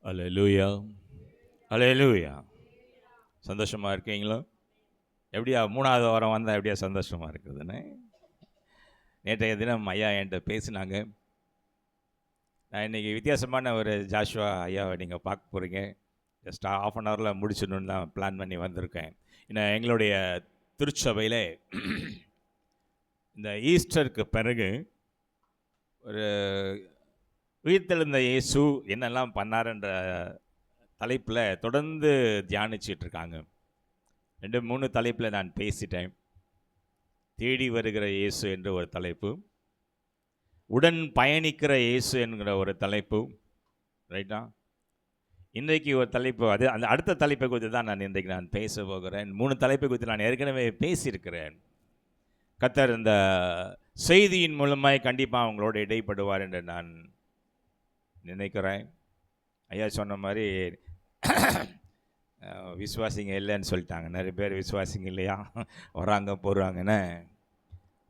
அல்லேலூயா, அல்லேலூயா. சந்தோஷமாக இருக்கீங்களா? எப்படியா 3வது வாரம் வந்தால் எப்படியா சந்தோஷமாக இருக்குதுன்னு? நேற்றைய தினம் ஐயா என்கிட்ட பேசினாங்க. நான் இன்றைக்கி வித்தியாசமான ஒரு ஜாஷுவா ஐயாவை நீங்கள் பார்க்க போகிறீங்க. ஜஸ்ட் ½ அன் ஹவரில் முடிச்சிடணுன்னு தான் பிளான் பண்ணி வந்திருக்கேன். இன்னும் எங்களுடைய திருச்சபையில் இந்த ஈஸ்டருக்கு பிறகு ஒரு உயிர்த்தெழுந்த இயேசு என்னெல்லாம் பண்ணாருன்ற தலைப்பில் தொடர்ந்து தியானிச்சிட்ருக்காங்க. 2-3 தலைப்பில் நான் பேசிட்டேன். தேடி வருகிற இயேசு என்ற ஒரு தலைப்பு, உடன் பயணிக்கிற இயேசு என்கிற ஒரு தலைப்பு, ரைட்டா? இன்றைக்கு ஒரு தலைப்பு, அது அந்த அடுத்த தலைப்பை குறித்து தான் இன்றைக்கு நான் பேச போகிறேன். 3 தலைப்பை குறித்து நான் ஏற்கனவே பேசியிருக்கிறேன். கர்த்தர் இந்த செய்தியின் மூலமாய் கண்டிப்பாக அவங்களோட இடைப்படுவார் என்று நான் நினைக்கிறேன். ஐயா சொன்ன மாதிரி விசுவாசிங்க இல்லைன்னு சொல்லிட்டாங்க. நிறைய பேர் விசுவாசிங்க இல்லையா, வராங்க போகிறாங்கன்னு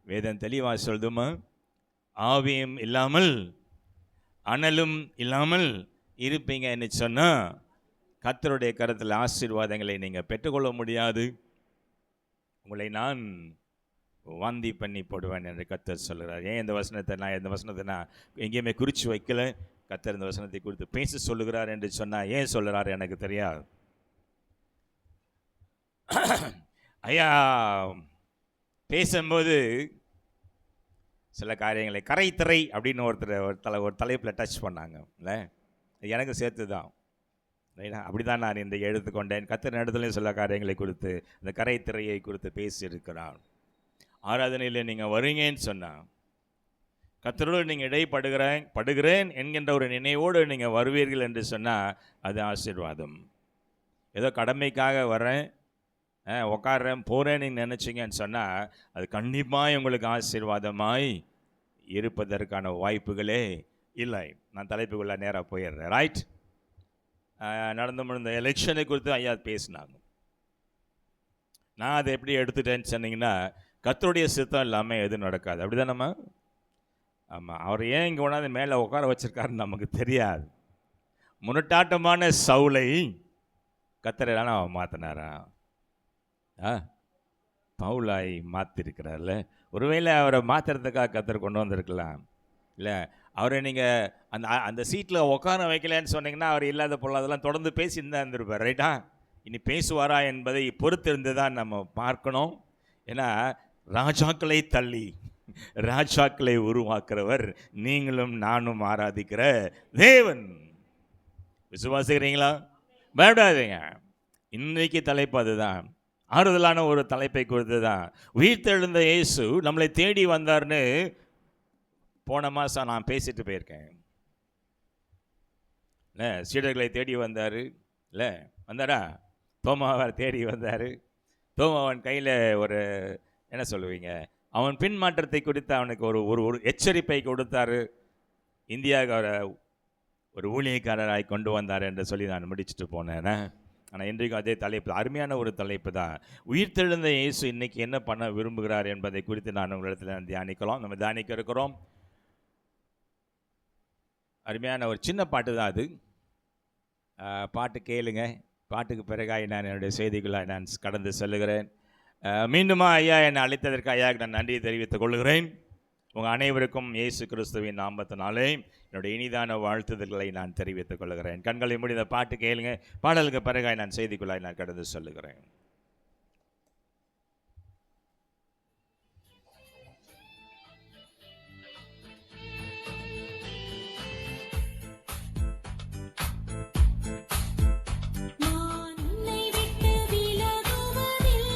வேதம் தெளிவாக சொல்லுமா? ஆவியும் இல்லாமல் அனலும் இல்லாமல் இருப்பீங்கன்னு சொன்னால் கர்த்தருடைய கரத்தில் ஆசீர்வாதங்களை நீங்கள் பெற்றுக்கொள்ள முடியாது. உங்களை நான் வாந்தி பண்ணி போடுவேன் என்று கர்த்தர் சொல்கிறார். ஏன் இந்த வசனத்தை நான் எங்கேயுமே குறித்து வைக்கல. கர்த்தர் இந்த வசனத்தை குறித்து பேச சொல்லுகிறார் என்று சொன்னால் ஏன் சொல்லுறாரு எனக்கு தெரியாது. ஐயா பேசும்போது சில காரியங்களை கரைத்திரை அப்படின்னு ஒரு தலைப்பில் டச் பண்ணாங்க. இல்லை, எனக்கு சேர்த்து தான், ரைட்டா? அப்படி தான் நான் இந்த எடுத்துக்கொண்டேன். கர்த்தர் இடத்துலையும் சில காரியங்களை குறித்து, இந்த கரைத்திரையை குறித்து பேசியிருக்கிறார். ஆராதனையில் நீங்கள் வருங்கன்னு சொன்னால், கர்த்தரோடு நீங்கள் இடைப்படுகிறேன் என்கின்ற ஒரு நினைவோடு நீங்கள் வருவீர்கள் என்று சொன்னால் அது ஆசீர்வாதம். ஏதோ கடமைக்காக வரேன், உட்காடுறேன், போகிறேன்னு நீங்கள் நினச்சிங்கன்னு சொன்னால் அது கண்டிப்பாக உங்களுக்கு ஆசீர்வாதமாய் இருப்பதற்கான வாய்ப்புகளே இல்லை. நான் தலைப்புக்குள்ளே நேராக போயிடுறேன். ரைட்? நடந்து முடிந்த எலெக்ஷனை குறித்து ஐயா பேசினாங்க. நான் அதை எப்படி எடுத்துட்டேன்னு சொன்னீங்கன்னா, கர்த்தருடைய சித்தம் இல்லாமல் எதுவும் நடக்காது. அப்படி தானம்மா? ஆமாம். அவர் ஏன் இங்கே கொண்டாந்து மேலே உட்கார வச்சிருக்காருன்னு நமக்கு தெரியாது. முன்னட்டாட்டமான சவுலை கர்த்தரான அவன் மாற்றினாரா? பவுலாய் மாற்றிருக்கிறார்ல. ஒருவேளை அவரை மாற்றுறதுக்காக கர்த்தர் கொண்டு வந்திருக்கலாம். இல்லை, அவரை நீங்கள் அந்த சீட்டில் உட்கார வைக்கலன்னு சொன்னீங்கன்னா அவர் இல்லாத பொருளாதெல்லாம் தொடர்ந்து பேசின்னு இருந்திருப்பார். ரைட்டா? இனி பேசுவாரா என்பதை பொறுத்திருந்து தான் நம்ம பார்க்கணும். ஏன்னா ராஜாக்களை தள்ளி ராஜாக்களை உருவாக்குறவர் நீங்களும் நானும் ஆராதிக்கிற தேவன். விசுவாசிக்கிறீங்களா? பயப்படாதீங்க. இன்னைக்கு தலைப்பு அதுதான். ஆறுதலான ஒரு தலைப்பை குறித்து தான். உயிர்த்தெழுந்த இயேசு நம்மளை தேடி வந்தார்னு போன மாதம் நான் பேசிட்டு போயிருக்கேன். இல்லை, சீடர்களை தேடி வந்தார். இல்லை, வந்தாரா? தோமாவை தேடி வந்தார். தோமாவன் கையில் ஒரு என்ன சொல்லுவீங்க, அவன் பின் மாற்றத்தை குறித்து அவனுக்கு ஒரு எச்சரிப்பை கொடுத்தாரு. இந்தியாவுக்கு ஒரு ஊழியக்காரராய் கொண்டு வந்தார் என்று சொல்லி நான் முடிச்சுட்டு போனேன். ஆனால் இன்றைக்கும் அதே தலைப்பு, அருமையான ஒரு தலைப்பு தான். உயிர்த்தெழுந்த இயேசு இன்றைக்கி என்ன பண்ண விரும்புகிறார் என்பதை குறித்து நான் உங்களிடத்தில் தியானிக்கலாம். நம்ம தியானிக்க இருக்கிறோம். அருமையான ஒரு சின்ன பாட்டு தான் அது. பாட்டு கேளுங்க. பாட்டுக்கு பிறகாக நான் என்னுடைய செய்திக்குள்ளாக நான் கடந்து செல்லுகிறேன். மீண்டுமா ஐயா என்னை அழைத்ததற்கு ஐயாவுக்கு நான் நன்றியை தெரிவித்துக் கொள்கிறேன். உங்கள் அனைவருக்கும் இயேசு கிறிஸ்துவின் நாமத்தினாலே என்னுடைய இனிதான வாழ்த்துதல்களை நான் தெரிவித்துக் கொள்கிறேன். கண்களை முடிந்த பாட்டு கேளுங்க. பாடலுக்கு பிறகாக நான் செய்திக்குள்ளாக நான் கடந்து செல்லுகிறேன். நான் உன்னை என்றும் கைவிடுவதில்லை.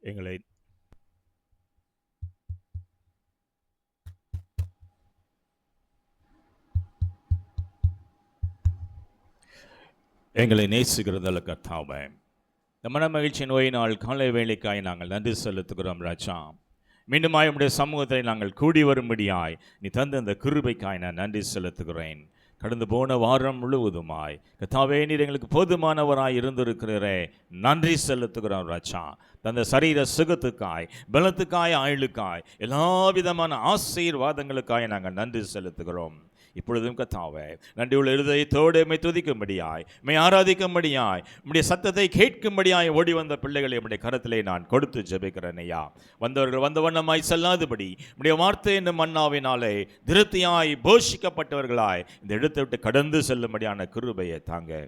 எங்களை நேசிக்கிறதில்ல கர்த்தாவே. இந்த மன மகிழ்ச்சி நோயினால் காலை வேலைக்காய் நாங்கள் நன்றி செலுத்துகிறோம் ராஜா. மீண்டுமாய் உம்முடைய சமூகத்தை நாங்கள் கூடி வரும்படியாய் நீ தந்த இந்த கிருபைக்காய் நான் நன்றி செலுத்துகிறேன். கடந்து போன வாரம் முழுவதுமாய் கர்த்தாவே நீர் எங்களுக்கு போதுமானவராய் இருந்திருக்கிறீரே, நன்றி செலுத்துகிறோம் ராஜா. தந்த சரீர சுகத்துக்காய், பலத்துக்காய், ஆயுளுக்காய், எல்லா விதமான ஆசீர்வாதங்களுக்காய் நாங்கள் நன்றி செலுத்துகிறோம். இப்பொழுதும் கர்த்தாவே நன்றியுள்ள இருதயத்தோடு உம்மை துதிக்கும்படியாய், உம்மை ஆராதிக்கும்படியாய், உம்முடைய சத்தத்தை கேட்கும்படியாய் ஓடி வந்த பிள்ளைகளை உம்முடைய கரத்திலே நான் கொடுத்து ஜெபிக்கிறேன் ஐயா. வந்தவர்கள் வந்த வண்ணமாய் செல்லாதபடி உம்முடைய வார்த்தை என்னும் மன்னாவினாலே திருப்தியாய் போஷிக்கப்பட்டவர்களாய் இந்த இடத்தை விட்டு கடந்து செல்லும்படியான கிருபையை தாங்க.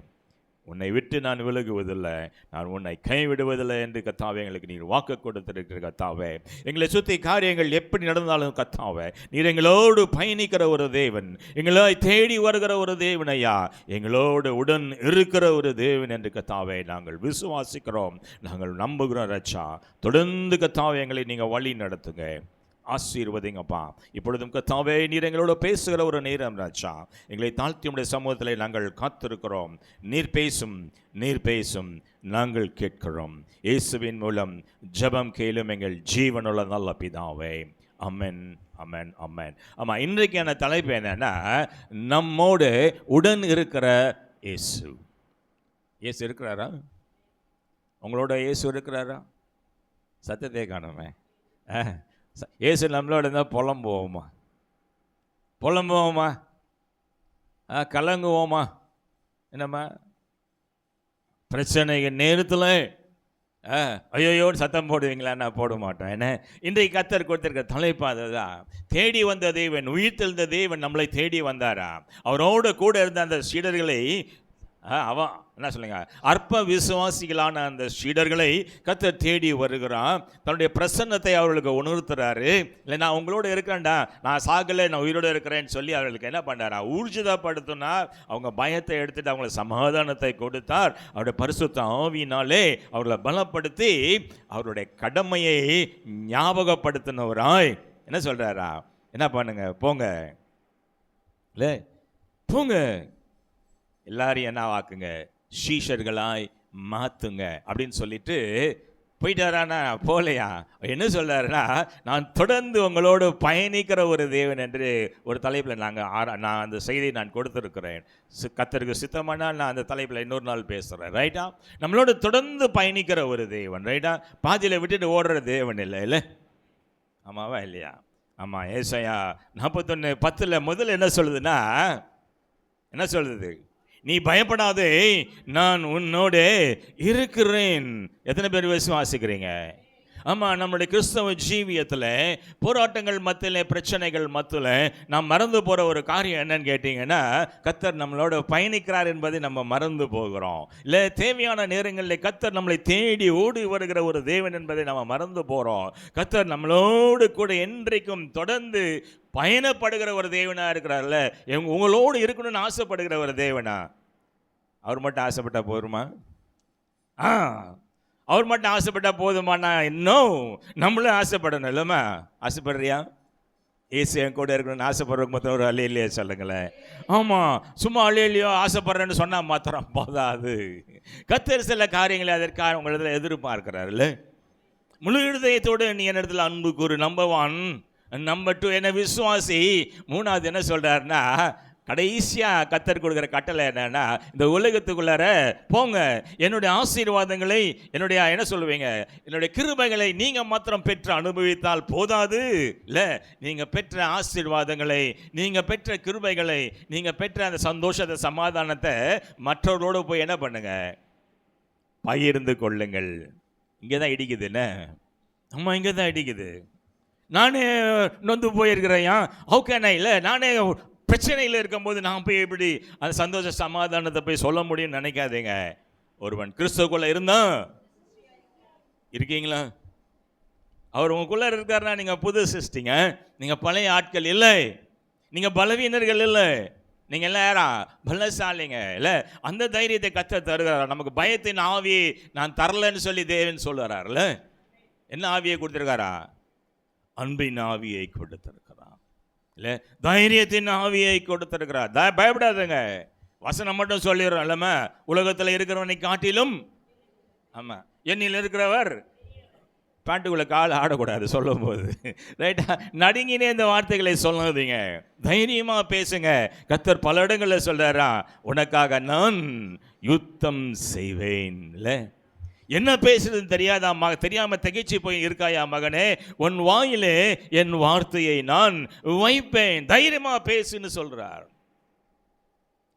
உன்னை விட்டு நான் விலகுவதில்லை, நான் உன்னை கைவிடுவதில்லை என்று கர்த்தாவே எங்களுக்கு நீர் வாக்கு கொடுத்திருக்கிற கர்த்தாவே. எங்களை சுற்றி காரியங்கள் எப்படி நடந்தாலும் கர்த்தாவே நீர் எங்களோடு பயணிக்கிற ஒரு தேவன், எங்களை தேடி வருகிற ஒரு தேவன் ஐயா, எங்களோடு உடன் இருக்கிற ஒரு தேவன் என்று கர்த்தாவே நாங்கள் விசுவாசிக்கிறோம், நாங்கள் நம்புகிறோம் ரட்சா. தொடர்ந்து கர்த்தாவே எங்களை நீங்கள் வழி நடத்துங்க, ஆசீர்வதிங்கப்பா. இப்பொழுதும் கர்த்தாவே நீர் எங்களோட பேசுகிற ஒரு நேரம் ராஜா. எங்களை தாழ்த்தி உடைய சமூகத்தில் நாங்கள் காத்திருக்கிறோம். நீர் பேசும் நாங்கள் கேட்கிறோம். இயேசுவின் மூலம் ஜெபம் கேளும் எங்கள் ஜீவனுள்ள நல்ல பிதாவே. அமேன், அமேன், அமேன். ஆமாம், இன்றைக்கான தலைப்பு என்னன்னா, நம்மோடு உடன் இருக்கிற இயேசு. இயேசு இருக்கிறாரா? உங்களோட இயேசு இருக்கிறாரா? சத்தத்தை காணுமே. இயேசு நம்மளோட இருந்தால் புலம்புவோமா? கலங்குவோமா? என்னம்மா பிரச்சனைகள் நேரத்தில் ஐயோயோடு சத்தம் போடுவீங்களா? நான் போட மாட்டோம். என்ன, இன்றைக்கு கர்த்தர் கொடுத்திருக்க தலைப்பு அதுதான். தேடி வந்த தேவன், உயிர்த்தெழுந்த தேவன் நம்மளை தேடி வந்தாரா. அவரோடு கூட இருந்த அந்த சீடர்களை அவன் என்ன சொல்லுங்க, அற்ப விசுவாசிகளான அந்த சீடர்களை கர்த்தர் தேடி வருகிறான். தன்னுடைய பிரசன்னத்தை அவர்களுக்கு உணர்த்துறாரு. இல்லை, நான் உங்களோட இருக்கிறேன்டா, நான் சாகலை, நான் உயிரோடு இருக்கிறேன்னு சொல்லி அவர்களுக்கு என்ன பண்ணாரா, ஊர்ஜிதப்படுத்தினார். அவங்க பயத்தை எடுத்துட்டு அவங்களுக்கு சமாதானத்தை கொடுத்தார். அவருடைய பரிசுத்த ஆவியினாலே அவர்களை பலப்படுத்தி அவருடைய கடமையை ஞாபகப்படுத்தினவராய் என்ன சொல்றாரா, என்ன பண்ணுங்க, போங்க, இல்லை போங்க, எல்லாரையும் என்ன ஆக்குங்க, சீஷர்களாய் மாற்றுங்க அப்படின்னு சொல்லிட்டு போயிட்டாரானா? போலையா? என்ன சொல்றாருன்னா, நான் தொடர்ந்து உங்களோடு பயணிக்கிற ஒரு தேவன் என்று ஒரு தலைப்பில் நான் அந்த செய்தியை நான் கொடுத்துருக்கிறேன். கர்த்தருக்கு சித்தமானால் நான் அந்த தலைப்பில் இன்னொரு நாள் பேசுகிறேன். ரைட்டா? நம்மளோட தொடர்ந்து பயணிக்கிற ஒரு தேவன். ரைட்டா? பாதியில் விட்டுட்டு ஓடுற தேவன் இல்லை. ஆமாவா இல்லையா? ஆமாம். ஏசாயா 41:10 முதல்ல என்ன சொல்லுதுன்னா, என்ன சொல்லுது, நீ பயப்படாதே, நான் உன்னோடு இருக்கிறேன். எத்தனை பேர் விசுவாசிக்கிறீங்க? ஆமாம், நம்மளுடைய கிறிஸ்தவ ஜீவியத்தில் போராட்டங்கள் மத்தியில், பிரச்சனைகள் மத்தியில் நாம் மறந்து போகிற ஒரு காரியம் என்னன்னு கேட்டிங்கன்னா, கர்த்தர் நம்மளோட பயணிக்கிறார் என்பதை நம்ம மறந்து போகிறோம். இல்லை, தேவையான நேரங்களில் கர்த்தர் நம்மளை தேடி ஓடி வருகிற ஒரு தேவன் என்பதை நம்ம மறந்து போகிறோம். கர்த்தர் நம்மளோடு கூட என்றைக்கும் தொடர்ந்து பயணப்படுகிற ஒரு தேவனாக இருக்கிறார்ல, உங்களோடு இருக்கணும்னு ஆசைப்படுகிற ஒரு தேவனா? அவர் மட்டும் ஆசைப்பட்டா போதுமா? அவர் மட்டும் ஆசைப்பட்டா போதுமானா? இன்னும் நம்மளும் ஆசைப்படணும் இல்லைம்மா? ஆசைப்படுறியா? ஏசு என் கூட இருக்கணும்னு ஆசைப்படுறதுக்கு மொத்தம் ஒரு அலையிலையே சொல்லுங்களேன். ஆமாம், சும்மா அலையிலையோ ஆசைப்படுறேன்னு சொன்னால் மாத்திரம் போதாது. கர்த்தர் சில காரியங்களை அதற்காக உங்களிடத்துல எதிர்பார்க்கிறாருல்ல. முழு இருதயத்தோடு நீ என்னிடத்துல அன்பு கூறு, நம்பர் 1. நம்பர் 2 என்ன, விசுவாசி. 3வது என்ன சொல்கிறாருன்னா, கடைசியாக கர்த்தர் கொடுக்குற கட்டளை என்னன்னா, இந்த உலகத்துக்குள்ளார போங்க, என்னுடைய ஆசீர்வாதங்களை, என்னுடைய என்ன சொல்லுவீங்க, என்னுடைய கிருபைகளை நீங்கள் மாத்திரம் பெற்று அனுபவித்தால் போதாது. இல்லை, நீங்கள் பெற்ற ஆசீர்வாதங்களை, நீங்கள் பெற்ற கிருபைகளை, நீங்கள் பெற்ற அந்த சந்தோஷத்தை, சமாதானத்தை மற்றவர்களோடு போய் என்ன பண்ணுங்க, பகிர்ந்து கொள்ளுங்கள். இங்கே தான் இடிக்குது. என்ன, ஆமாம், இங்கே தான் இடிக்குது. நானே நொந்து போயிருக்கிறேன். ஓகே, இல்லை, நானே பிரச்சனையில் இருக்கும்போது நான் போய் எப்படி அந்த சந்தோஷ சமாதானத்தை போய் சொல்ல முடியும்னு நினைக்காதீங்க. ஒருவன் கிறிஸ்துவுக்குள்ள இருந்தா இருக்கீங்களா? அவர் உங்களுக்குள்ள இருக்காருன்னா நீங்கள் புது சிருஷ்டிங்க, நீங்கள் பழைய ஆட்கள் இல்லை, நீங்கள் பலவீனர்கள் இல்லை, நீங்கள் எல்லாம் யாரா பலசாலிங்க இல்லை. அந்த தைரியத்தை கர்த்தர் தருகிறார். நமக்கு பயத்தின் ஆவி நான் தரலன்னு சொல்லி தேவன் சொல்லுறாருல்ல. என்ன ஆவியை கொடுத்துருக்காரா? அன்பின் ஆவியை கொடுத்திருக்கிறான். இல்லை, தைரியத்தின் ஆவியை கொடுத்திருக்கிறார். பயப்படாதுங்க, வசனம் மட்டும் சொல்லிடுறோம். இல்லைம்மா, உலகத்தில் இருக்கிறவனை காட்டிலும் ஆமாம் என்னில் இருக்கிறவர். பாட்டுக்குள்ள கால் ஆடக்கூடாது சொல்லும் போது, ரைட்டா? நடுங்கினே இந்த வார்த்தைகளை சொல்லாதீங்க, தைரியமாக பேசுங்க. கர்த்தர் பல இடங்களில் சொல்றாரா, உனக்காக நான் யுத்தம் செய்வேன். இல்லை, என்ன பேசுறது தெரியாம திகைச்சு போய் இருக்காயா மகனே, உன் வாயிலே என் வார்த்தையை நான் வைப்பேன், தைரியமா பேசுன்னு சொல்றார்.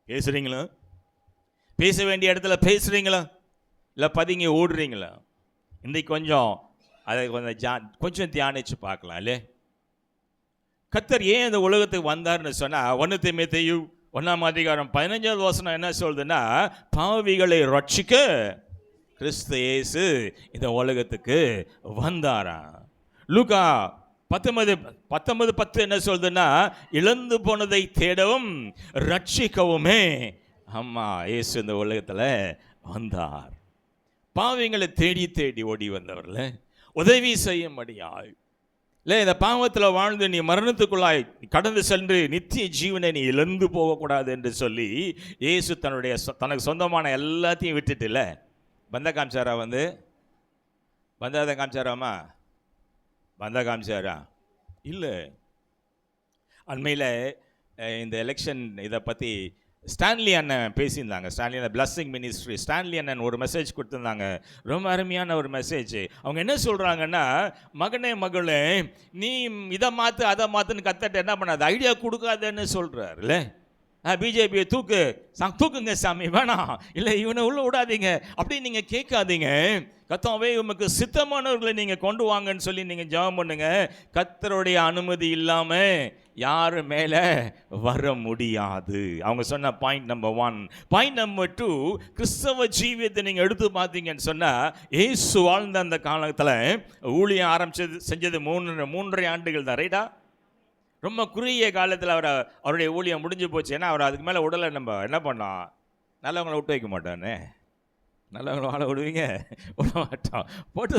பேசுறீங்களா? பேச வேண்டிய இடத்துல பேசுறீங்களா? இல்லை பதுங்கி ஓடுறீங்களா? இன்றைக்கு கொஞ்சம் அதை கொஞ்சம் தியானிச்சு பார்க்கலாம். இல்லை, கர்த்தர் ஏன் இந்த உலகத்துக்கு வந்தார்னு சொன்னா, 1 தீமோத்தேயு 1:15 என்ன சொல்றதுன்னா, பாவிகளை ரட்சிக்க கிறிஸ்து இயேசு இந்த உலகத்துக்கு வந்தாரா. லூக்கா 19:10 என்ன சொல்றதுன்னா, இழந்து போனதை தேடவும் ரட்சிக்கவுமே அம்மா இயேசு இந்த உலகத்தில் வந்தார். பாவிங்களை தேடி தேடி ஓடி வந்தவர்ல உதவி செய்யும்படியாய். இல்லை, இந்த பாவத்தில் வாழ்ந்து நீ மரணத்துக்குள்ளாய் கடந்து சென்று நித்திய ஜீவனை நீ இழந்து போகக்கூடாது என்று சொல்லி இயேசு தனக்கு சொந்தமான எல்லாத்தையும் விட்டுட்டு இல்லை பந்த காமிச்சாரா? பந்தாத காமிச்சாராமா? பந்த காமிச்சாரா? இல்லை. அண்மையில் இந்த எலெக்ஷன் இதை பற்றி ஸ்டான்லி அண்ணன் பேசியிருந்தாங்க. ஸ்டான்லி அண்ணன் பிளஸ்ஸிங் மினிஸ்ட்ரி, ஸ்டான்லி அண்ணன் ஒரு மெசேஜ் கொடுத்துருந்தாங்க, ரொம்ப அருமையான ஒரு மெசேஜ். அவங்க என்ன சொல்கிறாங்கன்னா, மகனே மகளே, நீ இதை மாற்று அதை மாற்றுன்னு கத்தட்ட என்ன பண்ணாது, ஐடியா கொடுக்காதன்னு சொல்கிறாருல்ல. பிஜேபியை தூக்குங்க சாமி, வேணாம், இல்லை இவனை உள்ள விடாதீங்க அப்படின்னு நீங்கள் கேட்காதீங்க. கர்த்தாவே உமக்கு சித்தமானவர்களை நீங்கள் கொண்டு வாங்கன்னு சொல்லி நீங்கள் ஜெபம் பண்ணுங்க. கர்த்தருடைய அனுமதி இல்லாமல் யாரு மேலே வர முடியாது. அவங்க சொன்ன பாயிண்ட் நம்பர் 1. பாயிண்ட் நம்பர் 2, கிறிஸ்தவ ஜீவியத்தை நீங்கள் எடுத்து பார்த்தீங்கன்னு சொன்னால், இயேசு வாழ்ந்த அந்த காலத்தில் ஊழியம் செஞ்சது 3.5 ஆண்டுகள் தான், ரைட்டா? ரொம்ப குறுகிய காலத்தில் அவருடைய ஊழியம் முடிஞ்சு போச்சு. ஏன்னா அவர் அதுக்கு மேலே உடலை நம்ம என்ன பண்ணோம், நல்லவங்களை விட்டு வைக்க மாட்டோன்னு. நல்லவங்களை வாழ விடுவீங்க, விட மாட்டோம், போட்டு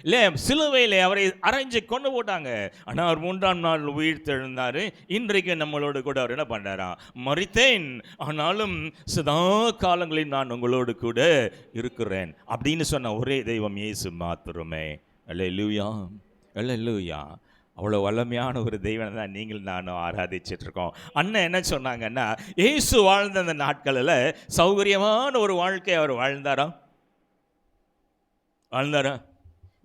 இல்லை, சிலுவையில் அவரை அரைஞ்சு கொண்டு போட்டாங்க. ஆனால் அவர் 3ஆம் நாள் உயிர் தெழுந்தார். இன்றைக்கு நம்மளோடு கூட அவர் என்ன பண்ணுறாரா, மரித்தேன் ஆனாலும் சதா காலங்களில் நான் உங்களோடு கூட இருக்கிறேன் அப்படின்னு சொன்ன ஒரே தெய்வம் இயேசு மாத்திரமே. அல்லேலூயா, அல்லேலூயா. அவ்வளோ வல்லமையான ஒரு தெய்வனை தான் நீங்கள் நானும் ஆராதிச்சுட்டு இருக்கோம். அண்ணன் என்ன சொன்னாங்கன்னா, இயேசு வாழ்ந்த அந்த நாட்களில் சௌகரியமான ஒரு வாழ்க்கை அவர் வாழ்ந்தாரா?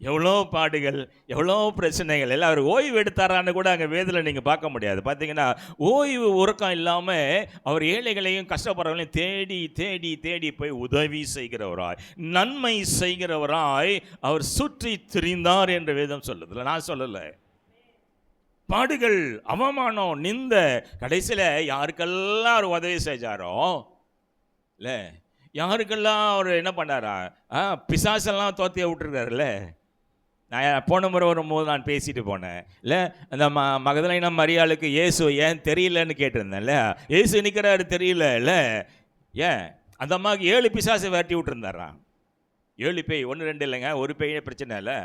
எவ்வளோ பாடுகள், எவ்வளோ பிரச்சனைகள் எல்லாம். அவர் ஓய்வு எடுத்தாரான்னு கூட அங்கே வேதில் நீங்கள் பார்க்க முடியாது. பார்த்தீங்கன்னா ஓய்வு உறக்கம் இல்லாமல் அவர் ஏழைகளையும் கஷ்டப்படுறவங்களையும் தேடி தேடி தேடி போய் உதவி செய்கிறவராய், நன்மை செய்கிறவராய் அவர் சுற்றி திரிந்தார் என்று வேதம் சொல்லுதில்ல, நான் சொல்லலை. பாடுகள், அவமானம், நிந்த, கடைசியில் யாருக்கெல்லாம் அவர் உதவி செஞ்சாரோ இல்லை, யாருக்கெல்லாம் அவர் என்ன பண்ணாரா, பிசாசெல்லாம் தோத்திய விட்டுருக்காருல்ல. நான் போன முறை வரும்போது நான் பேசிட்டு போனேன் இல்லை, அந்த மகதலேனா மரியாளுக்கு இயேசு ஏன் தெரியலன்னு கேட்டிருந்தேன்ல. இயேசு நிற்கிறாரு தெரியல இல்லை, ஏன் அந்த அம்மாவுக்கு 7 பிசாசை விரட்டி விட்டுருந்தாரான். 7 பேய், 1 2 இல்லைங்க, ஒரு பேயே பிரச்சனை இல்லை.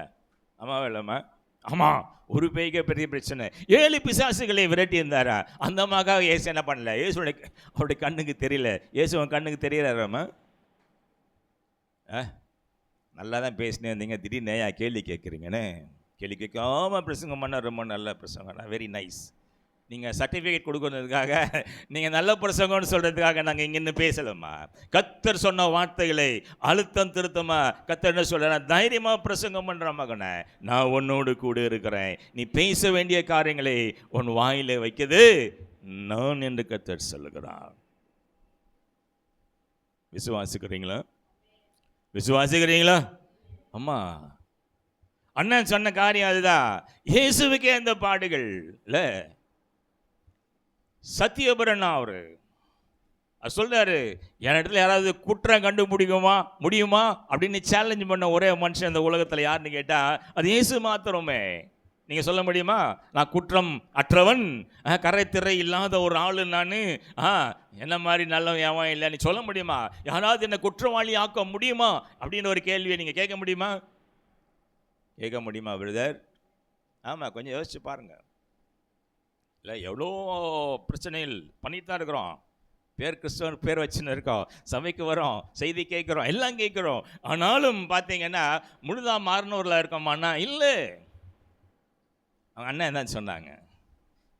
ஆமாவா இல்லைம்மா? ஆமாம், ஒரு பேய்க்கே பெரிய பிரச்சனை. 7 பிசாசுகளை விரட்டி இருந்தாரா. அந்த அம்மாக்காக இயேசு என்ன பண்ணல, அவருடைய கண்ணுக்கு தெரியல. இயேசுவன் கண்ணுக்கு தெரியறாராம்மா? நல்லா தான் பேசினே இருந்தீங்க, திடீர்னு கேள்வி கேட்குறீங்கன்னு. கேள்வி கேட்காம பிரசங்கம் பண்ண ரொம்ப நல்ல பிரசங்கம்னா, வெரி நைஸ். நீங்கள் சர்டிஃபிகேட் கொடுக்கறதுக்காக, நீங்கள் நல்ல பிரசங்கம்னு சொல்கிறதுக்காக நாங்கள் இங்கேருந்து பேசலாமா? கர்த்தர் சொன்ன வார்த்தைகளை அழுத்தம் திருத்தமாக கர்த்தர் என்ன சொல்கிற, தைரியமாக பிரசங்கம் பண்ணுற மகனை, நான் உன்னோடு கூட இருக்கிறேன், நீ பேச வேண்டிய காரியங்களை உன் வாயில வைக்கிறது நான் என்று கர்த்தர் சொல்லுகிறார். விசுவாசிக்கிறீங்களா? அம்மா அண்ணன் சொன்ன காரியம் அதுதான். இயேசுவுக்கே அந்த பாடுகள் இல்லை. சத்தியபுரன் அவரு சொல்றாரு, என் இடத்துல யாராவது குற்றம் கண்டுபிடிக்குமா முடியுமா அப்படின்னு சேலஞ்ச் பண்ண ஒரே மனுஷன் இந்த உலகத்தில் யாருன்னு கேட்டால் அது இயேசு மாத்திரமே. நீங்கள் சொல்ல முடியுமா, நான் குற்றம் அற்றவன், கரை திரை இல்லாத ஒரு ஆளு, நான் என்ன மாதிரி நல்லவன் ஏவன் இல்லை, நீ சொல்ல முடியுமா? யாராவது என்னை குற்றவாளி ஆக்க முடியுமா அப்படின்னு ஒரு கேள்வியை நீங்கள் கேட்க முடியுமா? கேட்க முடியுமா பிரதர்? ஆமாம், கொஞ்சம் யோசிச்சு பாருங்க. இல்லை, எவ்வளோ பிரச்சனைகள் பண்ணிட்டு தான் இருக்கிறோம். பேர் கிறிஸ்தவன் பேர் வச்சுன்னு இருக்கோம், சபைக்கு வரோம், செய்தி கேட்குறோம், எல்லாம் கேட்குறோம். ஆனாலும் பார்த்தீங்கன்னா முழுதா மாறினூரில் இருக்கோமாண்ணா? இல்லை. அவங்க அண்ணன் என்ன சொன்னாங்க?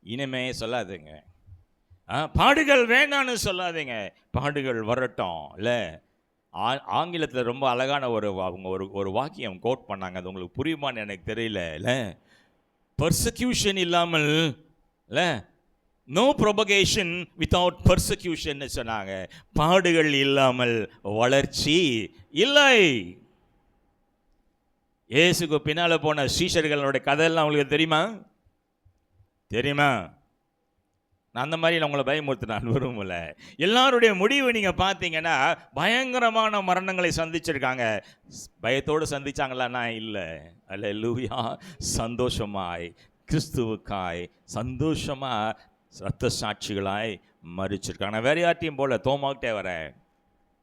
இனிமே சொல்லாதுங்க, பாடுகள் வேணான்னு சொல்லாதீங்க, பாடுகள் வரட்டும். இல்லை, ஆங்கிலத்தில் ரொம்ப அழகான அவங்க ஒரு வாக்கியம் கோட் பண்ணாங்க. அது உங்களுக்கு புரியுமான்னு எனக்கு தெரியல. இல்லை, பர்சக்யூஷன் இல்லாமல், இல்லை, நோ ப்ரொபகேஷன் வித்தவுட் பர்சக்யூஷன் சொன்னாங்க. பாடுகள் இல்லாமல் வளர்ச்சி இல்லை. இயேசுக்கு பின்னால் போன சீஷர்களோட கதையெல்லாம் உங்களுக்கு தெரியுமா? நான் அந்த மாதிரி உங்களை பயமுறுத்தினான் விரும்பல. எல்லாருடைய முடிவு நீங்கள் பார்த்தீங்கன்னா பயங்கரமான மரணங்களை சந்திச்சிருக்காங்க. பயத்தோடு சந்திச்சாங்களான்னா இல்லை. அல்லேலூயா. சந்தோஷமாய் கிறிஸ்துவுக்காய் சந்தோஷமாக ரத்த சாட்சிகளாய் மறிச்சிருக்காங்க. நான் வேற யார்ட்டையும் போல தோமாக்கிட்டே வரேன்.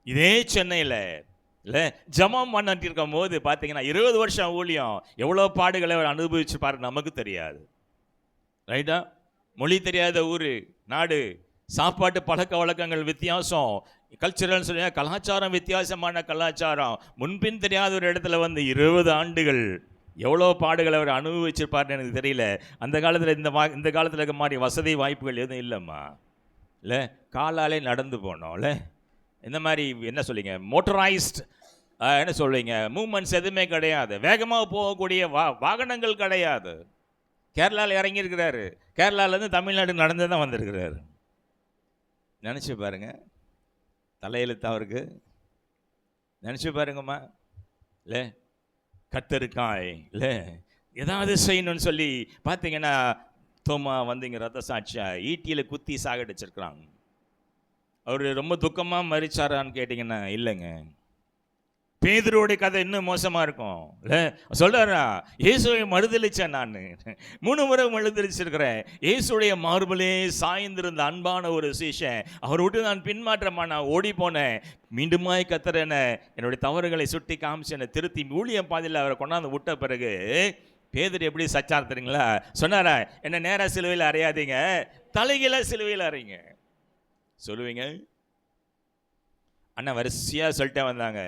இதே சென்னையில் இல்லை ஜெபம் பண்ணிட்டு இருக்கும் போது பார்த்தீங்கன்னா 20 வருஷம் ஊழியம் எவ்வளோ பாடுகளை அவர் அனுபவிச்சு பாருங்க, நமக்கு தெரியாது. ரைட்டா? மொழி தெரியாத ஊர் நாடு, சாப்பாட்டு பழக்க வழக்கங்கள் வித்தியாசம், கல்ச்சரல் சொல்லி கலாச்சாரம் வித்தியாசமான கலாச்சாரம், முன்பின் தெரியாத ஒரு இடத்துல வந்து 20 ஆண்டுகள் எவ்வளோ பாடுகளை அவர் அனுபவிச்சிருப்பார்னு எனக்கு தெரியல. அந்த காலத்தில் இந்த காலத்தில் இருக்க மாதிரி வசதி வாய்ப்புகள் எதுவும் இல்லைம்மா. இல்லை, காலாலே நடந்து போனோம். இல்லை, இந்த மாதிரி என்ன சொல்லிங்க, மோட்டரைஸ்ட் என்ன சொல்லுவீங்க, மூமெண்ட்ஸ் எதுவுமே கிடையாது. வேகமாக போகக்கூடிய வாகனங்கள் கிடையாது. கேரளாவில் இறங்கியிருக்கிறாரு, கேரளாவிலேருந்து தமிழ்நாடு நடந்து தான் வந்திருக்கிறாரு. நினச்சி பாருங்க, தலையெழுத்து அவருக்கு. நினச்சி பாருங்கம்மா. இல்லை, கத்தருக்காய் இல்லை ஏதாவது செய்யணும்னு சொல்லி பார்த்தீங்கன்னா தோமா வந்து இங்கே ரத்த சாட்சியா ஈட்டியில் குத்தி சாகடிச்சிருக்கிறாங்க. அவர் ரொம்ப துக்கமாக மறிச்சாரான்னு கேட்டிங்கன்னா இல்லைங்க. பேதுருவோடைய கதை இன்னும் மோசமாக இருக்கும். இல்லை, சொல்கிறாரா, இயேசுவை மறுதளிச்சேன், நான் 3 முறை மறுதளிச்சிருக்கிறேன். இயேசுடைய மார்பிலே சாய்ந்திருந்த அன்பான ஒரு சீஷன், அவர் விட்டு நான் பின்மாற்றமாக நான் ஓடி போனேன். மீண்டுமாய் கத்தரன என்னுடைய தவறுகளை சுட்டி காமிச்சு என்னை திருத்தி ஊழியம் பாதையில் அவரை கொண்டாந்து விட்ட பிறகு பேதுரு எப்படி சச்சார் தெரியுங்களா? சொன்னாரா, என்ன நேராக சிலுவையில் அறையாதீங்க, தலைகீழ சிலுவையில் அறைங்க சொல்லுவீங்க. அண்ணா வரிசையாக சொல்லிட்டே வந்தாங்க.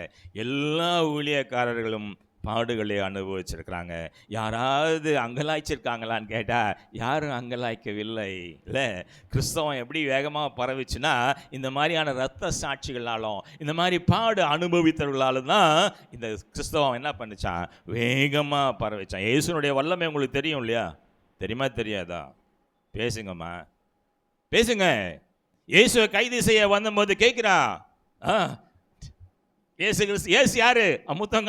எல்லா ஊழியக்காரர்களும் பாடுகளை அனுபவிச்சிருக்கிறாங்க. யாராவது அங்கலாய்ச்சிருக்காங்களான்னு கேட்டால் யாரும் அங்கலாய்க்கவில்லை. இல்லை, கிறிஸ்தவம் எப்படி வேகமாக பரவிச்சுன்னா இந்த மாதிரியான இரத்த சாட்சிகளாலும் இந்த மாதிரி பாடு அனுபவித்தவர்களாலும் தான் இந்த கிறிஸ்தவம் என்ன பண்ணிச்சான், வேகமாக பரவிச்சான். இயேசுனுடைய வல்லமை உங்களுக்கு தெரியும் இல்லையா? தெரியுமா தெரியாதா? பேசுங்கம்மா, பேசுங்க. இயேசுவை கைது செய்ய வந்தபோது கேட்குறா, ஏசு கிறிஸ்து, ஏசு யாரு? முத்தம்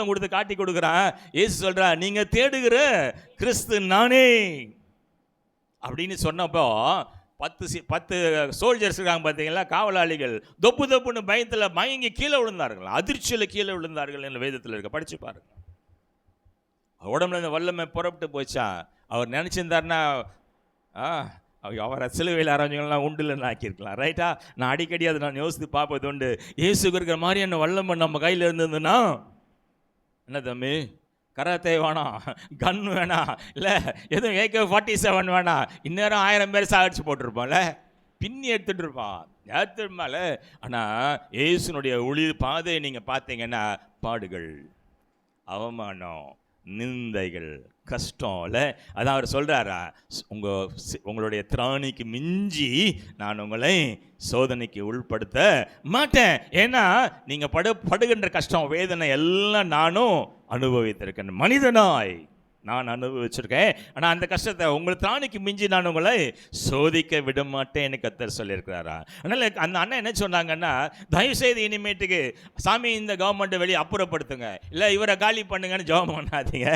கொடுத்து காட்டி கொடுக்குறான். ஏசு சொல்றா, நீங்க தேடுகிற கிறிஸ்து நானே அப்படின்னு சொன்னப்போ 10 சோல்ஜர்ஸ் இருக்காங்க பார்த்தீங்களா, காவலாளிகள், தொப்புன்னு பயத்தில் மயங்கி கீழே விழுந்தார்கள், அதிர்ச்சியில் கீழே விழுந்தார்கள் என்று வேதத்தில் இருக்க, படிச்சு பாருங்க. உடம்புல இந்த வல்லமை புறப்பட்டு போச்சா? அவர் நினச்சிருந்தாருன்னா அவரை சிலுவையில் அரைஞ்சவங்களாம் உண்டுலன்னு ஆக்கியிருக்கலாம். ரைட்டா? நான் அடிக்கடி அதை நான் யோசித்து பார்ப்பது உண்டு. இயேசுக்கு இருக்கிற மாதிரி என்ன வல்லமை நம்ம கையில் இருந்ததுன்னா என்ன தம்பி, கராத்தே வேணாம், கன் வேணாம், இல்லை எதுவும் AK-47 வேணாம், இந்நேரம் 1000 பேர் சாகடிச்சு போட்டிருப்போம்ல, பின்னி எடுத்துகிட்டு இருப்பான் ஏற்றுமால. ஆனால் இயேசுனுடைய ஒளி பாதையை நீங்கள் பார்த்தீங்கன்னா பாடுகள், அவமானம், நிந்தைகள், கஷ்டம். இல்லை, அதான் அவர் சொல்கிறாரா, உங்களுடைய திராணிக்கு மிஞ்சி நான் உங்களை சோதனைக்கு உள்படுத்த மாட்டேன். ஏன்னா நீங்கள் படுகின்ற கஷ்டம், வேதனை எல்லாம் நானும் அனுபவித்திருக்கேன், மனிதனாய் நான் அனுபவிச்சிருக்கேன். ஆனால் அந்த கஷ்டத்தை உங்கள் திராணிக்கு மிஞ்சி நான் உங்களை சோதிக்க விட மாட்டேன்னு கர்த்தர் சொல்லியிருக்கிறாரா. அதனால் அந்த அண்ணன் என்ன சொன்னாங்கன்னா, தயவுசெய்து இனிமேட்டுக்கு சாமி இந்த கவர்மெண்ட்டை வெளியே அப்புறப்படுத்துங்க, இல்லை இவரை காலி பண்ணுங்கன்னு ஜெபம் பண்ணாதீங்க,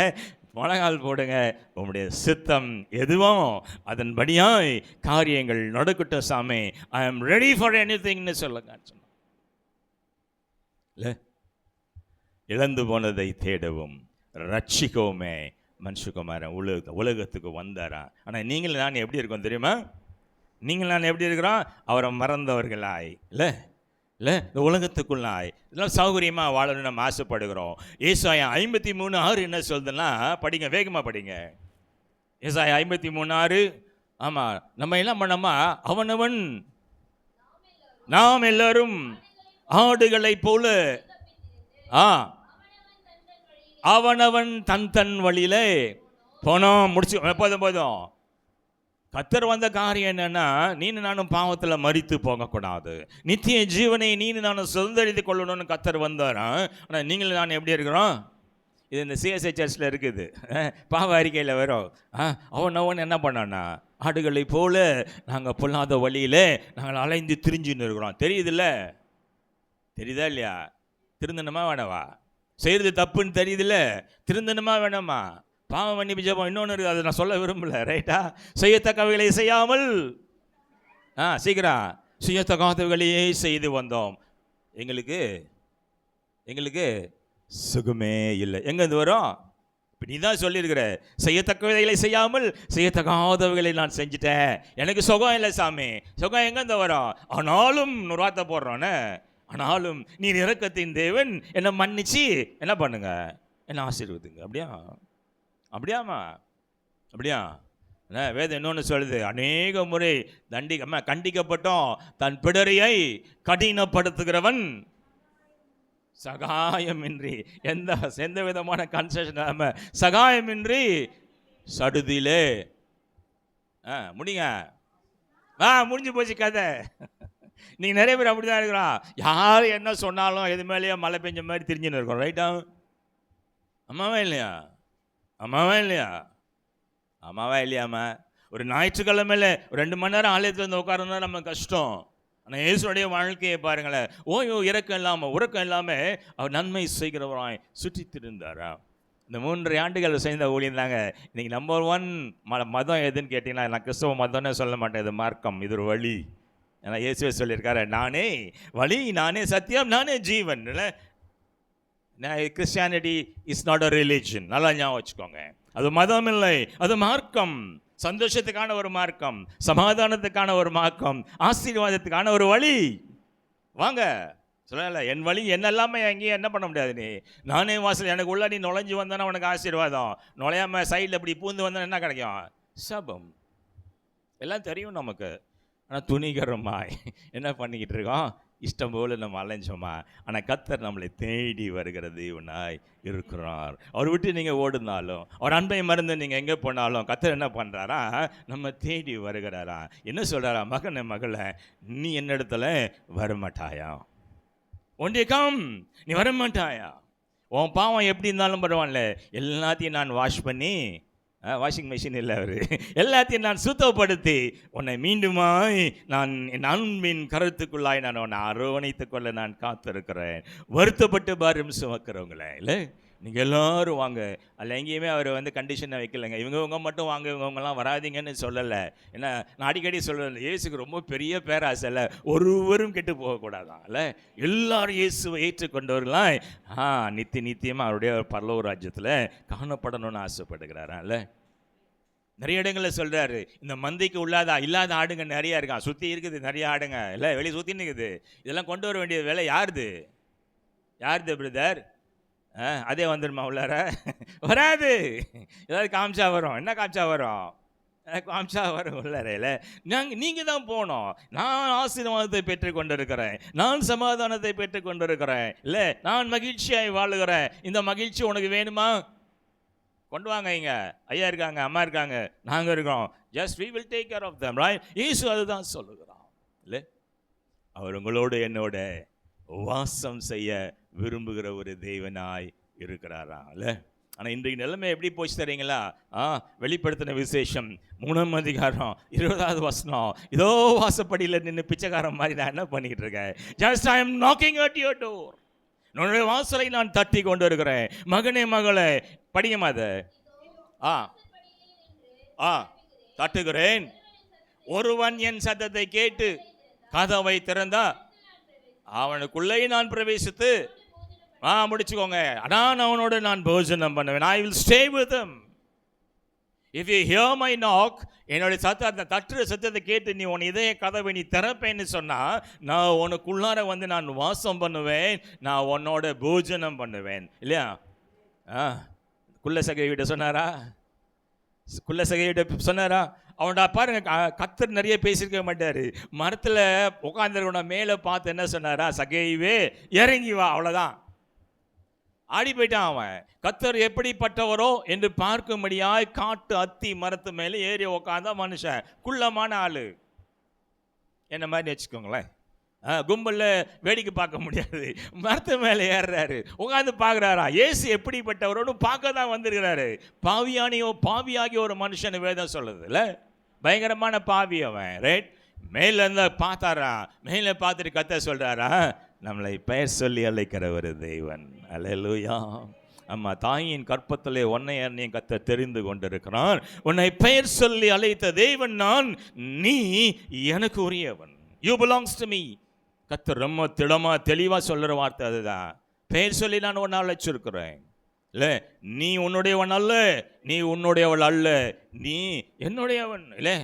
முழங்கால் போடுங்க, உங்களுடைய சித்தம் எதுவும் அதன்படியாய் காரியங்கள் நடக்கட்டும் சாமி, ஐ ஆம் ரெடி ஃபார் எனிதிங்னு சொல்லுங்க. இல்லை, இழந்து போனதை தேடவும் ரட்சிக்கவுமே மனுஷகுமாரன் உலகத்துக்கு வந்தாரா. ஆனால் நீங்கள் நான் எப்படி இருக்கோம் தெரியுமா? நீங்கள் நான் எப்படி இருக்கிறோம்? அவரை மறந்தவர்களாய், இல்லை இல்லை இந்த உலகத்துக்குள்ளாய் இதெல்லாம் சௌகரியமாக வாழணும்னு நம்ம ஆசைப்படுகிறோம். ஏசாயா 53:6 என்ன சொல்லுதுன்னா, படிங்க, வேகமாக படிங்க. ஏசாயா 53:6. ஆமாம், நம்ம என்ன பண்ணோமா, அவனவன் நாம் எல்லாரும் ஆடுகளைப் போல அவனவன் தன் தன் வழியிலே போனோம். முடிச்சு போதும். கர்த்தர் வந்த காரியம் என்னன்னா, நீனு நானும் பாவத்தில் மரித்து போகக்கூடாது, நித்திய ஜீவனை நீனு நானும் சுதந்திரித்து கொள்ளணும்னு கர்த்தர் வந்தாரா. ஆனால் நீங்களும் நான் எப்படி இருக்கிறோம்? இது இந்த சிஎஸ்ஐ சர்ச்சில் இருக்குது, பாவ அறிக்கையில் வரும். அவன் என்ன பண்ணான்னா, ஆடுகளை போல நாங்கள் பொல்லாத வழியில் நாங்கள் அலைந்து திரிஞ்சுன்னு இருக்கிறோம். தெரியுதுல்ல? தெரியுதா இல்லையா? திருந்தணுமா வேணவா? செய்கிறது தப்புன்னு தெரியுதுல்ல? திருந்தணுமா வேணாமா? பாவம் மன்னிப்பு ஜெபம் இன்னொன்று இருக்குது, அதை நான் சொல்ல விரும்பல. ரைட்டா? செய்யத்தக்கவைகளை செய்யாமல் சீக்கிரம் செய்யத்தக்காதவைகளையே செய்து வந்தோம், எங்களுக்கு சுகமே இல்லை. எங்கேருந்து வரும்? இப்போ நீ தான் சொல்லியிருக்கிற, செய்யத்தக்கவைகளை செய்யாமல் செய்யத்தக்காதவைகளை நான் செஞ்சுட்டேன், எனக்கு சுகம் இல்லை சாமி. சுகம் எங்கேருந்து வரும்? ஆனாலும் ஒரு வார்த்தை போடுறோன்னே, ஆனாலும் நீர் இரக்கத்தின் தேவன், என்னை மன்னிச்சு என்ன பண்ணுங்க, என்னை ஆசீர்வதிங்க. அப்படியாம்மா? வேதம் இன்னொன்று சொல்லுது, அநேக முறை கண்டிக்கப்பட்டோம், தன் பிடரியை கடினப்படுத்துகிறவன் சகாயமின்றி, எந்த விதமான கன்செஷன் சகாயமின்றி சடுதியிலே முடிங்க. முடிஞ்சு போச்சு கதை. நீங்கள் நிறைய பேர் அப்படி தான் இருக்கிறோம். யார் என்ன சொன்னாலும் எது மேலேயோ மழை பெஞ்ச மாதிரி திரிஞ்சுன்னு இருக்கோம். ரைட்டா? அம்மாவா இல்லையாம்மா? ஒரு ஞாயிற்றுக்கிழமையில் 2 மணி நேரம் ஆலயத்தில் வந்து உட்காரணும்னா நம்ம கஷ்டம். ஆனால் இயேசுடைய வாழ்க்கையை பாருங்களேன், ஓய்வு இறக்கம் இல்லாமல் உறக்கம் இல்லாமல் அவர் நன்மை செய்கிறவராய் சுற்றி திருந்தாரா. இந்த 3 ஆண்டுகள் செய்த ஊழியம் தாங்க. இன்றைக்கி நம்பர் 1 மதம் எதுன்னு கேட்டிங்கன்னா, நான் கிறிஸ்தவ மதம்னே சொல்ல மாட்டேன், இது மார்க்கம், இது ஒரு வழி. ஏன்னா இயேசுவே சொல்லியிருக்காரு, நானே வழி, நானே சத்தியம், நானே ஜீவன். இல்லை, Christianity is not a religion. நல்லா ஞாபகம் வச்சுக்கோங்க. அது மதம் இல்லை, அது மார்க்கம். சந்தோஷத்துக்கான ஒரு மார்க்கம், சமாதானத்துக்கான ஒரு மார்க்கம், ஆசீர்வாதத்துக்கான ஒரு வழி. வாங்க சொல்லல, என் வழி என்ன இல்லாமல் எங்கேயும் என்ன பண்ண முடியாது. நீ நானே வாசல், எனக்கு உள்ள நீ நுழைஞ்சு வந்தானா உனக்கு ஆசீர்வாதம், நுழையாமல் சைடில் இப்படி பூந்து வந்தால் என்ன கிடைக்கும்? சபம். எல்லாம் தெரியும் நமக்கு. ஆனால் துணிகரமாய் என்ன பண்ணிக்கிட்டு இருக்கோம்? இஷ்டம் போல் நம்ம அலைஞ்சோமா? ஆனால் கர்த்தர் நம்மளை தேடி வருகிற தேவனாய் இருக்கிறார். அவர் விட்டு நீங்கள் ஓடுனாலும், அவர் அன்பை மறந்து நீங்கள் எங்கே போனாலும் கர்த்தர் என்ன பண்ணுறாரா? நம்ம தேடி வருகிறாரா. என்ன சொல்கிறாரா? மகனே மகளை, நீ என்னிடத்துல வரமாட்டாயா? ஒன்றே கம், நீ வரமாட்டாயா? உன் பாவம் எப்படி இருந்தாலும் பரவாயில்ல, எல்லாத்தையும் நான் வாஷ் பண்ணி, வாஷிங் மிஷின் இல்லை அவர், எல்லாத்தையும் நான் சுத்தப்படுத்தி உன்னை மீண்டுமாய் நான் என் அன்பின் கருத்துக்குள்ளாய் நான் உன்னை அரவணைத்து கொள்ள நான் காத்திருக்கிறேன். வருத்தப்பட்டு பாரம் சுமக்கிறவங்களே, இல்லை நீங்கள் எல்லோரும் வாங்க. அதில் எங்கேயுமே அவர் கண்டிஷனை வைக்கலைங்க, இவங்க மட்டும் வாங்க, இவங்கெல்லாம் வராதிங்கன்னு சொல்லலை. ஏன்னா நான் அடிக்கடி சொல்கிறேன், இயேசுக்கு ரொம்ப பெரிய பேராசை இல்லை, ஒருவரும் கெட்டு போகக்கூடாதான். இல்லை, எல்லாரும் இயேசுவை ஏற்றுக்கொண்டவர்களாய் நித்தியமாக அவருடைய பரலோக ராஜ்யத்தில் காணப்படணும்னு ஆசைப்படுகிறாரா. இல்லை, நிறைய இடங்களில் சொல்கிறாரு, இந்த மந்தைக்கு இல்லாத ஆடுங்க நிறையா இருக்கான், சுற்றி இருக்குது நிறைய ஆடுங்க, இல்லை வெளியே சுற்றின்னு இருக்குது. இதெல்லாம் கொண்டு வர வேண்டிய வேலை யாருது பிரதர்? அதே வந்துடுமா உள்ளார? வராது. ஏதாவது காமிச்சா வரும். என்ன காமிச்சா வரும் உள்ளாரையில்? நீங்கள் தான் போகணும். நான் ஆசீர்வாதத்தை பெற்றுக்கொண்டிருக்கிறேன், நான் சமாதானத்தை பெற்றுக்கொண்டிருக்கிறேன், இல்லை நான் மகிழ்ச்சியாய் வாழுகிறேன். இந்த மகிழ்ச்சி உனக்கு வேணுமா? கொண்டு வாங்க. இங்கே ஐயா இருக்காங்க, அம்மா இருக்காங்க, நாங்கள் இருக்கோம். Just we will take care of them, right? இயேசு அதுதான் சொல்லுகிறான். இல்லை, அவர் உங்களோடு என்னோட வாசம் செய்ய விரும்புகிற ஒரு தேவனாய் இருக்கிறாரா. இல்லை, ஆனால் இன்றைக்கு நிலைமை எப்படி போச்சு தெரியுங்களா? வெளிப்படுத்தின விசேஷம் 3ஆம் அதிகாரம் 20வது வசனம், இதோ வாசப்படியில் நின்று பிச்சைக்காரன் மாதிரி நான் என்ன பண்ணிக்கிட்டு இருக்கேன்? Just I am knocking at your door. உன்னுடைய வாசலை நான் தட்டி கொண்டு இருக்கிறேன். மகனே மகளே, படிங்கம்மா அதை. தட்டுகிறேன், ஒருவன் என் சத்தத்தை கேட்டு கதவை திறந்தா அவனுக்குள்ளே நான் பிரவேசித்து முடிச்சுக்கோங்க. நான் அவனோட நான் போஜனம் பண்ணுவேன். I will stay with him. If you hear my knock, என்னுடைய சத்தத்தை தட்டுற சத்தத்தை கேட்டு நீ உன் இதய கதவை நீ திறப்பேன்னு சொன்னா, நான் உனக்குள்ளார வந்து நான் வாசம் பண்ணுவேன், நான் உன்னோட போஜனம் பண்ணுவேன். இல்லையா? குள்ளசகையிட்ட சொன்னாரா? குள்ளசகையிட்ட சொன்னாரா? அவன்டா பாருங்க, கர்த்தர் நிறைய பேசியிருக்க மாட்டாரு. மரத்தில் உட்காந்துருவன மேலே பார்த்து என்ன சொன்னாரா? சகைவே இறங்கி வா. அவ்வளோதான், ஆடி போயிட்டான் அவன். கர்த்தர் எப்படிப்பட்டவரோ என்று பார்க்கும்படியாய் காட்டு அத்தி மரத்து மேலே ஏறி உக்காந்த மனுஷன், குள்ளமான ஆளு. என்ன மாதிரி வச்சுக்கோங்களேன். கும்பலில் வேடிக்கை பார்க்க முடியாது, மரத்து மேலே ஏறுறாரு, உட்காந்து பார்க்குறாரா? இயேசு எப்படிப்பட்டவரோன்னு பார்க்க தான் வந்திருக்கிறாரு. பாவியாகி ஒரு மனுஷன் வேதம் சொல்லுது இல்லை? பயங்கரமான பாவி அவன். ரைட்? மேலே இருந்தா பார்த்தாரா? மேலே பார்த்துட்டு கர்த்தர் சொல்கிறாரா, நம்மளை பெயர் சொல்லி அழைக்கிற ஒரு தேவன். அல்லேலூயா. அம்மா, தாயின் கற்பத்திலே உன்னை என்னையும் கர்த்தர் தெரிந்து கொண்டிருக்கிறான். உன்னை பெயர் சொல்லி அழைத்த தேவன் நான், நீ எனக்கு உரியவன். You belongs to me. கர்த்தர் ரொம்ப தெளிவாக சொல்கிற வார்த்தை அதுதான். பெயர் சொல்லி நான் ஒன்று அழைச்சிருக்கிறேன். இல்லை, நீ உன்னுடையவன் அல்ல, நீ உன்னுடையவள் அல்ல, நீ என்னுடையவன். இல்லை,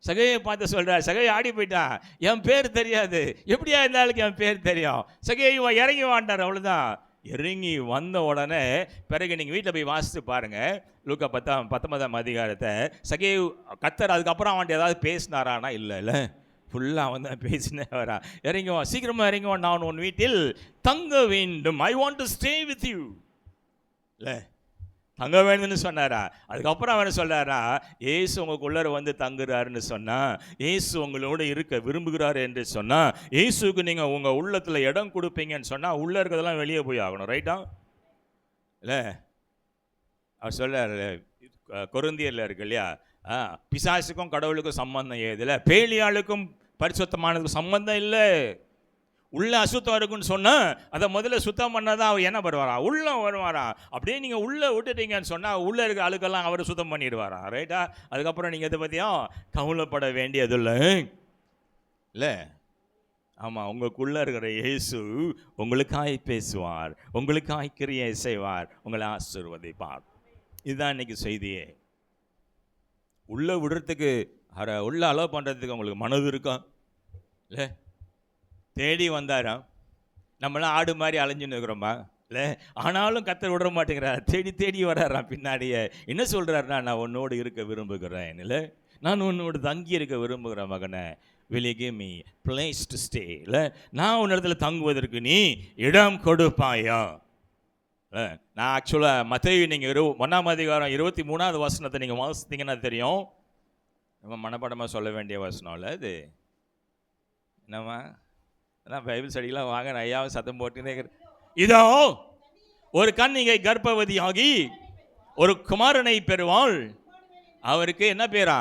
சகையை பார்த்து சொல்கிறார். சகையை ஆடி போயிட்டான். என் பேர் தெரியாது, எப்படியா இருந்தாலும் என் பேர் தெரியும். சகையை இறங்கி வாண்டார். அவ்வளோதான். இறங்கி வந்த உடனே பிறகு நீங்கள் வீட்டில் போய் வாசித்து பாருங்கள், லூக்கா 19ஆம் அதிகாரத்தை. சகையை கர்த்தர் அதுக்கப்புறம் அவன்ட்டு ஏதாவது பேசினாரானா? இல்லை, ஃபுல்லாக அவன் தான் பேசினே வரா. இறங்குவான், சீக்கிரமாக இறங்குவான், நான் உன் வீட்டில் தங்க வேண்டும். I want to stay with you. இல்லை, தங்க வேணும்னு சொன்னாரா? அதுக்கப்புறம் அவன் சொல்கிறாரா, ஏசு உங்களுக்குள்ளே வந்து தங்குறாருன்னு சொன்னால், ஏசு உங்களோட இருக்க விரும்புகிறாரு என்று சொன்னால், ஏசுக்கு நீங்கள் உங்கள் உள்ளத்தில் இடம் கொடுப்பீங்கன்னு சொன்னால், உள்ளே இருக்கிறதெல்லாம் வெளியே போய் ஆகணும். ரைட்டா? இல்லை, அவர் சொல்கிறார், கொரிந்தியரில் இருக்கு இல்லையா, பிசாசுக்கும் கடவுளுக்கும் சம்பந்தம் ஏதில்லை, பேலியாளுக்கும் பரிசுத்தமானதுக்கும் சம்பந்தம் இல்லை. உள்ள அசுத்தம் இருக்குன்னு சொன்னால் அதை முதல்ல சுத்தம் பண்ணாதான் அவர் என்ன வருவாரா? உள்ள வருவாரா? அப்படியே நீங்கள் உள்ளே விட்டுட்டீங்கன்னு சொன்னால் உள்ளே இருக்க அழுக்கெல்லாம் அவர் சுத்தம் பண்ணிடுவாரா? ரைட்டா? அதுக்கப்புறம் நீங்கள் இதை பற்றியும் கவலைப்பட வேண்டியதில்லை. இல்லை, ஆமாம், உங்களுக்குள்ளே இருக்கிற இயேசு உங்களுக்காய் பேசுவார், உங்களுக்காய் கிரியை செய்வார், உங்களை ஆசீர்வதிப்பார். இதுதான் இன்னைக்கு செய்தியே. உள்ளே விடுறதுக்கு உள்ளே அலோவ் பண்ணுறதுக்கு உங்களுக்கு மனது இருக்கா? இல்லை, தேடி வந்தாராம். நம்மளாம் ஆடு மாதிரி அலைஞ்சுன்னு இருக்கிறோமா? இல்லை, ஆனாலும் கர்த்தர் விட மாட்டேங்கிறார். தேடி வர்றாராம் பின்னாடியே. என்ன சொல்கிறாருன்னா, நான் உன்னோடு இருக்க விரும்புகிறேன். இல்லை, நான் உன்னோடு தங்கி இருக்க விரும்புகிறேன் மகனை. will you give me place to stay? இல்லை, நான் உன் இடத்துல தங்குவதற்கு நீ இடம் கொடுப்பாயா? நான் ஆக்சுவலாக மத்தேயு நீங்கள் 1ஆம் அதிகாரம் 23ஆவது வசனத்தை நீங்கள் வாசித்தீங்கன்னா தெரியும். நம்ம மனப்படமாக சொல்ல வேண்டிய வசனம் இல்லை இது. என்னம்மா அதான் பைபிள் ஸ்டடிலாம் வாங்க, நான் ஐயாவும் சத்தம் போட்டுனே. இதோ ஒரு கன்னிகை கர்ப்பவதியாகி ஒரு குமாரனை பெறுவாள். அவருக்கு என்ன பேரா?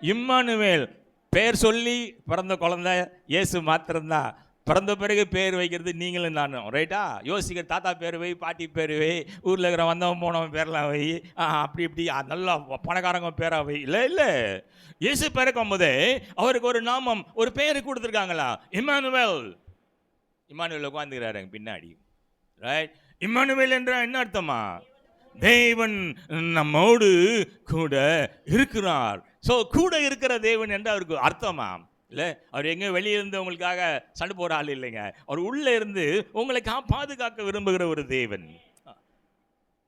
இம்மானுவேல். பேர் சொல்லி பிறந்த குழந்தை இயேசு மாத்திரம்தான். பிறந்த பிறகு பேர் வைக்கிறது நீங்களும் நானும். ரைட்டா? யோசிக்கிற தாத்தா பேர் வை, பாட்டி பேர் வை, ஊரில் இருக்கிற வந்தவன் போனவன் பேரெலாம் வை, அப்படி நல்லா பணக்காரங்க பேரா வை. இல்லை, இயேசு பிறக்கும் போதே அவருக்கு ஒரு நாமம், ஒரு பேர் கொடுத்துருக்காங்களா? இம்மானுவேல். இம்மானுவேல் உட்காந்துக்கிறாருங்க பின்னாடி. ரைட்? இம்மானுவேல் என்ற என்ன அர்த்தமா? தேவன் நம்மோடு கூட இருக்கிறார். ஸோ கூட இருக்கிற தேவன் என்று அவருக்கு அர்த்தமா? இல்லை, அவர் எங்கேயும் வெளியிருந்து உங்களுக்காக சண்டை போகிற ஆள் இல்லைங்க. அவர் உள்ளே இருந்து உங்களை பாதுகாக்க விரும்புகிற ஒரு தேவன்.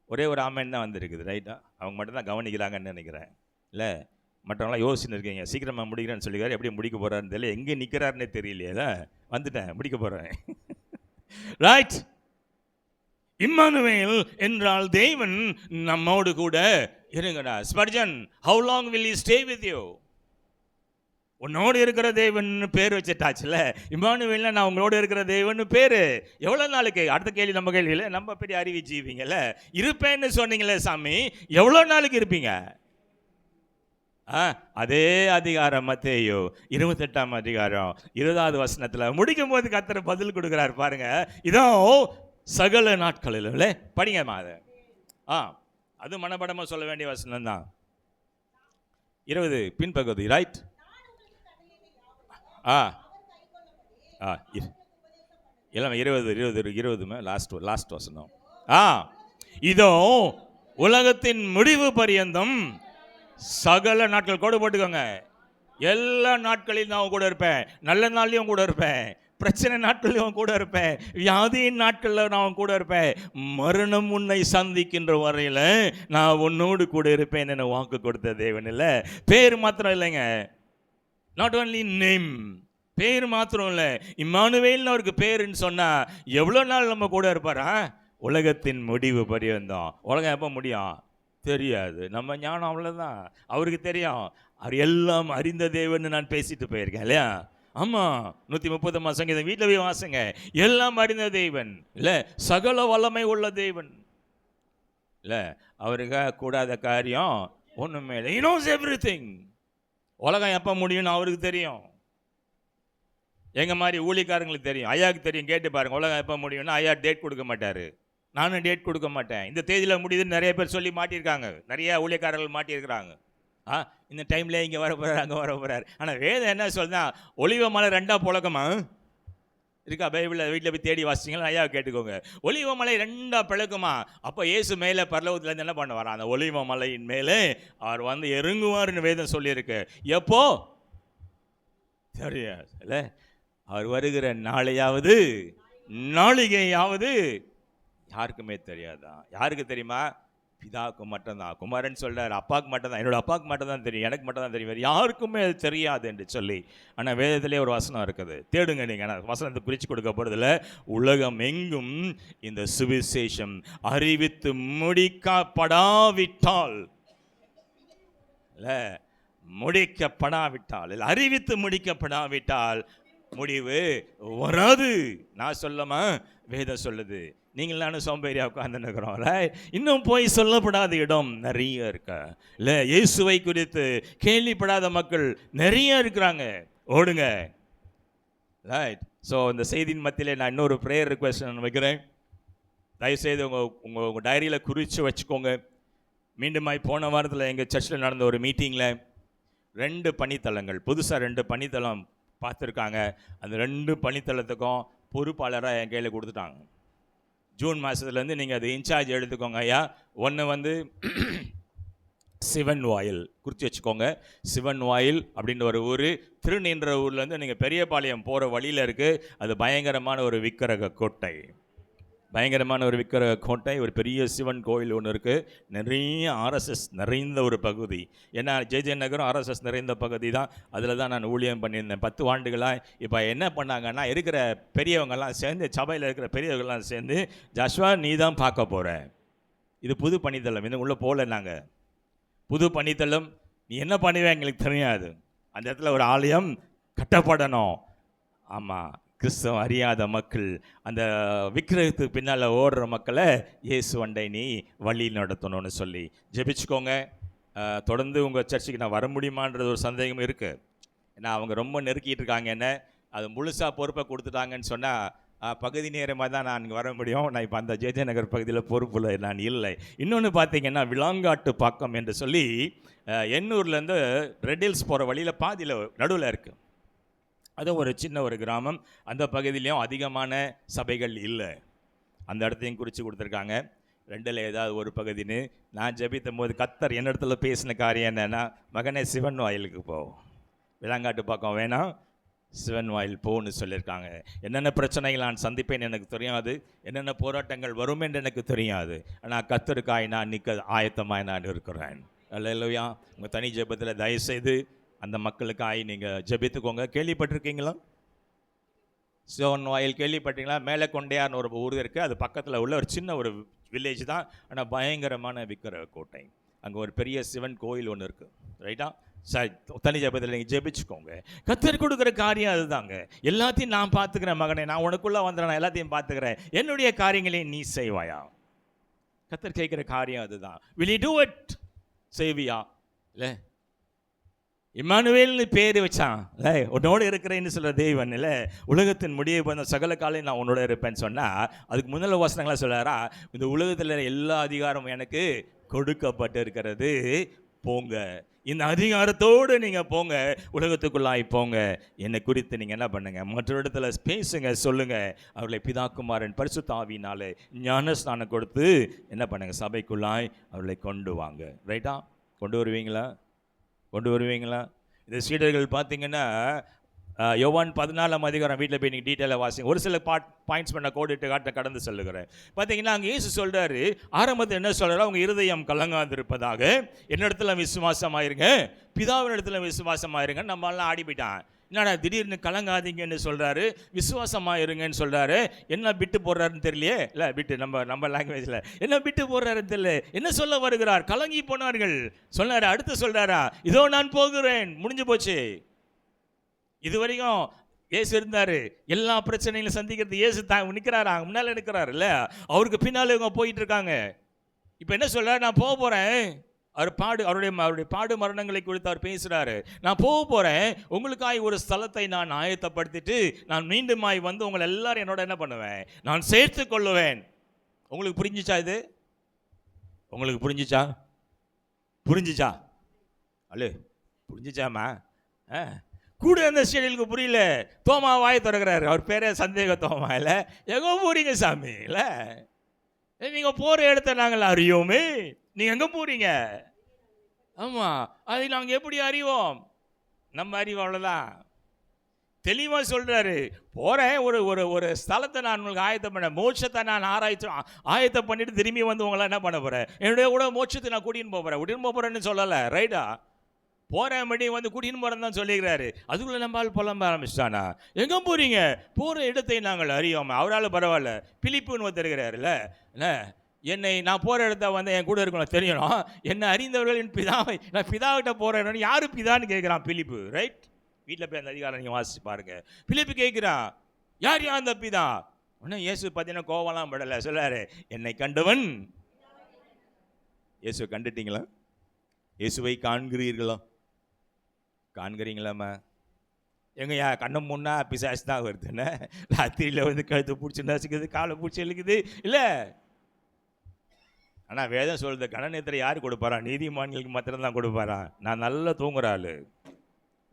ஒரே ஒரு ஆமேன் தான் வந்திருக்குது. ரைட்டா? அவங்க மட்டும் தான் கவனிக்கிறாங்கன்னு நினைக்கிறேன். இல்லை, மற்றவங்களாம் யோசிச்சுன்னு இருக்கீங்க. சீக்கிரமாக முடிக்கிறேன்னு சொல்லிக்கிறார். எப்படி முடிக்க போகிறாருன்னு தெரியல, எங்கே நிற்கிறாருன்னே தெரியலையே. வந்துட்டேன், முடிக்க போகிறேன். ரைட்? இம்மானுவேல் என்றால் தேவன் நம்மோடு கூட இருங்கடா. Spurgeon, how long will you stay with you? உன்னோடு இருக்கிற தேவன் பேர் வச்சுட்டாச்சுல. இம்மானுவேல்னா நான் உங்களோட இருக்கிற தேவன் பேர். எவ்வளோ நாளுக்கு? அடுத்த கேள்வி நம்ம கேள்வியில், நம்ம பெரிய அறிவி ஜீவிங்கல்ல, இருப்பேன்னு சொன்னீங்களே சாமி, எவ்வளோ நாளுக்கு இருப்பீங்க? அதே அதிகாரம் மத்தேயு 28ஆம் அதிகாரம் 20வது வசனத்தில் முடிக்கும் போது கர்த்தர் பதில் கொடுக்குறாரு பாருங்க. இதோ சகல நாட்களில் படிங்க மாத. அது மனப்படமாக சொல்ல வேண்டிய வசனம் தான். 20 பின்பகுதி. ரைட்? எல்லாம் 20 லாஸ்ட் வசனம். இதோ உலகத்தின் முடிவு பரியந்தம் சகல நாட்கள் கோடு போட்டுக்கோங்க. எல்லா நாட்களிலும் நான் கூட இருப்பேன். நல்ல நாள்லையும் கூட இருப்பேன், பிரச்சனை நாட்கள்லையும் கூட இருப்பேன், வியாதியின் நாட்களில் நான் கூட இருப்பேன், மரணம் உன்னை சந்திக்கின்ற வரையில் நான் உன்னோடு கூட இருப்பேன் என வாக்கு கொடுத்த தேவன். இல்லை, பேர் மாத்திரம் இல்லைங்க, நாட் ஓன்லி நேம், பேர் மாத்திரம் இல்லை, இம்மானுவேல்னு அவருக்கு பேருன்னு சொன்னால் எவ்வளோ நாள் நம்ம கூட இருப்பாரா? உலகத்தின் முடிவு பரியந்தம். உலகம் எப்போ முடியும் தெரியாது, நம்ம ஞானம் அவ்வளோதான், அவருக்கு தெரியும். அவர் எல்லாம் அறிந்த தேவன் நான் பேசிட்டு போயிருக்கேன் இல்லையா? ஆமாம், 130 சங்கீதம் வீட்டில் போய் வாசுங்க. எல்லாம் அறிந்த தேவன் இல்லை, சகல வல்லமை உள்ள தேவன் இல்லை, அவருக்காக கூடாத காரியம் ஒன்றுமே இல்லை. He knows everything. உலகம் எப்போ முடியும்னு அவருக்கு தெரியும். எங்கள் மாதிரி ஊழியக்காரங்களுக்கு தெரியும், ஐயாவுக்கு தெரியும். கேட்டு பாருங்க, உலகம் எப்போ முடியும்னா ஐயா டேட் கொடுக்க மாட்டார், நானும் டேட் கொடுக்க மாட்டேன். இந்த தேதியில் முடியுதுன்னு நிறைய பேர் சொல்லி மாட்டியிருக்காங்க, நிறைய ஊழியக்காரர்கள் மாட்டியிருக்கிறாங்க. இந்த டைமில் இங்கே வர போகிறார், அங்கே வர போகிறார். ஆனால் வேதம் என்ன சொல்லுதா, ஒலிவ மலை 2 புழக்கமா இருக்கா பைபிளில்? வீட்டில் போய் தேடி வாசிச்சிங்களா? ஐயா கேட்டுக்கோங்க. ஒலிவ மலை 2 பிளக்குமா? அப்போ இயேசு மேலே பரலோகத்துலேருந்து என்ன பண்ணுவார்? அந்த ஒலிவ மலையின் மேலே அவர் வந்து இறங்குவார்னு வேதம் சொல்லியிருக்கு. எப்போ தெரியாது இல்லை, அவர் வருகிற நாளையாவது நாளிகையாவது யாருக்குமே தெரியாதான். யாருக்கு தெரியுமா? பிதாவுக்கு மட்டும்தான். குமாரன் சொல்கிறார், அப்பாவுக்கு மட்டும்தான், என்னோட அப்பாவுக்கு மட்டும்தான் தெரியும், எனக்கு மட்டும்தான் தெரியும், வேறு யாருக்குமே அது தெரியாது என்று சொல்லி. ஆனால் வேதத்திலே ஒரு வசனம் இருக்குது, தேடுங்க நீங்கள். ஆனால் வசனத்தை குறித்து கொடுக்க போகிறதில்ல. உலகம் எங்கும் இந்த சுவிசேஷம் அறிவித்து முடிக்கப்படாவிட்டால் இல்லை, முடிக்கப்படாவிட்டால் இல்லை, அறிவித்து முடிக்கப்படாவிட்டால் முடிவு வராது. நான் சொல்லமா? வேதம் சொல்லுது. நீங்கள் நானும் சோம்பேறியா உட்கார்ந்துருக்கிறோம். இன்னும் போய் சொல்லப்படாத இடம் நிறைய இருக்க இல்லை, இயேசுவை குறித்து கேள்விப்படாத மக்கள் நிறைய இருக்கிறாங்க. ஓடுங்க. ரைட். ஸோ இந்த செய்தியின் மத்தியிலே நான் இன்னொரு ப்ரேயர் ரிக்வெஸ்ட் நான் வைக்கிறேன். தயவுசெய்து உங்கள் டைரியில் குறித்து வச்சுக்கோங்க. மீண்டுமாய் போன வாரத்தில் எங்கள் சர்ச்சில் நடந்த ஒரு மீட்டிங்கில் 2 பணித்தளங்கள், புதுசாக 2 பணித்தளம் பார்த்துருக்காங்க. அந்த 2 பணித்தளத்துக்கும் பொறுப்பாளராக என் கையில் கொடுத்துட்டாங்க. ஜூன் மாதத்துலேருந்து நீங்கள் அது இன்சார்ஜ் எடுத்துக்கோங்க ஐயா. ஒன்று வந்து சிவன் வாயில் குறித்து வச்சுக்கோங்க. சிவன் வாயில் அப்படின்ற ஒரு ஊர், திருநின்ற ஊர்லேருந்து நீங்கள் பெரியபாளையம் போகிற வழியில் இருக்குது. அது பயங்கரமான ஒரு விக்கிரக கோட்டை, பயங்கரமான ஒரு விக்கிரக கோட்டை. ஒரு பெரிய சிவன் கோயில் ஒன்று இருக்குது. நிறைய ஆர்எஸ்எஸ் நிறைந்த ஒரு பகுதி. ஏன்னா ஜே நகரம் ஆர்எஸ்எஸ் நிறைந்த பகுதி தான். அதில் தான் நான் ஊழியம் பண்ணியிருந்தேன் 10 ஆண்டுகளாக. இப்போ என்ன பண்ணாங்கன்னா, இருக்கிற பெரியவங்கெல்லாம் சேர்ந்து, சபையில் இருக்கிற பெரியவங்கள்லாம் சேர்ந்து, ஜாஷ்வா நீ தான் பார்க்க போகிற, இது புது பணித்தளம், இன்னும் உள்ளே போகல, நாங்கள் புது பணித்தளம், நீ என்ன பண்ணுவே எங்களுக்கு தெரியாது, அந்த இடத்துல ஒரு ஆலயம் கட்டப்படணும். ஆமாம், கிறிஸ்தவம் அறியாத மக்கள், அந்த விக்கிரகத்துக்கு பின்னால் ஓடுற மக்களை இயேசு அண்டை நீ வழி நடத்தணும்னு சொல்லி ஜெபிச்சுக்கோங்க. தொடர்ந்து உங்கள் சர்ச்சுக்கு நான் வர முடியுமான்றது ஒரு சந்தேகம் இருக்குது. ஏன்னா அவங்க ரொம்ப நெருக்கிட்டு இருக்காங்க என்ன, அது முழுசாக பொறுப்பை கொடுத்துட்டாங்கன்னு சொன்னால் பகுதி நேரமாக தான் நான் வர முடியும். நான் இப்போ அந்த ஜே நகர் பகுதியில் பொறுப்பில் நான் இல்லை. இன்னொன்று பார்த்தீங்கன்னா, விளாங்காட்டு பாக்கம் என்று சொல்லி எண்ணூர்லேருந்து ரெட் ஹில்ஸ் போகிற வழியில் பாதியில் நடுவில் இருக்குது. அது ஒரு சின்ன ஒரு கிராமம். அந்த பகுதியிலையும் அதிகமான சபைகள் இல்லை. அந்த இடத்தையும் குறித்து கொடுத்துருக்காங்க. 2ல் ஏதாவது ஒரு பகுதின்னு. நான் ஜெபித்தும் போது கர்த்தர் என்னிடத்துல பேசின காரியம் என்னென்னா, மகனே சிவன் வாயிலுக்கு போ, விளாங்காட்டு பக்கம் வேணாம், சிவன் வாயில் போன்னு சொல்லியிருக்காங்க. என்னென்ன பிரச்சனைகள் நான் சந்திப்பேன் எனக்கு தெரியாது, என்னென்ன போராட்டங்கள் வரும் என்று எனக்கு தெரியாது. ஆனால் கர்த்தருக்காய் நான் நிற்க ஆயத்தமாய் நான் இருக்கிறேன். அல்லேலூயா. உங்கள் தனி ஜெபத்தில் தயவுசெய்து அந்த மக்களுக்காக நீங்கள் ஜெபித்துக்கோங்க. கேள்விப்பட்டிருக்கீங்களா? சிவன் வாயில் கேள்விப்பட்டீங்களா? மேலே கொண்டையார்னு ஒரு ஊர் இருக்குது, அது பக்கத்தில் உள்ள ஒரு சின்ன ஒரு வில்லேஜ் தான். ஆனால் பயங்கரமான விக்கிரக கோட்டை. அங்கே ஒரு பெரிய சிவன் கோயில் ஒன்று இருக்குது. ரைட்டா? சரி, தனி ஜெபத்தில் நீங்கள் ஜெபிச்சுக்கோங்க. கர்த்தர் கொடுக்குற காரியம் அதுதாங்க. எல்லாத்தையும் நான் பார்த்துக்கிறேன் மகனே, நான் உனக்குள்ளே வந்துடுறேன், நான் எல்லாத்தையும் பார்த்துக்கிறேன், என்னுடைய காரியங்களை நீ செய்வாயா? கர்த்தர் கேட்குற காரியம் அதுதான். will you do it? செய்வியா? இல்லை, இம்மானுவேல்னு பேர் வச்சான் இல்லை, உன்னோடு இருக்கிறேன்னு சொல்கிற தெய்வன் இல்லை, உலகத்தின் முடிவை பண்ண சகல காலையும் நான் உன்னோட இருப்பேன்னு சொன்னால், அதுக்கு முதல்ல வசனங்களாக சொல்கிறாரா, இந்த உலகத்தில் எல்லா அதிகாரமும் எனக்கு கொடுக்கப்பட்டு இருக்கிறது, போங்க, இந்த அதிகாரத்தோடு நீங்கள் போங்க, உலகத்துக்குள்ளாய் போங்க, என்னை குறித்து நீங்கள் என்ன பண்ணுங்கள், மற்ற இடத்துல பேசுங்க, சொல்லுங்கள், அவர்களை பிதாக்குமாரன் பரிசுத்த ஆவியினாலே ஞானஸ்நானம் கொடுத்து என்ன பண்ணுங்கள், சபைக்குள்ளாய் அவர்களை கொண்டு வாங்க. ரைட்டா? கொண்டு வருவீங்களா? கொண்டு வருவீங்களா? இந்த சீடர்கள் பார்த்தீங்கன்னா யோவான் 14ஆம் அதிகாரம் வீட்டில் போய் நீங்கள் டீட்டெயிலாக வாசிங்க. ஒரு சில பாயிண்ட்ஸ் பண்ண கோடிட்டு காட்ட கடந்து சொல்லுகிறேன். பார்த்தீங்கன்னா அங்கே இயேசு சொல்கிறாரு, ஆரம்பத்தில் என்ன சொல்கிறார்? அவங்க இருதயம் கலங்காதிருப்பதாக என்னிடத்துல விசுவாசமாயிருங்க, பிதாவின் இடத்துல விசுவாசமாயிருங்க. நம்மளாம் ஆடி போயிட்டான். என்னடா திடீர்னு கலங்காதீங்கன்னு சொல்கிறாரு, விசுவாசமாயிருங்கன்னு சொல்கிறாரு. என்ன விட்டு போடுறாருன்னு தெரியலையே. இல்லை விட்டு நம்ம லாங்குவேஜில் என்ன விட்டு போடுறாருன்னு தெரியல. என்ன சொல்ல வருகிறார்? கலங்கி போனார்கள் சொன்னார். அடுத்து சொல்கிறாரா, இதோ நான் போகிறேன், முடிஞ்சு போச்சு. இது வரைக்கும் ஏசு இருந்தார், எல்லா பிரச்சனைகளும் சந்திக்கிறது ஏசு நிற்கிறாரா, முன்னால் நிற்கிறாரு இல்லை, அவருக்கு பின்னால் இவங்க போயிட்டு இருக்காங்க. இப்போ என்ன சொல்கிறார்? நான் போக போகிறேன். அவருடைய பாடு மரணங்களை குறித்து அவர் பேசுகிறாரு. நான் போக போகிறேன், உங்களுக்காய் ஒரு ஸ்தலத்தை நான் ஆயத்தப்படுத்திட்டு நான் மீண்டுமாய் வந்து உங்களை எல்லாரும் என்னோட என்ன பண்ணுவேன்? நான் சேர்த்து கொள்ளுவேன். உங்களுக்கு புரிஞ்சிச்சா? இது உங்களுக்கு புரிஞ்சிச்சா? அல்ல புரிஞ்சிச்சாமா? கூட அந்த சீடர்களுக்கு புரியல. தோமா வாயை திறக்கிறாரு. அவர் பேரே சந்தேக தோமா. இல்லை, எங்கே போறீங்க சாமி? இல்லை, நீங்கள் போகிற இடத்த நாங்கள் அறியோமே, நீங்கள் எங்கே போகிறீங்க? ஆமாம், அதை நாங்கள் எப்படி அறிவோம்? நம்ம அறிவோம், அவ்வளோதான். தெளிவாக சொல்கிறாரு, போகிறேன், ஒரு ஸ்தலத்தை நான் உங்களுக்கு ஆயத்தம் பண்ண, மோட்சத்தை நான் ஆயத்தம் பண்ணிட்டு திரும்பி வந்து உங்களை என்ன பண்ண போகிறேன்? என்னுடைய கூட மோட்சத்தை நான் கூட்டின்னு போகிறேன்னு சொல்லலை. ரைட்டா? போகிறேன் மணி வந்து கூட்டின்னு போகிறேன்னு தான் சொல்லிக்கிறாரு. அதுக்குள்ளே நம்மளால் புலம்ப ஆரம்பிச்சிட்டானா? எங்கே போகிறீங்க? போகிற இடத்தை நாங்கள் அறியோம். அவரால் பரவாயில்ல. பிலிப்புன்னு ஒருத்தருக்கிறாருல்ல, என்னை நான் போகிற இடத்த வந்து என் கூட இருக்கணும் தெரியணும். என்னை அறிந்தவர்கள் என் பிதாவை, நான் பிதாவிட்ட போகிறேன்னு. யார் பிதான்னு கேட்குறான் பிலிப்பு. ரைட்? வீட்டில் போய் அந்த அதிகாரம் நீங்கள் வாசிச்சு பாருங்க. பிலிப்பு கேட்குறான், யார் அந்த பிதா? உடனே இயேசு பார்த்தீங்கன்னா கோவம்லாம் படலை, சொல்லாரு, என்னை கண்டவன். இயேசுவை கண்டுட்டீங்களா? இயேசுவை காண்கிறீங்களாம்மா? எங்கய்யா கண்ணை முன்னா பிசாசு தான் வருதுன்னு ராத்திரியில் வந்து கழுத்தை பிடிச்சி நசுக்குது, காலை பிடிச்சி இழுக்குது இல்லை. ஆனால் வேதம் சொல்லுது, கணநேத்திரை யார் கொடுப்பாரா? நீதிமான்களுக்கு மாத்திரம்தான் கொடுப்பாரா? நான் நல்லா தூங்குற ஆள்.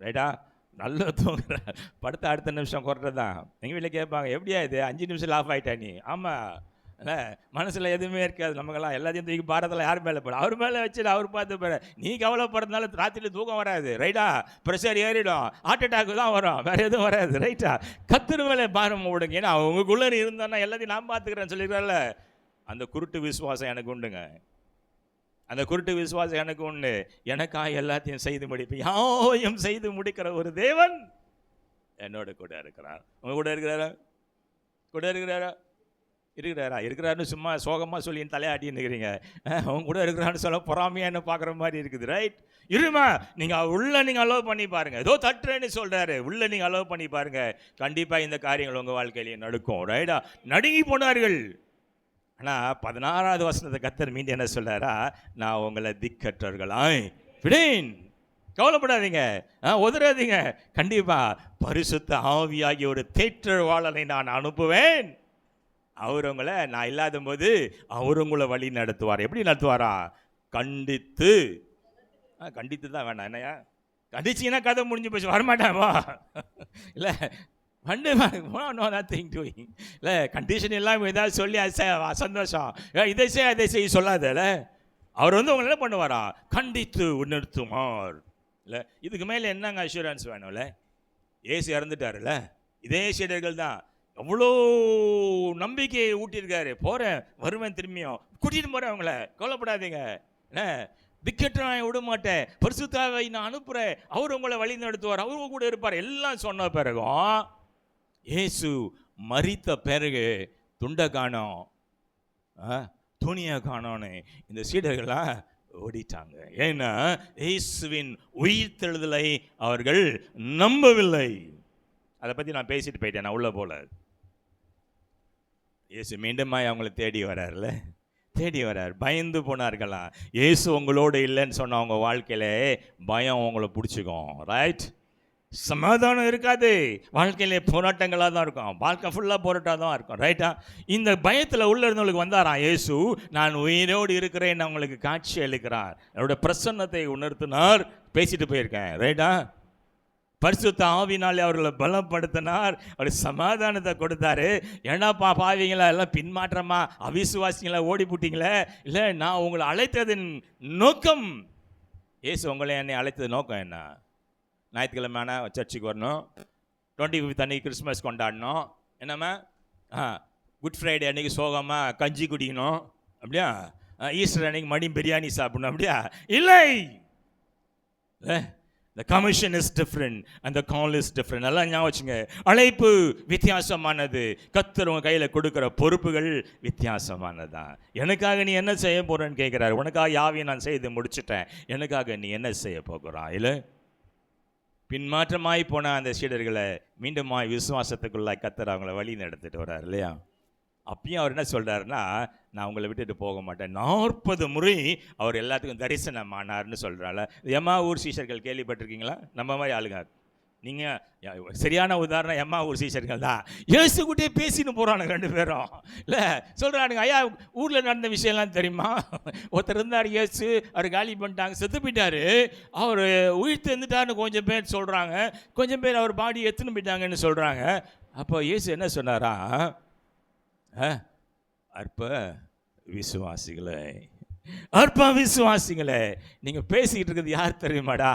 ரைட்டா? நல்லா தூங்குற, படுத்த அடுத்த நிமிஷம் குறைறதான். எங்கள் வீட்டில் கேட்பாங்க, எப்படியா இது 5 நிமிஷம் ஆஃப் ஆகிட்டா நீ? ஆமாம், இல்லை, மனசில் எதுவுமே இருக்காது நமக்கெல்லாம். எல்லாத்தையும் தூக்கி பாரத்தில் யார் மேலே போட? அவர் மேலே வச்சுட்டு அவர் பார்த்து போகிற. நீ கவலைப்படுறதுனால ராத்திரியில் தூக்கம் வராது. ரைட்டா? ப்ரெஷர் ஏறிடும், ஹார்ட் அட்டாக்கு தான் வரும், வேறு எதுவும் வராது. ரைட்டா? கர்த்தர் மேலே பாரம் விடுங்க. ஏன்னா அவங்களுக்குள்ளே இருந்தானா எல்லாத்தையும் நான் பார்த்துக்கிறேன்னு சொல்லிக்கிறேன்ல. அந்த குருட்டு விசுவாசம் எனக்கு உண்டுங்க. அந்த குருட்டு விசுவாசம் எனக்கு உண்டு. எனக்காக எல்லாத்தையும் செய்து முடிப்பேன், யாவையும் செய்து முடிக்கிற ஒரு தேவன் என்னோட கூட இருக்கிறார். உங்க கூட இருக்கிறாரா? இருக்கிறாருன்னு சும்மா சோகமாக சொல்லி தலையாட்டின்னு இருக்கிறீங்க. அவங்க கூட இருக்கிறான்னு சொல்ல பொறாமையாக என்ன பார்க்குற மாதிரி இருக்குது. ரைட்? இருமா, நீங்கள் நீங்கள் அலோவ் பண்ணி பாருங்கள். ஏதோ தட்டுறேன்னு சொல்கிறாரு, நீங்கள் அலோவ் பண்ணி பாருங்கள். கண்டிப்பாக இந்த காரியங்கள் உங்கள் வாழ்க்கையிலேயே நடக்கும். ரைட்டா? நடுங்கி போனார்கள். ஆனால் 16வது வசனத்தை கர்த்தர் மீண்டும் என்ன சொல்கிறாரா? நான் உங்களை திக்கற்றவர்களாய் விடேன். கவலைப்படாதீங்க, உதறாதீங்க. கண்டிப்பாக பரிசுத்த ஆவியாகிய ஒரு தேற்றவாளனை நான் அனுப்புவேன். அவர் உங்களை, நான் இல்லாத போது அவர் உங்களை வழி நடத்துவார். எப்படி நடத்துவாரா? கண்டித்து தான் வேண்டாம். என்னையா கண்டிச்சிங்கன்னா கதை முடிஞ்சு போச்சு, வரமாட்டாமா? இல்லை, இல்லை, கண்டிஷன் எல்லாம் ஏதாவது சொல்லி சந்தோஷம், இதை செய்ய சொல்லாதல. அவர் வந்து உங்களை என்ன பண்ணுவாரா? கண்டித்து உணர்த்துமார். இல்லை, இதுக்கு மேலே என்னங்க அஷூரன்ஸ் வேணும்ல? ஏசு இறந்துட்டாருல்ல, இதே சீடர்கள் தான் எவ்வளோ நம்பிக்கையை ஊட்டியிருக்காரு. போகிறேன், வருவேன், திரும்பியும் கூட்டிகிட்டு போகிறேன் அவங்கள, கவலைப்படாதீங்க, என்ன திக்கெட்டு நான் விட மாட்டேன், பரிசுத்தாவை நான் அனுப்புகிறேன், அவர் உங்களை வழி நடத்துவார், அவரும் கூட இருப்பார். எல்லாம் சொன்ன பிறகும் இயேசு மரித்த பிறகு துண்டை காணோம், துணியை காணோன்னு இந்த சீடர்கள்லாம் ஓடிட்டாங்க. ஏன்னா இயேசுவின் உயிர்த்தெழுதலை அவர்கள் நம்பவில்லை. அதை பற்றி நான் பேசிட்டு போயிட்டேன், நான் உள்ள போல. இயேசு மீண்டுமாய் அவங்கள தேடி வரார். பயந்து போனார்களாம். இயேசு உங்களோடு இல்லைன்னு சொன்ன அவங்க வாழ்க்கையில பயம் உங்களை பிடிச்சிக்கும். ரைட்? சமாதானம் இருக்காது, வாழ்க்கையிலே போராட்டங்களாக தான் இருக்கும், வாழ்க்கை ஃபுல்லாக போராட்டம் தான் இருக்கும். ரைட்டா? இந்த பயத்தில் உள்ள இருந்தவங்களுக்கு வந்தாராம் இயேசு. நான் உயிரோடு இருக்கிறேன், அவங்களுக்கு காட்சி அளிக்கிறார், என்னோட பிரசன்னத்தை உணர்த்தினார். பேசிட்டு போயிருக்கேன். ரைட்டா? பரிசுத்த ஆவினாலே அவர்களை பலப்படுத்தினார், அவர் சமாதானத்தை கொடுத்தாரு. ஏன்னா பாவீங்களா, எல்லாம் இயேசு உங்களை என்னை அழைத்தது நோக்கம் என்ன? ஞாயிற்றுக்கிழமை ஆனால் சர்ச்சுக்கு வரணும், 25th அன்னைக்கு கிறிஸ்மஸ் கொண்டாடணும், என்னம்மா குட் ஃப்ரைடே அன்னைக்கு சோகமாக கஞ்சி குடிக்கணும் அப்படியா, ஈஸ்டர் அன்னைக்கு மணி பிரியாணி சாப்பிடணும் அப்படியா? இல்லை. The commission is different and the call is different. நல்லா ஞாபகம் வச்சுங்க, அழைப்பு வித்தியாசமானது, கர்த்தர் உங்க கையில் கொடுக்குற பொறுப்புகள் வித்தியாசமானதான். எனக்காக நீ என்ன செய்ய போறேன்னு கேட்குறாரு. உனக்காக யாவையும் நான் செய்து முடிச்சுட்டேன், எனக்காக நீ என்ன செய்ய போகிறாய்? இல்லை, பின்மாற்றமாய் போன அந்த சீடர்களை மீண்டுமாய் விசுவாசத்துக்குள்ளாய் கர்த்தர் அவங்கள வழி நடத்திட்டு வர்றாரு இல்லையா? அப்பயும் அவர் என்ன சொல்கிறாருன்னா, நான் உங்களை விட்டுட்டு போக மாட்டேன். 40 முறை அவர் எல்லாத்துக்கும் தரிசனம் ஆனார்னு சொல்கிறாள். எம்மா ஊர் சீஷர்கள் கேள்விப்பட்டிருக்கீங்களா? நம்ம மாதிரி ஆளுங்க. நீங்கள் சரியான உதாரணம் எம்மா ஊர் சீஷர்கள் தான். இயேசு கூட்டே பேசின்னு போகிறானுங்க 2 பேரும். இல்லை சொல்கிறானுங்க, ஐயா ஊரில் நடந்த விஷயம்லாம் தெரியுமா? ஒருத்தர் இருந்தார் இயேசு, அவர் காலி பண்ணிட்டாங்க, செத்து போயிட்டார், அவர் உயிர்த்து இருந்துட்டாருன்னு கொஞ்சம் பேர் சொல்கிறாங்க, கொஞ்சம் பேர் அவர் பாடி எடுத்துன்னு போயிட்டாங்கன்னு சொல்கிறாங்க. அப்போ இயேசு என்ன சொன்னாரா? அற்ப விசுவாசிகளே, அற்ப விசுவாசிகளே, நீங்கள் பேசிக்கிட்டு இருக்கிறது யார் தெரியுமாடா?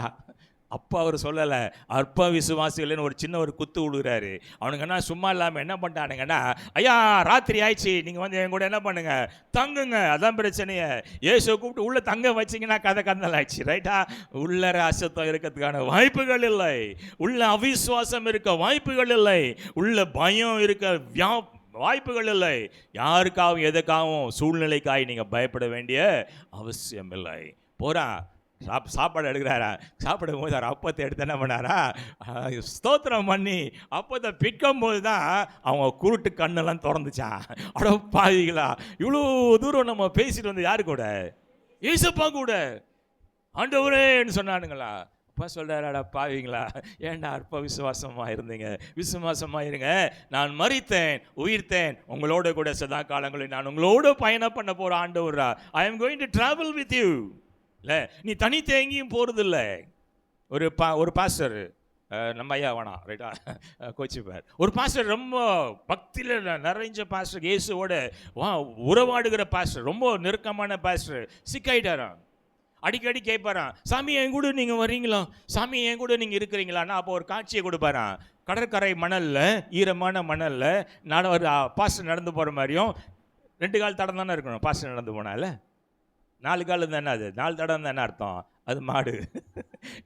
அப்போ அவர் சொல்லலை, அற்ப விசுவாசிகள்னு ஒரு சின்ன ஒரு குத்து விடுகிறாரு. அவனுங்கன்னா சும்மா இல்லாமல் என்ன பண்ணிட்டானுங்கன்னா, ஐயா ராத்திரி ஆயிடுச்சு, நீங்கள் வந்து என் கூட என்ன பண்ணுங்க, தங்குங்க, அதான் பிரச்சனையே. இயேசுவை கூப்பிட்டு உள்ளே தங்க வச்சிங்கன்னா கதை கந்தல் ஆயிடுச்சு. ரைட்டா? உள்ள அசுத்தம் இருக்கிறதுக்கான வாய்ப்புகள் இல்லை, உள்ள அவிசுவாசம் இருக்க வாய்ப்புகள் இல்லை, உள்ள பயம் இருக்க வாய்ப்புகள் இல்லை. யாருக்காகவும் எதுக்காகவும் சூழ்நிலைக்காக நீங்கள் பயப்பட வேண்டிய அவசியம் இல்லை. போகிறா சாப்பாடு எடுக்கிறாரா, சாப்பிடும் போது அவர் அப்பத்தை எடுத்து என்ன பண்ணாரா, ஸ்தோத்திரம் பண்ணி அப்பத்தை பிற்கும் போது தான் அவங்க குருட்டு கண்ணெல்லாம் திறந்துச்சான். அட பாவிகளா, இவ்வளோ தூரம் நம்ம பேசிட்டு வந்து யாரு கூட? ஏசப்பா கூட. ஆண்டவரேன்னு சொன்னானுங்களா? அப்பா சொல்கிறாடா பாவிங்களா, ஏன்டா அற்ப விசுவாசமாக இருந்தீங்க, விசுவாசமாக இருங்க, நான் மரித்தேன் உயிர்த்தேன், உங்களோட கூட சதா காலங்களில் நான் உங்களோட பயணம் பண்ண போகிற ஆண்டவரா. I am going to travel with you. இல்லை, நீ தனித்து எங்கேயும் போகிறதில்ல. ஒரு பாஸ்டர், நம்ம ஐயா வேணாம் ரைட்டா, கோச்சிப்பார், ஒரு பாஸ்டர் ரொம்ப பக்தியில் நிறைஞ்ச பாஸ்டர், இயேசுவோட உறவாடுகிற பாஸ்டர், ரொம்ப நெருக்கமான பாஸ்டர், சிக்காயிட்டாரான். அடிக்கடி கேட்பாரான், சாமி என் கூட நீங்கள் வர்றீங்களா, சாமி என் கூட நீங்கள் இருக்கிறீங்களான்னா. அப்போ ஒரு காட்சியை கொடுப்பாரான். கடற்கரை மணலில், ஈரமான மணலில் ஒரு பாஸ்டர் நடந்து போகிற மாதிரியும், 2 கால் தடம் தானே இருக்கணும் பாஸ்டர் நடந்து போனால. 4 கால் இருந்தால் என்ன, அது 4 தடம் தான் என்ன அர்த்தம்? அது மாடு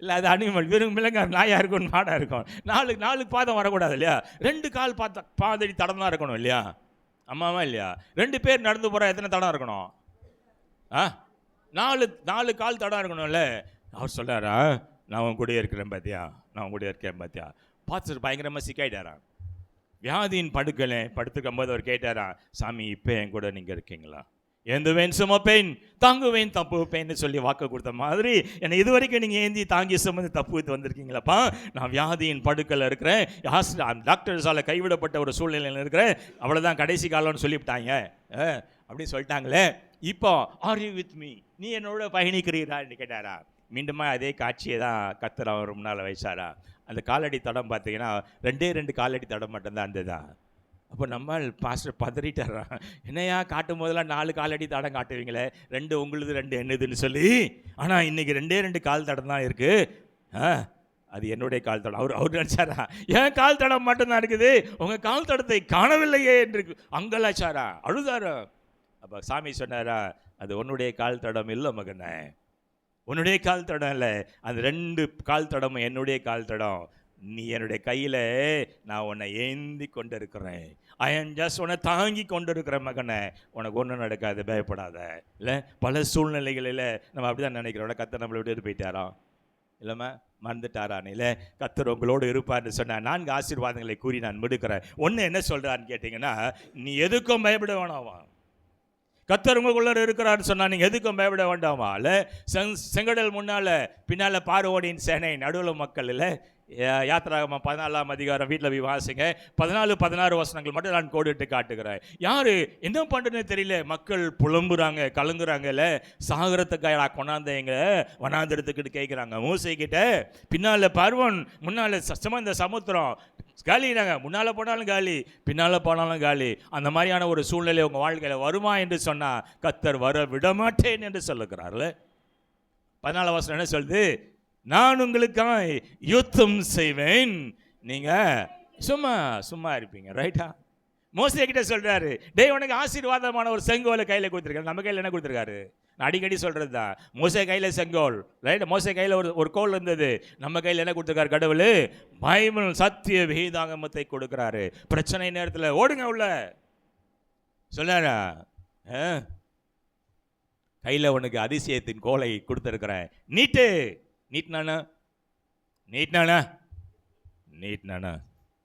இல்லை, அது அனிமல், வெறும் விலங்கா நாயாக இருக்கும், மாடாக இருக்கும். 4 பாதம் வரக்கூடாது இல்லையா? 2 கால் பாதடி தடம் தான் இருக்கணும் இல்லையா? ஆமாவா இல்லையா? 2 பேர் நடந்து போகிற எத்தனை தடம் இருக்கணும்? 4 கால் தடம் இருக்கணும்ல. அவர் சொல்கிறாரா, நான் உன் கூட இருக்கிறேன் பார்த்தியா, நான் உன் கூட இருக்கேன் பார்த்தியா. பார்த்து பயங்கரமாக சிக்காயிட்டாரா. வியாதியின் படுக்கலை படுத்துக்கும் போது அவர் கேட்டாரா, சாமி இப்போ என் கூட நீங்கள் இருக்கீங்களா? ஏந்துவேன் சுமப்பேன், தாங்குவேன் தப்புவேன்னு சொல்லி வாக்கு கொடுத்த மாதிரி என்னை இது வரைக்கும் நீங்கள் ஏந்தி தாங்கி சுமந்து தப்பு வந்திருக்கீங்களாப்பா. நான் வியாதியின் படுக்கையில் இருக்கிறேன், டாக்டர்ஸால் கைவிடப்பட்ட ஒரு சூழ்நிலையில் இருக்கிறேன், அவ்வளோதான் கடைசி காலம்னு சொல்லிவிட்டாங்க அப்படின்னு சொல்லிட்டாங்களே. இப்போ ஆர் யூ வித் மீ, நீ என்னோட பயணிக்கிறீரான்னு கேட்டாரா. மீண்டுமா அதே காட்சியை தான் கர்த்தர் அவர் முன்னால் வைச்சாரா. அந்த காலடி தடம் பார்த்தீங்கன்னா 2 காலடி தடம் மட்டும்தான் இருந்ததுதான். அப்போ நம்ம பாஸ்டர் பதறிட்டாரான், என்னையா காட்டும் போதெல்லாம் 4 காலடி தடம் காட்டுவீங்களே, 2 உங்களுது 2 என்னதுன்னு சொல்லி. ஆனால் இன்றைக்கி 2 கால் தடம் தான் இருக்குது. அது என்னுடைய கால் தடம். அவர் நினச்சாரா, ஏன் கால் தடம் மட்டும்தான் இருக்குது, உங்கள் கால் தடத்தை காணவில்லையே என்று அங்கலாச்சாரா, அழுதாரா. அப்போ சாமி சொன்னாரா, அது உன்னுடைய கால் தடம் இல்லை மகனே, உன்னுடைய கால் தடம் இல்லை, அது 2 கால் தடமும் என்னுடைய கால் தடம். நீ என்னுடைய கையில் நான் உன்னை ஏந்தி கொண்டு இருக்கிறேன், ஐ எம் ஜஸ்ட் உன்னை தாங்கி கொண்டு இருக்கிற மகனை, உனக்கு ஒன்றும் நடக்காது, பயப்படாத. இல்லை, பல சூழ்நிலைகளில் நம்ம அப்படி தான் நினைக்கிறோம், கர்த்தர் நம்மளை விட்டு போயிட்டாராம், இல்லைம்மா மறந்துட்டாரான்னு. இல்லை, கர்த்தர் உங்களோடு இருப்பார்னு சொன்னால் 4 ஆசீர்வாதங்களை கூறி நான் முடிக்கிறேன். ஒன்று என்ன சொல்கிறான்னு கேட்டிங்கன்னா, நீ எதுக்கும் பயப்பட வேணாமா. கர்த்தர் உங்களுக்குள்ள இருக்கிறான்னு சொன்னால் நீங்கள் எதுக்கும் பயப்பட வேண்டாமா. இல்லை, செங்கடல் முன்னால் பின்னால் பார்வோனின் சேனை, நடுவில் மக்கள். இல்லை, யாத்திராகமம் 14ஆம் அதிகாரம் வீட்டில் போய் வாசிங்க, 14-16 வசனங்கள் மட்டும் நான் கோடிட்டு காட்டுகிறேன். யார் என்ன பண்ணுறதுன்னு தெரியல, மக்கள் புலம்புறாங்க, கலங்குறாங்க. இல்லை, சாகரத்துக்காக கொண்டாந்தேங்க வனாந்திரத்துக்கிட்டு கேட்குறாங்க மூசை கிட்ட. பின்னால் பார்வோன், முன்னால் இந்த சமுத்திரம் காலினாங்க, முன்னால் போனாலும் காலி, பின்னால் போனாலும் காலி. அந்த மாதிரியான ஒரு சூழ்நிலை உங்கள் வாழ்க்கையில் வருமா என்று சொன்னால் கர்த்தர் வர விடமாட்டேன் என்று சொல்லுகிறார்ல. 14 வசனம் என்ன சொல்லுது? நான் உங்களுக்காய் யுத்தம் செய்வேன், நீங்க சும்மா சும்மா இருப்பீங்க. ரைட்டா? மோசே கிட்ட சொல்றாரு, டேய் உனக்கு ஆசீர்வாதமான ஒரு செங்கோலை கையில் கொடுத்துருக்காரு. நம்ம கையில் என்ன கொடுத்துருக்காரு? நான் அடிக்கடி சொல்றது தான், மோசே கையில் செங்கோல், ரைட்? மோசே கையில் ஒரு கோல் இருந்தது. நம்ம கையில் என்ன கொடுத்துருக்காரு கடவுள்? பைபிள் சத்திய வேதாகமத்தை கொடுக்குறாரு. பிரச்சனை நேரத்தில் ஓடுங்க உள்ள சொல்லாரா? கையில் உனக்கு அதிசயத்தின் கோலை கொடுத்துருக்கிறேன், நீட்டு. நீட்னானா?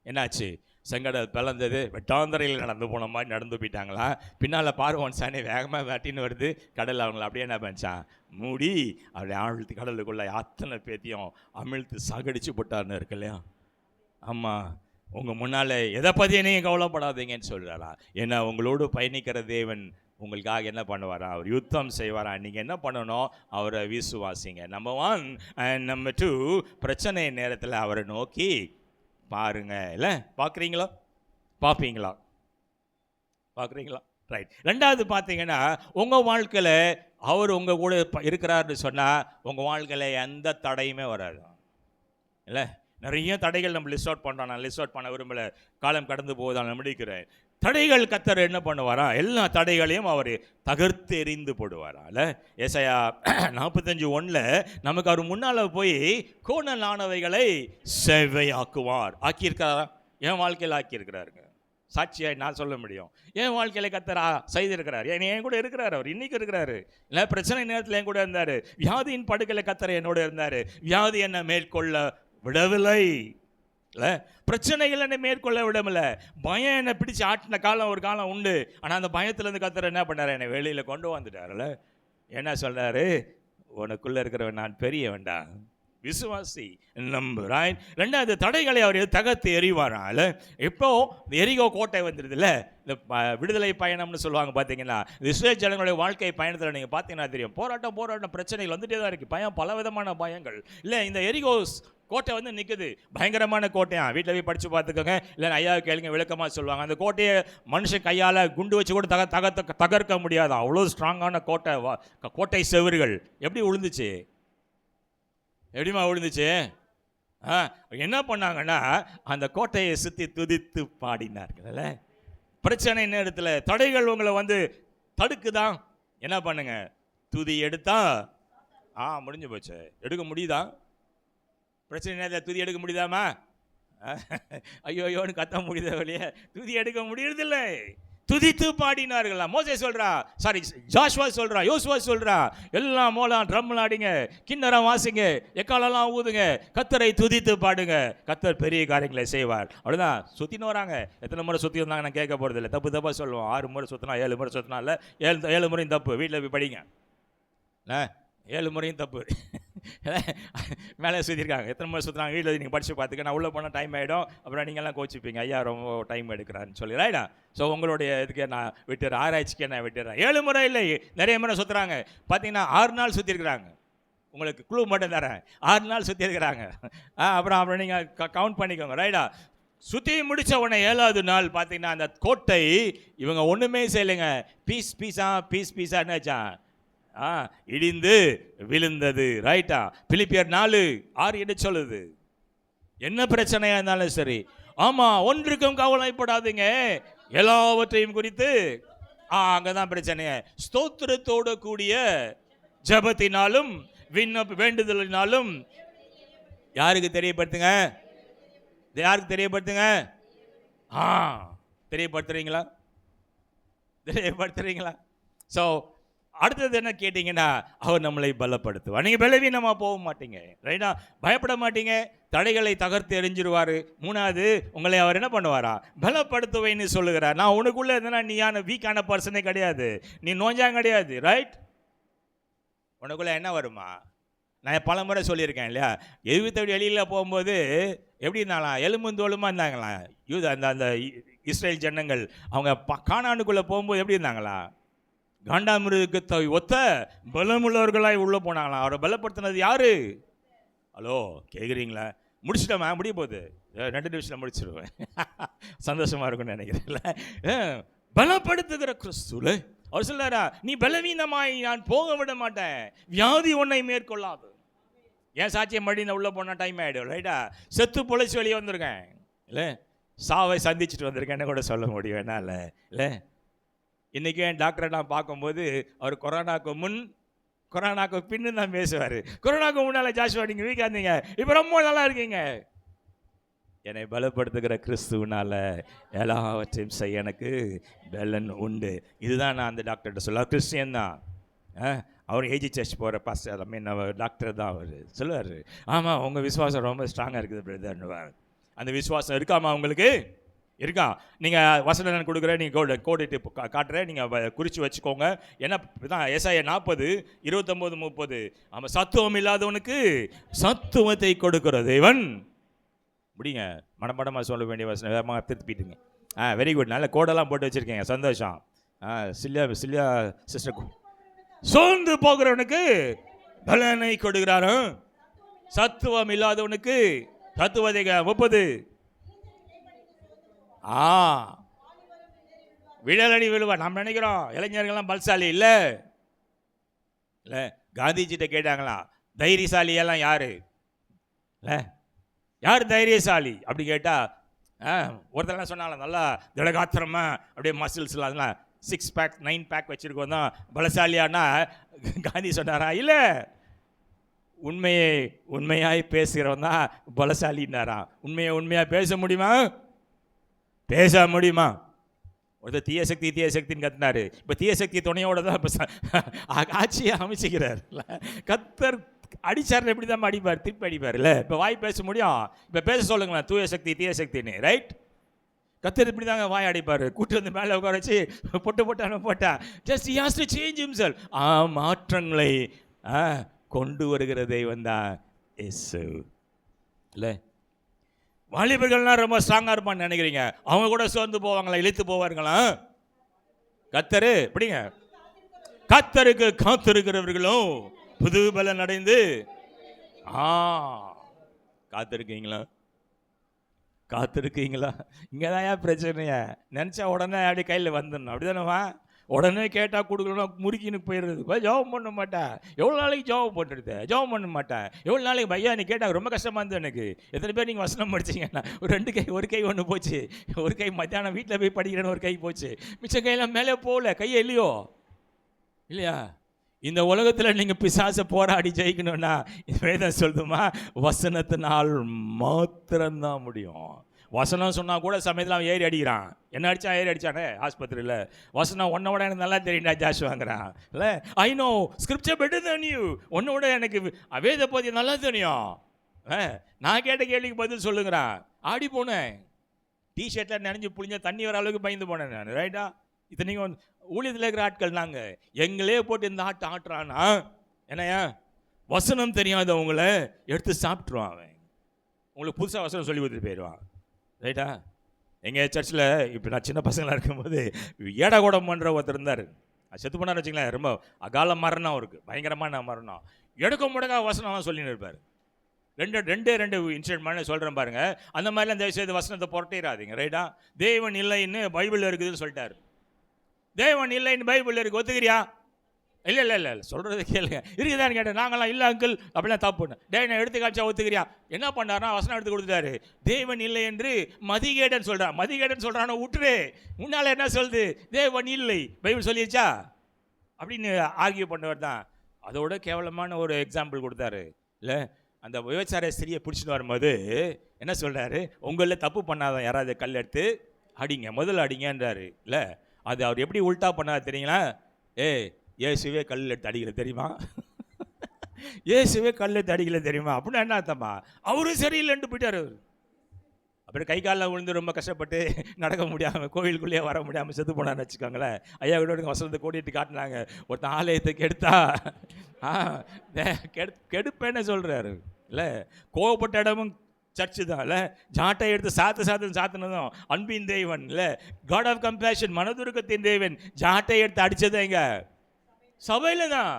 என்னாச்சு? செங்கடல் பிளந்தது. வெட்டாந்தரையில் நடந்து போன மாதிரி நடந்து போயிட்டாங்களா? பின்னால் பார்வோன் சாணி வேகமாக வேட்டின்னு வருது. கடல் அவங்கள அப்படியே என்ன பண்ணிச்சான்? மூடி அப்படி ஆழ்த்து கடலுக்குள்ள அத்தனை பேத்தியும் அமிழ்த்து சாகடிச்சு போட்டார்னு இருக்கு இல்லையா? ஆமாம். உங்கள் முன்னால் எதை பற்றி நீங்கள் கவலைப்படாதீங்கன்னு சொல்கிறாரா? ஏன்னா உங்களோடு பயணிக்கிற தேவன் உங்களுக்காக என்ன பண்ணுவாரா? அவர் யுத்தம் செய்வாரா? நீங்கள் என்ன பண்ணணும்? அவரை விசுவாசிங்க. நம்பர் 1. அண்ட் நம்பர் 2, பிரச்சனை நேரத்தில் அவரை நோக்கி பாருங்க. இல்லை பார்க்குறீங்களா? பார்ப்பீங்களா? ரைட். 2வது பார்த்தீங்கன்னா, உங்கள் வாழ்க்கையில் அவர் உங்கள் கூட இருக்கிறாருன்னு சொன்னால் உங்கள் வாழ்க்கையில் எந்த தடையுமே வராது. இல்லை, நிறைய தடைகள் நம்ம லிஸ்ட் அவுட் பண்ணுறோம். நான் லிஸ்ட் அவுட் பண்ண விரும்பலை, காலம் கடந்து போவதால் நான் முடிக்கிறேன். தடைகள் கத்தர் என்ன பண்ணுவாரா? எல்லா தடைகளையும் அவர் தகர்த்து எறிந்து போடுவாரா? இல்லை, ஏசாயா 45:1 நமக்கு அவர் முன்னால் போய் கோணலானவைகளை செவ்வையாக்குவார். ஆக்கியிருக்கிறாரா? என் வாழ்க்கையில் ஆக்கியிருக்கிறாருங்க. சாட்சியாக நான் சொல்ல முடியும். என் வாழ்க்கையில் கத்தரா செய்திருக்கிறார். என் கூட இருக்கிறார். அவர் இன்னைக்கு இருக்கிறாரு. இல்லை, பிரச்சனை நேரத்தில் என் கூட இருந்தார். வியாதியின் படுக்கையில் கத்தர் என்னோட இருந்தார். வியாதி என்னை மேற்கொள்ள விடவில்லை. இல்லை, பிரச்சனைகள் என்னை மேற்கொள்ள விடவில்லை. பயம் என்னை பிடிச்சி ஆட்டின காலம் ஒரு காலம் உண்டு. ஆனால் அந்த பயத்துலேருந்து கத்தர் என்ன பண்ணார்? என்னை வெளியில் கொண்டு வந்துட்டார்ல. என்ன சொல்கிறாரு? உனக்குள்ளே இருக்கிறவன் நான் பெரிய வேண்டாம், விசுவாசி, நம்புறாய். 2வது, தடைகளை அவர் தகர்த்து எறிவாரால். இப்போ எரிகோ கோட்டை வந்துடுது இல்லை, இந்த விடுதலை பயணம்னு சொல்லுவாங்க. பார்த்தீங்கன்னா இஸ்ரேல் ஜனங்களுடைய வாழ்க்கை பயணத்தில் நீங்கள் பார்த்தீங்கன்னா தெரியும், போராட்டம் பிரச்சனைகள் வந்துட்டே தான் இருக்குது. பயம், பல விதமான பயங்கள். இல்லை, இந்த எரிகோ கோட்டை வந்து நிற்குது. பயங்கரமான கோட்டையா? வீட்டில் போய் படித்து பார்த்துக்கோங்க, இல்லை ஐயா கேளுங்க, விளக்கமாக சொல்லுவாங்க. அந்த கோட்டையை மனுஷன் கையால் குண்டு வச்சு கூட தகர்க்க முடியாது. அவ்வளோ ஸ்ட்ராங்கான கோட்டை செவறுகள். எப்படி விழுந்துச்சு? எப்படிமா விழுந்துச்சு? என்ன பண்ணாங்கன்னா, அந்த கோட்டையை சுற்றி துதித்து பாடினார்கள். பிரச்சனை நேரத்தில் தடைகள் உங்களை வந்து தடுக்குதான், என்ன பண்ணுங்க? துதி எடுத்தா முடிஞ்சு போச்சு. எடுக்க முடியுதா? பிரச்சனை நேரத்தில் துதி எடுக்க முடியுதாமா? ஐயோன்னு கத்த முடியுத வழியே துதி எடுக்க முடியறதில்லை. துதித்து பாடினார்களா? மோசே சொல்றா, சாரி ஜாஷ்வா சொல்றா, யோசுவா சொல்றா, எல்லாம் மோலாம் ட்ரம்ல ஆடிங்க, கிண்ணறம் வாசிங்க, எக்காலெல்லாம் ஊதுங்க, கத்தரை துதித்து பாடுங்க, கத்தர் பெரிய காரியங்களை செய்வார். அவ்வளோதான். சுற்றின்னு வராங்க. எத்தனை முறை சுற்றி வந்தாங்க நான் கேட்க போகிறது இல்லை. தப்பாக சொல்லுவோம். 6 முறை சுற்றினா 7 முறை சுற்றினா இல்லை, 7 முறையும் தப்பு. வீட்டில் போய் படிங்க. 7 முறையும் தப்பு. மேலே சுற்றிருக்காங்க. எத்தனை முறை சுற்றுறாங்க வீட்டில் நீங்கள் படித்து பார்த்துக்க. நான் உள்ளே போனால் டைம் ஆகிடும். அப்புறம் நீங்கள்லாம் கோச்சிப்பீங்க, ஐயா ரொம்ப டைம் எடுக்கிறான்னு சொல்லி. ரைட்டா? ஸோ உங்களுடைய இதுக்கு நான் விட்டுறேன், ஆராய்ச்சிக்கே நான் விட்டுறேன். 7 முறை இல்லை, நிறைய முறை சுற்றுறாங்க. பார்த்தீங்கன்னா 6 நாள் சுற்றிருக்கிறாங்க. உங்களுக்கு குழு மட்டும் தரேன். 6 நாள் சுற்றிருக்கிறாங்க. அப்புறம் நீங்கள் கவுண்ட் பண்ணிக்கோங்க. ரைட்டா? சுற்றி முடித்த உடனே 7வது நாள் பார்த்தீங்கன்னா அந்த கோட்டை இவங்க ஒன்றுமே செய்யலைங்க. பீஸான்னு வச்சான், இடிந்து விழுந்தது. ரைட்டா? பிலிப்பியர் 4:6 என்ன சொல்லுது? என்ன பிரச்சனையா இருந்தாலும் சரி, ஒன்றுக்கும் கவலைப்படாதீங்க, எல்லாவற்றையும் குறித்து அங்கதான் பிரச்சனைய ஸ்தோத்திரத்தோடு கூடிய ஜெபத்தினாலும் வேண்டுதலினாலும் யாருக்கு தெரியப்படுத்துங்க? யாருக்கு தெரியப்படுத்துங்க? தெரியப்படுத்துறீங்களா? ஸோ அடுத்தது என்ன கேட்டிங்கன்னா, அவர் நம்மளை பலப்படுத்துவார். நீங்கள் பலவீனமாக போக மாட்டீங்க. ரைட்டா? பயப்பட மாட்டீங்க. தடைகளை தகர்த்து எறிஞ்சிருவார். 3வது, உங்களை அவர் என்ன பண்ணுவாரா? பலப்படுத்துவேன்னு சொல்லுகிறார். நான் உனக்குள்ளே இருந்தேன்னா நீ வீக்கான பர்சனே கிடையாது, நீ நோஞ்சாங்க கிடையாது. ரைட்? உனக்குள்ளே என்ன வருமா? நான் பல முறை சொல்லியிருக்கேன் இல்லையா? எகிப்து வெளியில் போகும்போது எப்படி இருந்தாங்களா? எலும்புந்தோலுமா இருந்தாங்களா? அந்த இஸ்ரேல் ஜனங்கள் அவங்க கானானுக்குள்ளே போகும்போது எப்படி இருந்தாங்களா? காண்டாமிருகத்தை ஒத்த பலமுள்ளவர்களாய் உள்ளே போனாங்களாம். அவரை பலப்படுத்தினது யாரு? ஹலோ, கேட்குறீங்களா? முடிச்சிட்டோமா? முடிய போகுது. 2 நிமிஷத்தில் முடிச்சிடுவேன். சந்தோஷமாக இருக்கும்னு நினைக்கிறேன்ல. பலப்படுத்துகிற கிறிஸ்துல அவர் சொல்றாரா, நீ பலவீனமாய் நான் போக விட மாட்டேன், வியாதி உன்னை மேற்கொள்ளாது. ஏன் சாட்சியம் மடி உள்ள போனால் டைம் ஆகிடும், ரைட்டா? செத்து பொழைச்சி வெளியே வந்திருக்கேன் இல்லை, சாவை சந்திச்சுட்டு வந்திருக்கேன்னு கூட சொல்ல முடியும் என்ன இல்லை. இன்றைக்கி என் டாக்டரை நான் பார்க்கும்போது அவர் கொரோனாவுக்கு முன் கொரோனாவுக்கு பின்னு தான் பேசுவார். கொரோனாவுக்கு முன்னால் ஜாஷுவா நீங்கள் வீக்காக இருந்தீங்க, இப்போ ரொம்ப நல்லா இருக்கீங்க. என்னை பலப்படுத்துகிற கிறிஸ்துவனால எல்லாவற்றையும் செய்ய எனக்கு பலன் உண்டு. இதுதான் நான் அந்த டாக்டர்கிட்ட சொல்ல. கிறிஸ்டியன் தான், அவர் ஏஜி சர்ச் போகிற பாஸ்டர், அவர் டாக்டர் தான். அவர் சொல்லுவார், ஆமாம் உங்கள் விசுவாசம் ரொம்ப ஸ்ட்ராங்காக இருக்குது பிரதர்னுவார். அந்த விசுவாசம் இருக்காமா உங்களுக்கு? இருக்கா? நீங்கள் வசனம் நான் கொடுக்குறேன், நீங்கள் கோடிட்டு காட்டுறேன், நீங்கள் குறித்து வச்சுக்கோங்க. ஏன்னா தான் ஏசாயா 40:29-30. ஆமாம், சத்துவம் இல்லாதவனுக்கு சத்துவத்தை கொடுக்கிற தேவன். முடிங்க, மடமடமாக சொல்ல வேண்டிய வசனம் வேகமாக திருப்பிட்டுங்க. வெரி குட், நல்ல கோடெல்லாம் போட்டு வச்சுருக்கீங்க, சந்தோஷம். சில்லியா சிஸ்டர், சோர்ந்து போகிறவனுக்கு பலனை கொடுக்கிறாரோ, சத்துவம் இல்லாதவனுக்கு தத்துவதை 30. விழலடி விழுவா. நம்ம நினைக்கிறோம் இளைஞர்கள்லாம் பல்சாலி இல்லை இல்லை. காந்திஜிட்ட கேட்டாங்களா, தைரியசாலியெல்லாம் யாரு இல்லை, யார் தைரியசாலி அப்படி கேட்டால் ஒருத்தரெல்லாம் சொன்னாலும் நல்லா திடகாத்திரமா அப்படியே மசில்ஸ்லாம் அதெல்லாம் 6 பேக் 9 பேக் வச்சுருக்கோம் தான் பலசாலியானா காந்தி சொன்னாரா? இல்லை, உண்மையாய் பேசுகிறவன் தான் பலசாலின்னாரா. உண்மையாக பேச முடியுமா? பேச முடியுமா? ஒருத்தர் தீய சக்தின்னு கத்தினாரு. இப்போ தீய சக்தி துணையோட தான் இப்போ ஆட்சியை அமைச்சுக்கிறார். கத்தர் அடிச்சார், எப்படி தான் அடிப்பார், திருப்பி அடிப்பார் இல்லை. இப்போ வாய் பேச முடியும், இப்போ பேச சொல்லுங்களேன், தூய சக்தி தீய சக்தின்னு, ரைட்? கத்தர் இப்படி தாங்க வாய் அடிப்பார். கூட்டு வந்து மேலே உட்கார வச்சு போட்டா just he has to change himself. மாற்றங்களை கொண்டு வருகிற தெய்வம் தான் இயேசு இல்லை. வாலிபர்கள்லாம் ரொம்ப ஸ்ட்ராங்காக இருப்பான்னு நினைக்கிறீங்க, அவங்க கூட சோர்ந்து போவாங்களா, இழுத்து போவாருங்களா? கத்தரு எப்படிங்க? கத்தருக்கு காத்திருக்கிறவர்களும் புது பலன் அடைந்து. காத்திருக்கீங்களா? இங்கே தான் ஏன் பிரச்சனையா? நினச்சா உடனே அப்படி கையில் வந்துடணும், அப்படி தானேவா? உடனே கேட்டால் கொடுக்கணும், முறுக்கின்னு போயிடுறது. ஜெபம் பண்ண மாட்டேன், எவ்வளோ நாளைக்கு ஜெபம் பண்ணுறது, ஜெபம் பண்ண மாட்டேன் எவ்வளோ நாளைக்கு. பையா நீ கேட்டால் ரொம்ப கஷ்டமாக இருந்தது எனக்கு. எத்தனை பேர் நீங்கள் வசனம் படிச்சிங்கன்னா, ஒரு கை ஒன்று போச்சு, ஒரு கை மத்தியானம் வீட்டில் போய் படிக்கிறேன்னு ஒரு கை போச்சு, மிச்ச கையெல்லாம் மேலே போகல, கையை இல்லையா? இந்த உலகத்தில் நீங்கள் பிசாசை போராடி ஜெயிக்கணும்னா வேதம் சொல்லுமா, வசனத்தினால் மாத்திரம்தான் முடியும். வசனம் சொன்னால் கூட சமயத்தில் அவன் ஏறி அடிக்கிறான். என்ன அடித்தான்? ஏறி அடித்தானே ஆஸ்பத்திரியில். வசனம் ஒன்றை விட எனக்கு நல்லா தெரியுண்டா ஜாஷ் வாங்குறான் இல்லை. I know scripture better then you. ஒன்றை விட எனக்கு வேத பற்றி நல்லா தெரியும். நான் கேட்ட கேள்விக்கு பதில் சொல்லுங்கிறான். ஆடி போனேன், டிஷர்ட்டில் நினைஞ்சு புளிஞ்ச தண்ணி வர அளவுக்கு பயந்து போனேன் நான், ரைட்டா? இத்தனைக்கும் ஊழியத்தில் இருக்கிற ஆட்கள் நாங்கள், எங்களே போட்டு இந்த ஆட்டுறானா என்னையா? வசனம் தெரியாதவங்களை எடுத்து சாப்பிட்ருவான் அவன். உங்களுக்கு புதுசாக வசனம் சொல்லி கொடுத்துட்டு போயிடுவான், ரைட்டா? எங்கள் சர்ச்சில் இப்போ நான் சின்ன பசங்களாக இருக்கும்போது ஏடகோடம் பண்ணுற ஒருத்தர் இருந்தார். செத்து பண்ணார் வச்சுங்களேன். ரொம்ப அகால மரணம் அவருக்கு, பயங்கரமான மரணம். எடுக்க முடக்கா வசனம் சொல்லின்னு இருப்பார். ரெண்டு இன்சிடென்ட் மாதிரி சொல்கிறேன் பாருங்கள். அந்த மாதிரிலாம் தயவுசெய்து வசனத்தை புரட்டிடாதீங்க, ரைட்டா? தேவன் இல்லைன்னு பைபிளில் இருக்குதுன்னு சொல்லிட்டார். தேவன் இல்லைன்னு பைபிள் இருக்கு, ஒத்துக்கிறியா? இல்லை சொல்கிறது கேளுங்க. இருக்குதான்னு கேட்டேன். நாங்களாம் இல்லை அங்கிள் அப்படிலாம் தப்புன்னு. நான் எடுத்து காய்ச்சா ஒத்துக்கிறியா? என்ன பண்ணார்னா வசனம் எடுத்து கொடுத்துட்டாரு. தேவன் இல்லை என்று மதிகேடன் சொல்கிறான். மதிகேடன் சொல்கிறானோ விட்டுரு, முன்னால் என்ன சொல்லுது? தேவன் இல்லை பைபிள் சொல்லிடுச்சா அப்படின்னு ஆர்கியூ பண்ணவர் தான். அதோட கேவலமான ஒரு எக்ஸாம்பிள் கொடுத்தாரு இல்லை. அந்த விபச்சார ஸ்திரியை பிடிச்சிட்டு வரும்போது என்ன சொல்கிறாரு? உங்களில் தப்பு பண்ணாதான் யாராவது கல் எடுத்து அடிங்க, முதல்ல அடிங்கன்றாரு இல்லை. அது அவர் எப்படி உல்ட்டா பண்ணார் தெரியுங்களா? இயேசுவே கல் எடுத்து அடிக்கல தெரியுமா? இயேசுவே கல் எடுத்து அடிக்கல தெரியுமா? அப்படின்னா என்ன அர்த்தமா? அவரும் சரியில்லைன்ட்டு போயிட்டார். அப்புறம் கை காலில் விழுந்து ரொம்ப கஷ்டப்பட்டு நடக்க முடியாமல் கோவிலுக்குள்ளேயே வர முடியாமல் செத்து போனான்னு வச்சுக்கோங்களேன். ஐயா விட வசனத்தை கூட்டிகிட்டு காட்டினாங்க. ஒருத்தன் ஆலயத்தை கெடுத்தா கெடுப்பேன்னு சொல்கிறாரு இல்லை. கோவப்பட்ட இடமும் சர்ச்சு தான் இல்லை. ஜாட்டை எடுத்து சாத்தினதும் அன்பின் தேவன் இல்லை, காட் ஆஃப் கம்பேஷன், மனதுருக்கத்தின் தேவன். ஜாட்டை எடுத்து அடித்தது எங்க? சபையில் தான்.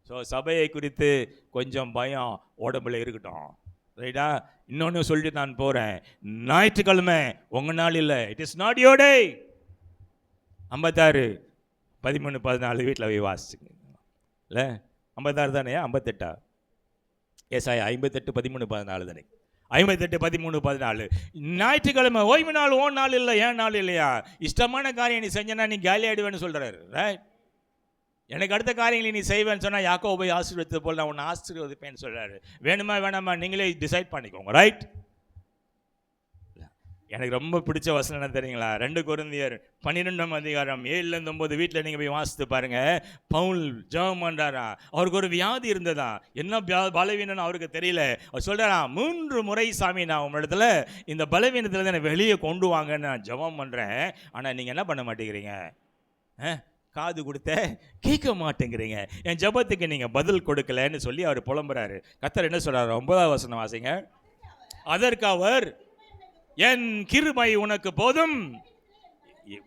ஸோ சபையை குறித்து கொஞ்சம் பயம் உடம்புல இருக்கட்டும், ரைட்டா? இன்னொன்று சொல்லிட்டு நான் போகிறேன். ஞாயிற்றுக்கிழமை உங்கள் நாள் இல்லை, it is not your day. 56 13, 14 வீட்டில் போய் வாசிச்சுங்க. இல்லை 56 தானே, 58 ஏசாயா 58, 13, 14 தானே. 58, 13, 14. ஞாயிற்றுக்கிழமை ஓய்வு நாள் ஓன் நாள் இல்லை, ஏன் நாள் இல்லையா? இஷ்டமான காரியம் நீ செஞ்சனா நீ காலி ஆயிடுவேன்னு சொல்கிறாரு. ரைட். எனக்கு அடுத்த காரியங்களை நீ செய்வேன்னு சொன்னால் யாக்கோபை ஆசீர்வதித்தது போல் நான் உன்னை ஆசீர்வதிப்பேன்னு சொல்கிறாரு. வேணுமா வேணாமா நீங்களே டிசைட் பண்ணிக்கோங்க. ரைட். எனக்கு ரொம்ப பிடிச்ச வசனம் என்ன தெரியுங்களா? 2 கொரிந்தியர் 12ஆம் அதிகாரம் 7-9 வீட்டில் நீங்கள் போய் வாசித்து பாருங்க. பவுல் ஜெபம் பண்ணுறாரா, அவருக்கு ஒரு வியாதி இருந்ததா, என்ன பலவீனம்னு அவருக்கு தெரியல. அவர் சொல்கிறாரா, 3 முறை சாமி நான் உங்களிடத்துல இந்த பலவீனத்தில் தான் வெளியே கொண்டு வாங்கன்னு நான் ஜெபம் பண்ணுறேன், ஆனால் நீங்கள் என்ன பண்ண மாட்டேங்கிறீங்க, காது கொடுத்த கேட்க மாட்டேங்கிறீங்க, என் ஜெபத்துக்கு நீங்கள் பதில் கொடுக்கலன்னு சொல்லி அவர் புலம்புறாரு. கர்த்தர் என்ன சொல்கிறார்? 9ஆம் வசனம் வாசிங்க. அதற்கு அவர், என் கிருபை உனக்கு போதும்,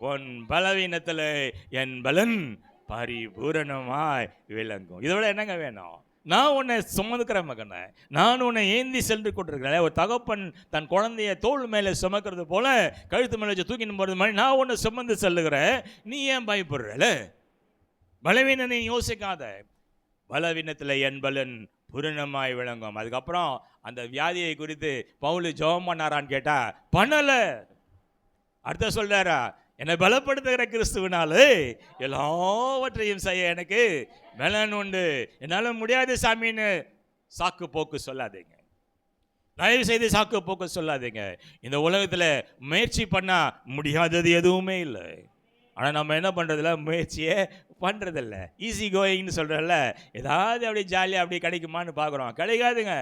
உன் பலவீனத்தில் என் பலன் பரிபூரணமாய் விளங்கும். இதோட என்னங்க வேணும்? நான் உன்னை சுமந்துக்கிற மகனை, நான் உன்னை ஏந்தி சென்று கொண்டிருக்கிறேன். ஒரு தகப்பன் தன் குழந்தைய தோள் மேலே சுமக்கிறது போல, கழுத்து மேலே வச்சு தூக்கின்னு போகிறது மாதிரி நான் உன்னை சுமந்து செல்லுகிறேன். நீ ஏன் பயப்படுறல? பலவீனனை யோசிக்காத, பலவீனத்தில் என் பலன் பூரணமாய் விளங்கும். அதுக்கப்புறம் அந்த வியாதியை குறித்து பவுல் ஜெபம் பண்ணாரான்னு கேட்டா பண்ணலை. அடுத்த சொல்றாரா, என்னை பலப்படுத்துகிற கிறிஸ்துவினாலே எல்லாவற்றையும் செய்ய எனக்கு பலன் உண்டு. என்னால் முடியாது சாமின்னு சாக்கு போக்கு சொல்லாதீங்க. தயவு செய்து சாக்கு போக்கு சொல்லாதீங்க. இந்த உலகத்தில் முயற்சி பண்ணால் முடியாதது எதுவுமே இல்லை. ஆனால் நம்ம என்ன பண்ணுறதில்ல, முயற்சியே பண்ணுறதில்ல. ஈஸி கோயிங்னு சொல்கிறல்ல, ஏதாவது அப்படியே ஜாலியாக அப்படியே கிடைக்குமான்னு பார்க்குறோம். கிடைக்காதுங்க.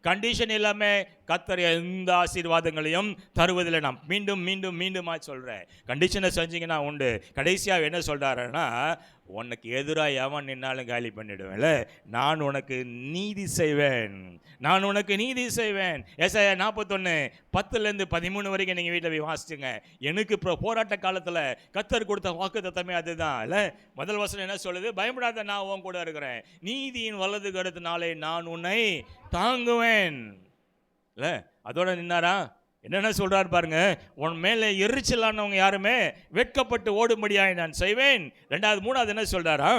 கண்டிஷன் இல்லாமல் கர்த்தர் எந்த ஆசீர்வாதங்களையும் தருவதில்லை. நான் மீண்டும் மீண்டும் மீண்டுமா சொல்கிறேன், கண்டிஷனை செஞ்சிங்கன்னா உண்டு. கடைசியாக என்ன சொல்கிறாருன்னா, உனக்கு எதிராக எவன் நின்னாலும் காலி பண்ணிவிடுவேன்ல, நான் உனக்கு நீதி செய்வேன், நான் உனக்கு நீதி செய்வேன். ஏசாயா 41:10-13 வரைக்கும் நீங்கள் வீட்டில் போய் வாசிச்சுங்க. எனக்கு போராட்ட காலத்தில் கர்த்தர் கொடுத்த வாக்குத்தத்தமே அதுதான் இல்லை. முதல் வசனம் என்ன சொல்லுது? பயப்படாத, நான் உன் கூட இருக்கிறேன், நீதியின் வலது கருத்தினாலே நான் உன்னை தாங்குவேன் இல்லை. அதோட நின்னாரா? என்னென்ன சொல்கிறார் பாருங்க, உன் மேலே எரிச்சலானவங்க யாருமே வெட்கப்பட்டு ஓடும்படியாக நான் செய்வேன். 2வது 3வது என்ன சொல்கிறாரா?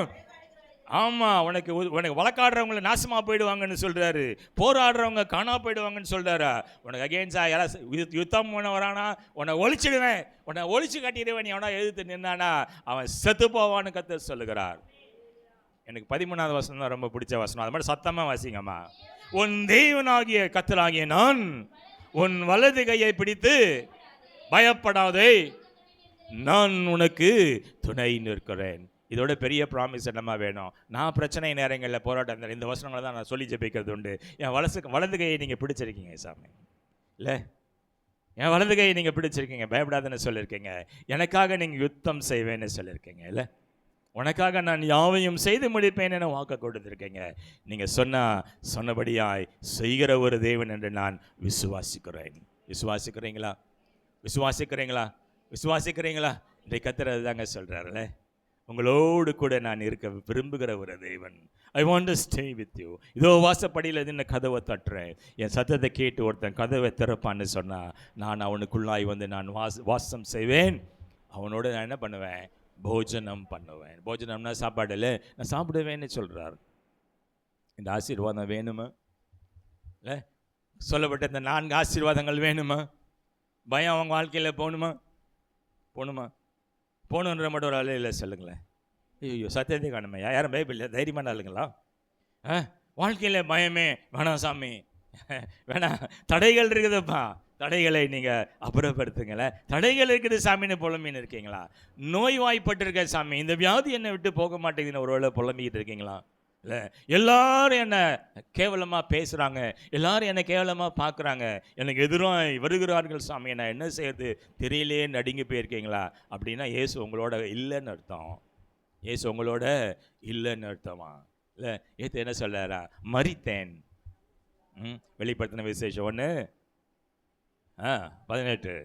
ஆமாம், உனக்கு வழக்காடுறவங்களை நாசமாக போயிடுவாங்கன்னு சொல்கிறாரு, போராடுறவங்க காணா போயிடுவாங்கன்னு சொல்கிறாரா. உனக்கு அகேன்ஸ்டாக யாராவது யுத்தம் பண்ண வரானா உன்னை ஒழிச்சிடுவேன், உன்னை ஒழிச்சு கட்டிடுவேன், எவனா எதிர்த்து நின்னானா அவன் செத்து போவான்னு கர்த்தர் சொல்லுகிறார். எனக்கு 13வது வசனம் தான் ரொம்ப பிடிச்ச வசனம். அது மாதிரி சத்தமாக வாசிங்கம்மா. உன் தேவனாகிய கர்த்தராகிய நான் உன் வலது கையை பிடித்து பயப்படாதே, நான் உனக்கு துணை நிற்கிறேன். இதோட பெரிய ப்ராமிஸ் என்னமா வேணும்? நான் பிரச்சனை நேரங்களில் போராட்டம் இந்த வசனங்களை தான் நான் சொல்லி ஜெபிக்கிறது உண்டு. என் வலது கையை நீங்கள் பிடிச்சிருக்கீங்க சாமி இல்லை, என் வலது கையை நீங்கள் பிடிச்சிருக்கீங்க, பயப்படாதுன்னு சொல்லியிருக்கீங்க, எனக்காக நீங்கள் யுத்தம் செய்வேன்னு சொல்லியிருக்கீங்க இல்லை, உனக்காக நான் யாவையும் செய்து முடிப்பேன் என வாக்கு கொடுத்துருக்கீங்க. நீங்கள் சொன்னபடியாய் செய்கிற ஒரு தேவன் என்று நான் விசுவாசிக்கிறேன். விசுவாசிக்கிறீங்களா? விசுவாசிக்கிறீங்களா? விசுவாசிக்கிறீங்களா? இன்றைக்கு கர்த்தர் தாங்க சொல்கிறாருல்ல, உங்களோடு கூட நான் இருக்க விரும்புகிற ஒரு தேவன். I want to stay with you. இதோ வாசப்படியில் இந்த கதவை தட்டுறேன், என் சத்தத்தை கேட்டு ஒருத்தன் கதவை திறப்பான்னு சொன்னால் நான் அவனுக்குள்ளாய் வந்து நான் வாசம் செய்வேன், அவனோட நான் என்ன பண்ணுவேன்? போஜனம் பண்ணுவேன். போஜனம்னா சாப்பாடு இல்லை, நான் சாப்பிடுவேன்னு சொல்கிறார். இந்த ஆசீர்வாதம் வேணுமா இல்லை? சொல்லப்பட்ட இந்த 4 ஆசீர்வாதங்கள் வேணுமா? பயம் அவங்க வாழ்க்கையில் போகணுமா? போகணுன்ற மட்டும் ஒரு ஆளே இல்லை சொல்லுங்களேன். ஐயோ சத்தியத்தை காணுமையா? யாரும் பயப்பில்லை, தைரியமான ஆளுங்களா? வாழ்க்கையில் பயமே வேணாம் சாமி, வேணாம், தடைகள் இருக்குதுப்பா, தடைகளை நீங்கள் அப்புறப்படுத்துங்களேன். தடைகள் இருக்குது சாமின்னு புலம்பின்னு இருக்கீங்களா? நோய்வாய்ப்பட்டிருக்க சாமி, இந்த வியாதி என்னை விட்டு போக மாட்டேங்குதுன்னு ஒரு வேளை புலம்பிக்கிட்டு இருக்கீங்களா? இல்லை, எல்லாரும் என்னை கேவலமாக பேசுகிறாங்க, எல்லாரும் என்னை கேவலமாக பார்க்குறாங்க, எனக்கு எதிராக வருகிறார்கள் சாமி, நான் என்ன செய்யறது தெரியலையே நடுங்கி போயிருக்கீங்களா? அப்படின்னா இயேசு உங்களோட இல்லைன்னு அர்த்தம். இயேசு உங்களோட இல்லைன்னு அர்த்தமா இல்லை? ஏற்று என்ன சொல்கிறாரா? மரித்தேன். வெளிப்படுத்தின விசேஷம் 1:18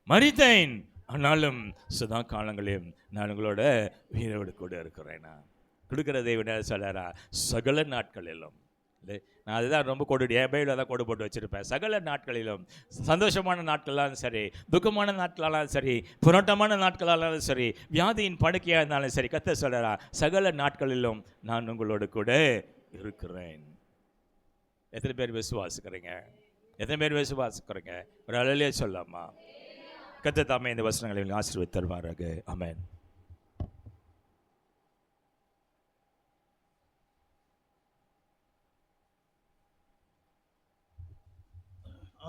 மரித்தேன், ஆனாலும் சதா காலங்களையும் நான் உங்களோட உயிரோடு கூட இருக்கிறேன். நான் கொடுக்குறதை விட சொல்கிறாரா, சகல நாட்களிலும் நான் அதுதான் ரொம்ப கோடு, என் பைபிளில் தான் கோடு போட்டு வச்சுருப்பேன். சகல நாட்களிலும், சந்தோஷமான நாட்களாலும் சரி, துக்கமான நாட்களாலும் சரி, புரோட்டமான நாட்களாலும் சரி, வியாதியின் படுக்கையாக இருந்தாலும் சரி, கர்த்தர் சொல்கிறா, சகல நாட்களிலும் நான் உங்களோடு கூட இருக்கிறேன். எத்தனை பேர் விசுவாசிக்கிறீங்க? எத்தனை பேர் விசுவாசிக்கிறீங்க? ஒரு அழலே சொல்லாமா? கர்த்தர் தாமே இந்த வசனங்களை ஆசீர்வதித்து தருவாராக. ஆமென்.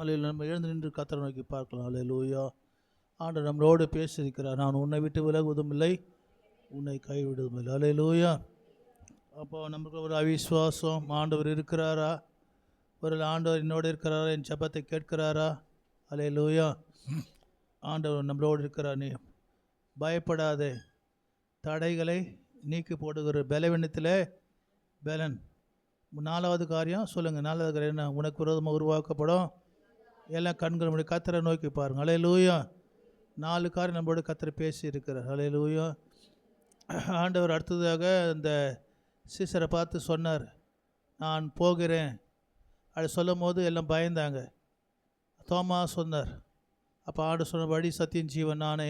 அல்லேலூயா. நம்ம எழுந்து நின்று கர்த்தரை நோக்கி பார்க்கலாம். அல்லேலூயா. ஆண்டவர் நம்மளோடு பேசியிருக்கிறார். நான் உன்னை விட்டு விலகுவதும் இல்லை, உன்னை கைவிடுவதும் இல்லை. அல்லேலூயா. அப்போ நமக்கு ஒரு அவிசுவாசம், ஆண்டவர் இருக்கிறாரா, ஒரு ஆண்டவர் என்னோடு இருக்கிறாரா, என் ஜெபத்தை கேட்கிறாரா? அல்லேலூயா. ஆண்டவர் நம்மளோடு இருக்கிறார். நீ பயப்படாதே, தடைகளை நீக்கி போடுகிற பலவீனத்தில் பலன். 4வது காரியம் சொல்லுங்கள். 4வது காரியம் என்ன? உனக்கு விரோதமாக உருவாக்கப்படும் எல்லாம் கண்கள் முடி கர்த்தரை நோக்கி பாருங்கள். அல்லேலூயா. 4 காரியம் நம்மளோட கர்த்தர் பேசி இருக்கிறார். அல்லேலூயா. ஆண்டவர் அடுத்ததாக இந்த சீசரை பார்த்து சொன்னார், நான் போகிறேன். அது சொல்லும் போது எல்லாம் பயந்தாங்க. தோமா சொன்னார், அப்போ ஆண்டவர் சொன்ன வழி சத்தியம் ஜீவன் நானே.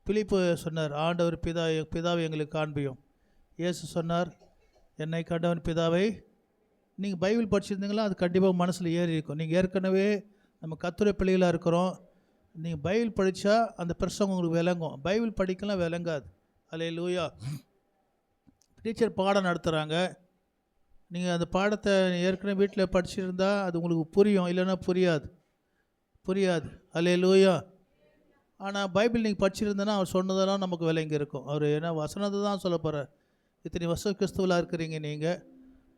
பிலிப்பு சொன்னார், ஆண்டவர் பிதாவை எங்களுக்கு காண்பியும். இயேசு சொன்னார், என்னை கண்டவன் பிதாவை. நீங்கள் பைபிள் படிச்சிருந்தீங்களா? அது கண்டிப்பாக மனசில் ஏறி இருக்கும். நீங்கள் ஏற்கனவே நம்ம கர்த்தருடைய பிள்ளைகளாக இருக்கிறோம். நீங்கள் பைபிள் படித்தா அந்த பிரசங்கம் உங்களுக்கு விளங்கும். பைபிள் படிக்கலாம் விளங்காது. அல்லேலூயா. டீச்சர் பாடம் நடத்துகிறாங்க, நீங்கள் அந்த பாடத்தை ஏற்கனவே வீட்டில் படிச்சிருந்தா அது உங்களுக்கு புரியும், இல்லைன்னா புரியாது. அல்லேலூயா. ஆனால் பைபிள் நீங்கள் படிச்சிருந்தேன்னா அவர் சொன்னதெல்லாம் நமக்கு விளங்கி இருக்கும். அவர் ஏன்னா வசனத்தை தான் சொல்ல போகிறார். இத்தனை வருஷம் கிறிஸ்துவலாக இருக்கிறீங்க, நீங்கள்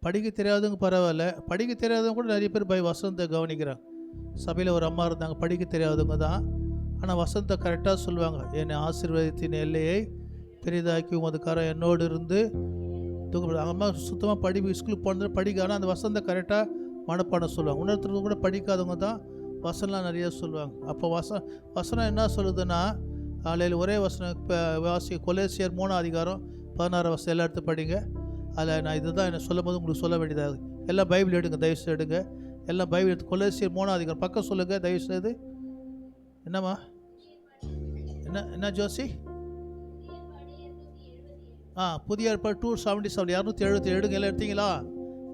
படிக்க தெரியாதவங்க பரவாயில்ல, படிக்க தெரியாதவங்க கூட நிறைய பேர் வசனத்தை கவனிக்கிறாங்க. சபையில் ஒரு அம்மா இருந்தாங்க, படிக்க தெரியாதவங்க தான், ஆனால் வசனத்தை கரெக்டாக சொல்லுவாங்க. என்னை ஆசீர்வாதத்தின் எல்லையை பெரிதாக்கி உமது கரம் என்னோடு இருந்து அம்மா சுத்தமாக ஸ்கூலுக்கு போனது படிக்க, ஆனால் அந்த வசனத்தை கரெக்டாக மனப்பாடம் சொல்லுவாங்க. இன்னொருத்தருக்கு கூட படிக்காதவங்க தான் வசனம்லாம் நிறைய சொல்லுவாங்க. அப்போ வசனம் என்ன சொல்லுதுன்னா, காலையில் ஒரே வசனம் வாசி கொலேசியர் 3ஆம் அதிகாரம் 16 வசனம் எல்லா இடத்து படிங்க. அதில் நான் இதுதான் என்ன சொல்லும் போது உங்களுக்கு சொல்ல வேண்டியதாக. எல்லாம் பைபிள் எடுங்க, தயவுசெய்து எடுங்க. எல்லாம் பைபிள் எடுத்து கொலேசியர் 3ஆம் அதிகாரம் பக்கம் சொல்லுங்கள் தயவுசெய்து. என்னம்மா என்ன ஜோசி? புதிய ஏற்பாடு 277 270 எடுங்க. எல்லாம் எடுத்தீங்களா?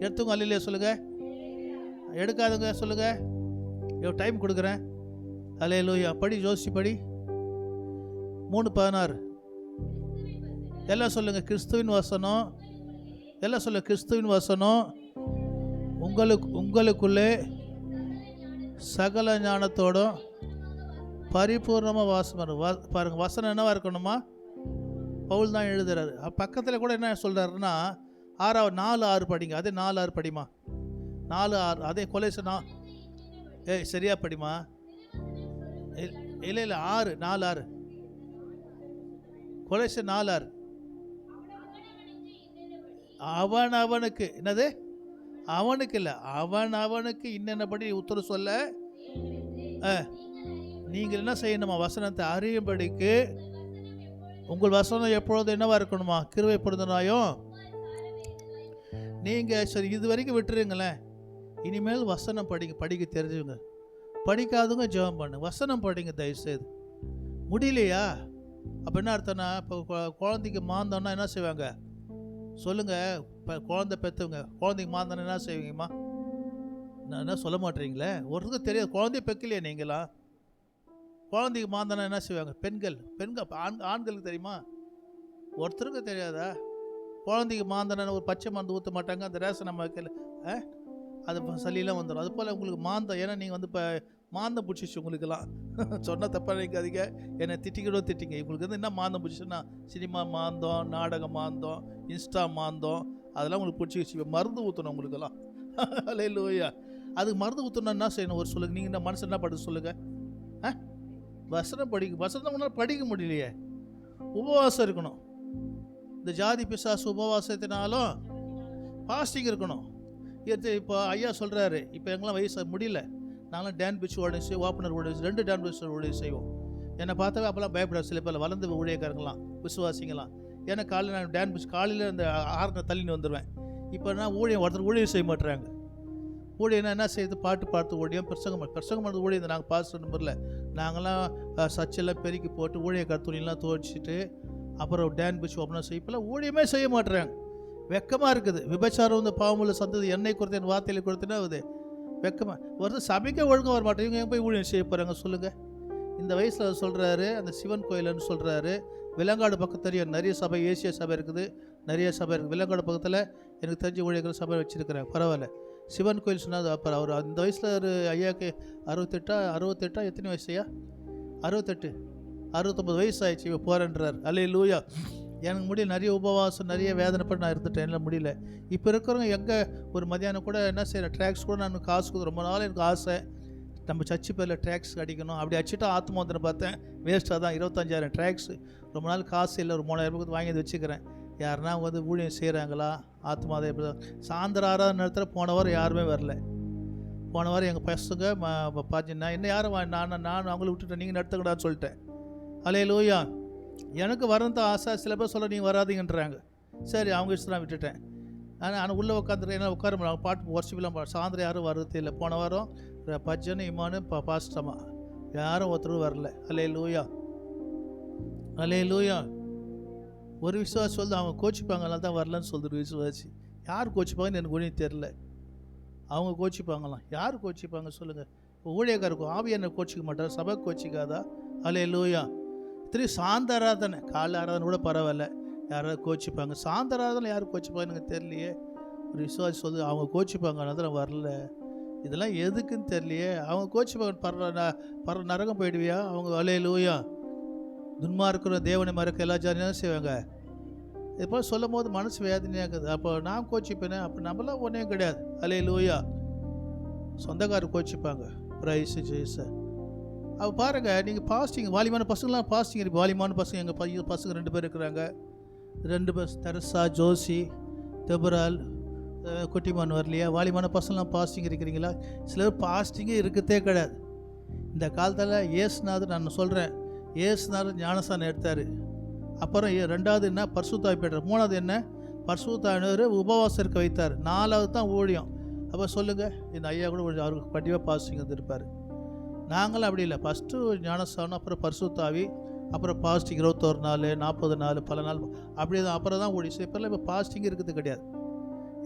எடுத்துங்க. அல்லையிலே சொல்லுங்கள். எடுக்காதுங்க சொல்லுங்கள். டைம் கொடுக்குறேன். அல்லேலூயா. படி ஜோசி, படி. 3:16 எல்லாம் சொல்லுங்கள். கிறிஸ்துவின் வசனம். எல்லாம் சொல்லுங்கள். கிறிஸ்துவின் வசனம் உங்களுக்குள்ளே சகல ஞானத்தோடும் பரிபூர்ணமாக வாசம் பாருங்கள். வசனம் என்னவா இருக்கணுமா? பவுல் தான் எழுதுறாரு. பக்கத்தில் கூட என்ன சொல்கிறாருன்னா 4:6 படிங்க. அதே 4:6 படிமா. 4:6 அதே கொலேசனா. சரியா படிமா. இல்லை 4:6 கொலேசன் 4:6. அவனுக்கு என்னது? அவனுக்கு இல்லை, அவனுக்கு இன்னென்னபடி உத்தரவு சொல்ல நீங்கள் என்ன செய்யணுமா? வசனத்தை அறியும்படிக்கு உங்கள் வசனம் எப்பொழுது என்னவா இருக்கணுமா? கிருபை பொருந்தினாயும். நீங்கள் சரி இது வரைக்கும் விட்டுருங்களேன். இனிமேல் வசனம் படிக்க தெரிஞ்சுங்க. படிக்காதவங்க ஜெபம் பண்ணுங்க. வசனம் படிங்க தயவுசெய்து. முடியலையா? அப்போ என்ன அர்த்தம்னா, இப்போ குழந்தைக்கு மாந்தோன்னா என்ன செய்வாங்க சொல்லுங்கள். இப்போ குழந்தை பெற்றவங்க குழந்தைக்கு மாந்தோன்னா என்ன செய்வீங்கம்மா? நான் என்ன சொல்ல மாட்டேறீங்களே? ஒருத்தருக்கு தெரியாது. குழந்தைய பெக்கலையே நீங்களாம். குழந்தைக்கு மாந்தோன்னா என்ன செய்வாங்க? பெண்கள் ஆண்களுக்கு தெரியுமா? ஒருத்தருக்கு தெரியாதா? குழந்தைக்கு மாந்தோன்னா ஒரு பச்சை மருந்து ஊற்ற மாட்டாங்க. அந்த ரேஷன் நம்ம வைக்கல அது சளியெல்லாம் வந்துடும். அது போல் உங்களுக்கு மாந்தம். ஏன்னா நீங்கள் வந்து இப்போ மாந்தம் பிடிச்சிச்சு உங்களுக்கெல்லாம். சொன்னால் தப்பாக நினைக்காதீங்க, என்னை திட்டிங்க. உங்களுக்கு வந்து என்ன மாந்தம் பிடிச்சிச்சுன்னா, சினிமா மாந்தம், நாடக மாந்தம், இன்ஸ்டா மாந்தம், அதெல்லாம் உங்களுக்கு பிடிச்சிச்சு. இப்போ மருந்து ஊற்றணும் உங்களுக்கெல்லாம். அல்லேலூயா. அதுக்கு மருந்து ஊற்றணும் என்ன செய்யணும் ஒரு சொல்லுங்கள். நீங்கள் என்ன மனசு என்ன பண்ணுறது சொல்லுங்கள். வசனம் வசனம் முன்னால் படிக்க முடியலையே. உபவாசம் இருக்கணும். இந்த ஜாதி பிசாசு உபவாசத்தினாலும் ஃபாஸ்டிங் இருக்கணும். இப்போ ஐயா சொல்கிறாரு, இப்போ எங்களாம் வயசு முடியல, நாங்களும் டேன் பீச் ஓடி ஓப்பனர் ஓடி 2 டேன் பீச் ஓடி செய்வோம். என்னை பார்த்தாவே அப்போல்லாம் பயப்படாது. சில பேர் வளர்ந்து ஊழியக்காரங்களாம் விசுவாசிங்களாம். ஏன்னா காலையில் நான் டேன் பீச் காலையில் அந்த 6 தள்ளின்னு வந்துடுவேன். இப்போனா ஒருத்தர் ஊழியம் செய்ய மாட்டுறாங்க. ஊழியனா என்ன செய்யுது? பாட்டு பார்த்து ஊழியம், பிரசங்கம் பண்ணுறது ஊழியம். நாங்கள் பாஸ்டர் நம்பரில் நாங்களாம் சர்ச்செல்லாம் பெருக்கி போட்டு ஊழியக்கார துணியெல்லாம் துவைச்சிட்டு அப்புறம் டேன் பிச் ஓப்பனாக செய்ய. இப்போலாம் ஊழியமே செய்ய மாட்டுறாங்க. வெக்கமாக இருக்குது. விபச்சாரம் வந்து பாவமுள்ள சந்ததி எண்ணெய் கொடுத்து என் வார்த்தையில் கொடுத்துனா அது வெக்கமாக வருது. சபைக்கே ஒழுங்காக வர மாட்டேங்க. இவங்க போய் ஊழியம் செய்ய போகிறாங்க சொல்லுங்கள்? இந்த வயசில் அவர் சொல்கிறாரு, அந்த சிவன் கோயில்னு சொல்கிறாரு. விலங்காடு பக்கம் தெரியும், நிறைய சபை, ஏசியா சபை இருக்குது, நிறைய சபை இருக்குது. விலங்காடு பக்கத்தில் எனக்கு தெரிஞ்ச ஊழியர்கள் சபை வச்சுருக்கிறேன். பரவாயில்ல. சிவன் கோயில் சொன்னால் அப்புறம் அவர் அந்த வயசில் ஒரு ஐயாவுக்கு 68 எத்தனை வயசு ஐயா? 68 69 வயசு ஆயிடுச்சு. இப்போ போகிறேன்றார். அல்லேலூயா. எனக்கு முடியல. நிறைய உபவாசம், நிறைய வேதனைப்பட்டு நான் இருந்துட்டேன். என்னால் முடியல. இப்போ இருக்கிறவங்க எங்கே ஒரு மதியானம் கூட என்ன செய்கிறேன், ட்ராக்ஸ் கூட நான் காசு கொடுத்து ரொம்ப நாள் எனக்கு ஆசை, நம்ம சர்ச்சு பேரில் ட்ராக்ஸ் அடிக்கணும். அப்படி அடிச்சுட்டா ஆத்மா வந்து பார்த்தேன் வேஸ்ட்டாக தான். 25,000 ட்ராக்ஸ். ரொம்ப நாள் காசு இல்லை, ஒரு 3,000 கொடுத்து வாங்கி வச்சுக்கிறேன். யாருன்னா வந்து ஊழியம் செய்கிறாங்களா? ஆத்மாதை எப்படி சாயந்தரம் ஆராதனை நேரத்தில் போன வாரம் யாருமே வரல. போன வாரம் எங்கள் பசங்க பார்த்தீங்கன்னா என்ன யாரும் நான் அவங்கள விட்டுட்டேன், நீங்கள் நடத்துக்கடான்னு சொல்லிட்டேன். அல்லேலூயா. எனக்கு வரந்த ஆசை. சில பேர் சொல்ல நீங்கள் வராதீங்கன்றாங்க. சரி, அவங்க இஷ்டம் விட்டுட்டேன். ஆனால் உள்ளே உட்காந்துருக்கேன். ஏன்னா உட்கார பாட்டு ஒர்ஷிப்லாம் சாயந்தரம் யாரும் வர்றது இல்லை. போன வாரம் பஜ்ஜன் இமானு பாஸ்டமா யாரும் ஒருத்தரும் வரல. அல்லேலூயா. அல்லேலூயா. ஒரு விசுவாசி சொல்லுது அவங்க கோச்சிப்பாங்க, அதனால தான் வரலன்னு சொல்லுது விசுவாசி. யார் கோச்சிப்பாங்கன்னு எனக்கு ஒன்றும் தெரில. அவங்க கோச்சிப்பாங்களாம். யார் கோச்சிப்பாங்க சொல்லுங்கள்? ஊழியக்காருக்கும் ஆவியான கோச்சிக்க மாட்டார், சபை கோச்சிக்காதா? அல்லேலூயா. சாந்த ஆராதனை, காலை ஆராதனை கூட பரவாயில்ல, யாராவது கோச்சிப்பாங்க. சாந்த ஆராதனை யார் கோச்சிப்பாங்க எனக்கு தெரியலையே. ஒரு விசுவாசி சொல்லுது அவங்க கோச்சிப்பாங்க, அதனால தான் வரல. இதெல்லாம் எதுக்குன்னு தெரியலையே. அவங்க கோச்சிப்பாங்க. நரகம் போயிடுவியா அவங்க? அல்லேலூயா. துன்மார்க்கிற தேவனை மறக்க எல்லா ஜாதியும் செய்வாங்க. இது போல் சொல்லும் போது மனசு வேதனையாக இருக்குது. அப்போ நான் கோச்சிப்பேனே, அப்போ நம்மளாம் ஒன்றையும் கிடையாது. அல்லேலூயா. சொந்தக்காரர் கோச்சிப்பாங்க. பிரைஸ் ஜெய்ஸ. அப்போ பாருங்கள், நீங்கள் பாஸ்டிங் வாலிமான பசங்களாம் பாஸ்டிங் இருக்குது. வாலிமான பசங்க எங்கள் பசங்க 2 பேர் இருக்கிறாங்க. 2 பேர் தெரசா, ஜோசி, தெபரால், குட்டிமான் வரலையா? வாலிமான பசங்களாம் பாஸ்டிங் இருக்கிறீங்களா? சிலர் பாஸ்டிங்கே இருக்கிறதே கிடையாது. இந்த காலத்தில் ஏசுநாதர், நான் சொல்கிறேன், ஏசுநாதர் ஞானஸ்தானம் எடுத்தார். அப்புறம் 2வது என்ன? பரிசுத்தாவி பெற்றார். 3வது என்ன? பரிசுத்தாவினர் உபவாசம் இருக்க வைத்தார். 4வது தான் ஊழியம். அப்போ சொல்லுங்கள், இந்த ஐயா கூட அவருக்கு கண்டிப்பாக பாஸ்டிங் வந்துருப்பார். நாங்களும் அப்படி இல்லை. ஃபஸ்ட்டு ஞானஸ்தானம், அப்புறம் பரிசுத்தாவி, அப்புறம் பாஸ்டிங் 21 நாள், 40 நாள், பல நாள் அப்படி தான். அப்புறம் தான் ஊழியம். இப்போல்லாம் இப்போ பாஸ்டிங்கே இருக்கிறது கிடையாது.